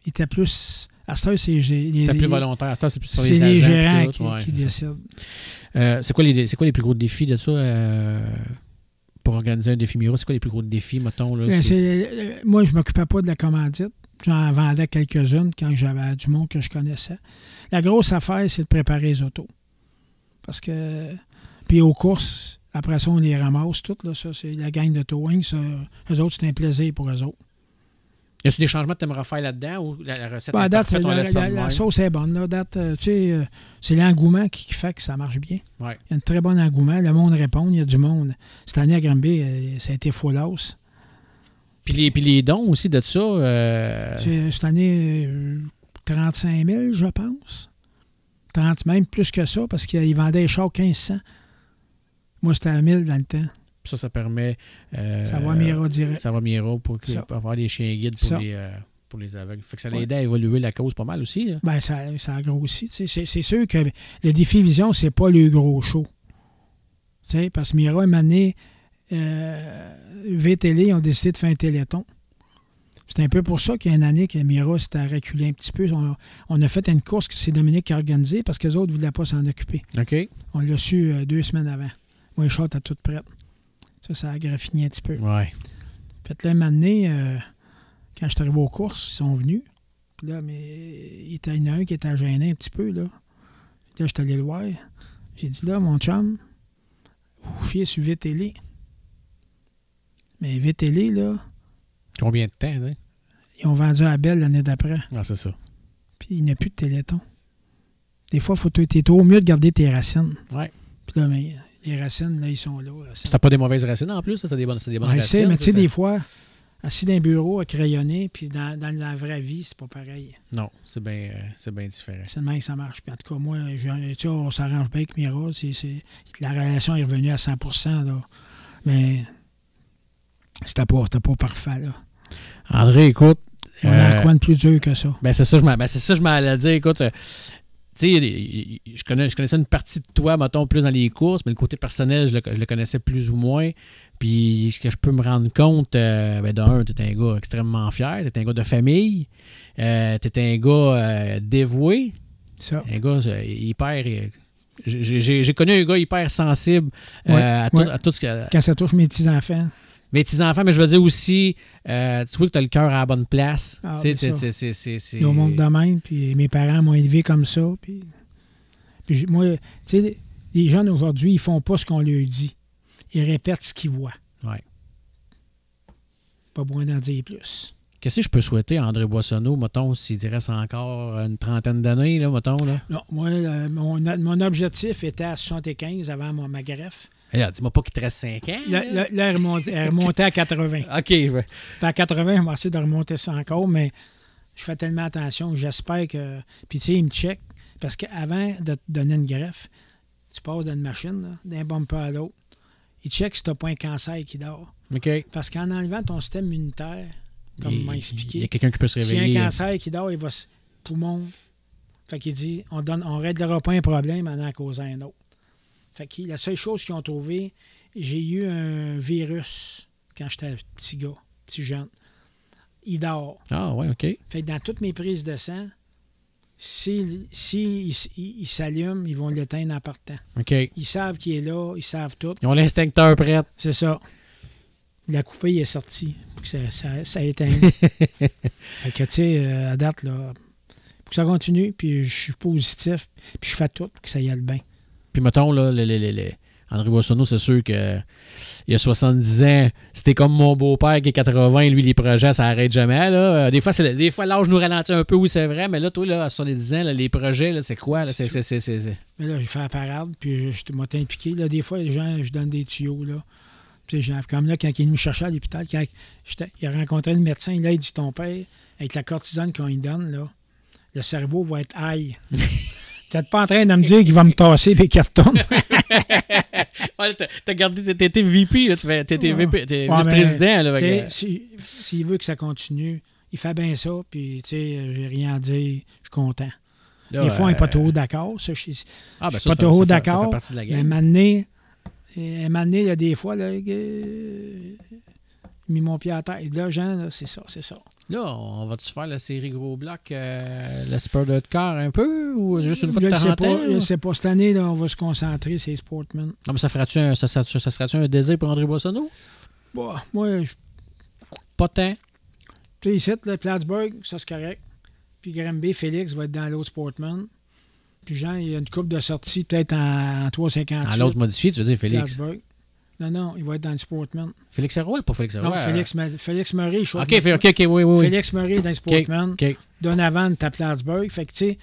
Speaker 3: ils étaient plus... À cette heure,
Speaker 2: C'était plus volontaire. À cette heure, c'est plus sur
Speaker 3: c'est
Speaker 2: les agents.
Speaker 3: les gérants
Speaker 2: puis tout.
Speaker 3: qui décident.
Speaker 2: C'est quoi les plus gros défis de ça pour organiser un défi Mira? C'est quoi les plus gros défis, mettons? Là,
Speaker 3: moi, je ne m'occupais pas de la commandite. J'en vendais quelques-unes quand j'avais du monde que je connaissais. La grosse affaire, c'est de préparer les autos. Parce que... Puis aux courses, après ça, on les ramasse toutes. Là, ça, c'est la gang de towing. Ça, eux autres, c'est un plaisir pour eux autres.
Speaker 2: Y a-t-il des changements que tu aimerais faire là-dedans ou la recette
Speaker 3: Ben,
Speaker 2: est parfaite, on laisse ça de
Speaker 3: la
Speaker 2: même?
Speaker 3: sauce est bonne. Là, c'est l'engouement qui fait que ça marche bien.
Speaker 2: Ouais.
Speaker 3: Il y a un très bon engouement. Le monde répond. Il y a du monde. Cette année à Granby, ça a été full house.
Speaker 2: Puis les dons aussi de ça?
Speaker 3: Cette année, 35 000, je pense. 30, même plus que ça, parce qu'ils vendaient les chars 1500. Moi, c'était à 1000 dans le temps.
Speaker 2: Ça permet...
Speaker 3: Ça va à Mira direct.
Speaker 2: Ça va à Mira pour avoir des chiens guides pour les aveugles. Fait que ça l'aidait à évoluer la cause pas mal aussi. Là.
Speaker 3: Ben, ça a grossi. C'est sûr que le défi Vision, c'est pas le gros show. T'sais, parce que Mira, une année, VTL, ils ont décidé de faire un téléthon. C'est un peu pour ça qu'il y a une année que Mira s'était reculé un petit peu. On a fait une course que c'est Dominique qui a organisée parce que les autres ne voulaient pas s'en occuper.
Speaker 2: OK.
Speaker 3: On l'a su 2 semaines avant. Moi, les chars étaient toutes prêtes. Ça a graffiné un petit peu.
Speaker 2: Ouais.
Speaker 3: Fait là, une année, quand je suis arrivé aux courses, ils sont venus. Puis là, mais il y en a un qui était gêné un petit peu, là. Puis là, je suis allé le voir. J'ai dit, là, mon chum, vous fiez sur VTL. Mais VTL, là...
Speaker 2: Combien de temps, hein?
Speaker 3: Ils ont vendu à Belle l'année d'après.
Speaker 2: Ah, c'est ça.
Speaker 3: Puis il n'y a plus de téléthon. Des fois, t'es au mieux de garder tes racines.
Speaker 2: Ouais.
Speaker 3: Puis là, mais les racines, là, ils sont là.
Speaker 2: C'était pas des mauvaises racines en plus, ça, c'est des bonnes racines.
Speaker 3: Mais tu sais, des fois, assis dans un bureau à crayonner, puis dans la vraie vie, c'est pas pareil.
Speaker 2: Non, c'est bien différent.
Speaker 3: C'est le même que ça marche. Puis en tout cas, moi, tu sais, on s'arrange bien avec Mira. La relation est revenue à 100%, là. Mais c'était pas parfait, là.
Speaker 2: André, écoute...
Speaker 3: On a quoi de plus dur que ça?
Speaker 2: Ben c'est ça, je m'allais dire. Écoute, tu sais, je connaissais une partie de toi, mettons, plus dans les courses, mais le côté personnel, je le connaissais plus ou moins. Puis, ce que je peux me rendre compte, d'un, tu es un gars extrêmement fier, tu es un gars de famille, tu es un gars dévoué,
Speaker 3: Ça.
Speaker 2: un gars hyper j'ai connu un gars hyper sensible à tout ce que...
Speaker 3: Quand ça touche mes petits-enfants.
Speaker 2: Mes petits-enfants, mais je veux dire aussi, tu vois que tu as le cœur à la bonne place.
Speaker 3: Ah,
Speaker 2: c'est
Speaker 3: Ils ont monté de même, puis mes parents m'ont élevé comme ça. Puis moi, tu sais, les jeunes aujourd'hui, ils font pas ce qu'on leur dit. Ils répètent ce qu'ils voient.
Speaker 2: Ouais.
Speaker 3: Pas besoin d'en dire plus.
Speaker 2: Qu'est-ce que je peux souhaiter à André Boissonneau, mettons, s'il reste encore une trentaine d'années, là, mettons? Là?
Speaker 3: Non, moi, mon objectif était à 75 avant ma greffe.
Speaker 2: Dis-moi pas qu'il te reste 5 ans.
Speaker 3: Là, elle remontait à 80.
Speaker 2: OK. Ouais.
Speaker 3: Puis à 80, on va essayer de remonter ça encore, mais je fais tellement attention que j'espère que... Puis tu sais, il me check, parce qu'avant de te donner une greffe, tu passes dans une machine, là, d'un bumper à l'autre. Il check si tu n'as pas un cancer qui dort.
Speaker 2: OK.
Speaker 3: Parce qu'en enlevant ton système immunitaire, comme il m'a expliqué...
Speaker 2: Il y a quelqu'un qui peut se réveiller.
Speaker 3: S'il y a un cancer qui dort, il va poumon. Fait qu'il dit, on ne réglera pas un problème en en causant un autre. Fait que la seule chose qu'ils ont trouvé, j'ai eu un virus quand j'étais petit gars, petit jeune. Il dort.
Speaker 2: Ah, ouais, OK.
Speaker 3: Fait que dans toutes mes prises de sang, s'il s'allume, ils vont l'éteindre en partant.
Speaker 2: OK.
Speaker 3: Ils savent qu'il est là, ils savent tout.
Speaker 2: Ils ont l'extincteur prêt.
Speaker 3: C'est ça. La coupée est sortie. Ça éteint. Fait que, tu sais, à date, là, pour que ça continue, puis je suis positif, puis je fais tout pour que ça y aille bien.
Speaker 2: Puis mettons, là, André Boissonneau, c'est sûr que il y a 70 ans, c'était comme mon beau-père qui est 80, lui, les projets, ça n'arrête jamais. Là. Des fois, l'âge nous ralentit un peu, oui, c'est vrai, mais là, toi, là, à 70 ans, là, les projets, là, c'est quoi? Là?
Speaker 3: Mais là, je fais la parade, puis je m'ai impliqué. Là, des fois, les gens, je donne des tuyaux, là. Comme là, quand il est venu me chercher à l'hôpital, il a rencontré le médecin, là, il dit, ton père, avec la cortisone qu'on lui donne, là, le cerveau va être high. Tu n'es pas en train de me dire qu'il va me tasser et qu'il retourne.
Speaker 2: Ouais, t'as gardé, t'étais VP, là, t'étais vice-président.
Speaker 3: S'il veut que ça continue, il fait bien ça, puis j'ai rien à dire, je suis content. Là, des fois, on n'est pas trop d'accord. Je suis pas trop d'accord.
Speaker 2: Ça fait partie de la game.
Speaker 3: Mais à un moment donné, il y a des fois, là, j'ai mis mon pied à terre. Là, Jean, là, c'est ça.
Speaker 2: Là, on va-tu faire la série Gros Bloc, le spur de corps un peu, ou juste une fois de temps?
Speaker 3: Je ne sais pas. Cette année, là, on va se concentrer sur les Sportmen.
Speaker 2: Non, mais ça serait-tu un désir pour André Boissonneau?
Speaker 3: Bah, moi,
Speaker 2: pas tant.
Speaker 3: Tu sais, ici, là, Plattsburgh, ça, c'est correct. Puis Granby, Félix va être dans l'autre Sportman. Puis Jean, il y a une coupe de sortie, peut-être en 3,58.
Speaker 2: En l'autre modifié, tu veux dire Félix?
Speaker 3: Plattsburgh. Non, il va être dans le Sportman.
Speaker 2: Félix Roy, pas Félix Roy.
Speaker 3: Non, Félix Murray.
Speaker 2: OK, oui.
Speaker 3: Félix Murray dans le Sportman.
Speaker 2: OK.
Speaker 3: Donovan, à Plattsburgh. Fait que, tu sais,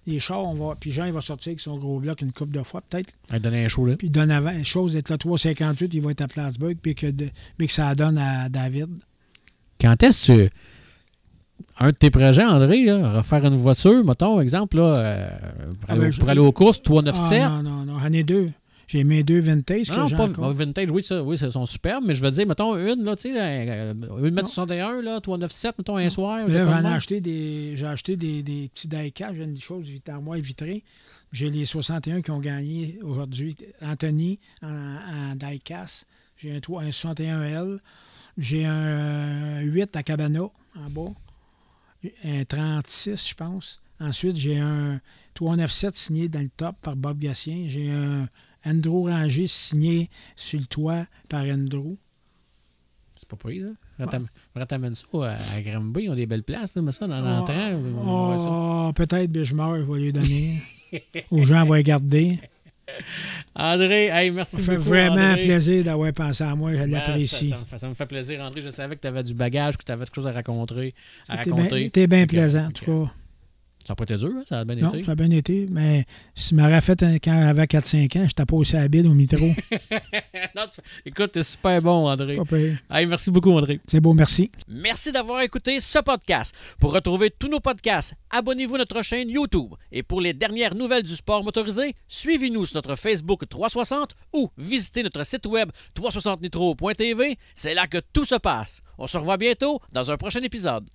Speaker 3: les chars, on va. Puis Jean, il va sortir avec son gros bloc une coupe de fois, peut-être.
Speaker 2: Il va donner un show, là.
Speaker 3: Puis Donovan, chose d'être là 3,58, il va être à Plattsburgh, puis que ça donne à David.
Speaker 2: Quand est-ce que un de tes projets, André, là, refaire une voiture, mettons, exemple, là, pour aller aux courses, 397?
Speaker 3: Non, j'en ai deux. J'ai mes deux vintage que j'ai encore.
Speaker 2: Vintage, oui, ils sont superbes, mais je veux dire, mettons, une, là, tu sais, une mètre 61, là, 397, mettons, un soir.
Speaker 3: Là, j'ai acheté des petits die-cast, j'ai des choses armoires vitrées. J'ai les 61 qui ont gagné aujourd'hui. Anthony en die-cast. J'ai un 61L. J'ai un 8 à Cabana, en bas. Un 36, je pense. Ensuite, j'ai un 397 signé dans le top par Bob Gassien. J'ai un Andrew Ranger signé sur le toit par Andrew.
Speaker 2: C'est pas pris, ça? Quand t'amènes ça à Granby, ils ont des belles places, là, mais ça, dans l'entrée.
Speaker 3: Peut-être, mais je meurs, je vais lui donner. Aux gens, on va les garder.
Speaker 2: André, hey, merci beaucoup.
Speaker 3: Ça fait vraiment
Speaker 2: André.
Speaker 3: Plaisir d'avoir pensé à moi, je l'apprécie.
Speaker 2: Ça me fait plaisir, André. Je savais que tu avais du bagage, que tu avais quelque chose à raconter.
Speaker 3: T'es bien plaisant, en tout cas.
Speaker 2: Ça n'a pas été dur, hein? Ça a bien
Speaker 3: été? Non,
Speaker 2: été.
Speaker 3: ça a bien été, mais si tu m'aurais fait quand j'avais 4-5 ans, je t'ai pas aussi habile au métro.
Speaker 2: Non, écoute, t'es super bon, André.
Speaker 3: Pas pire.
Speaker 2: Hey, merci beaucoup, André.
Speaker 3: C'est beau, merci.
Speaker 2: Merci d'avoir écouté ce podcast. Pour retrouver tous nos podcasts, abonnez-vous à notre chaîne YouTube. Et pour les dernières nouvelles du sport motorisé, suivez-nous sur notre Facebook 360 ou visitez notre site web 360nitro.tv. C'est là que tout se passe. On se revoit bientôt dans un prochain épisode.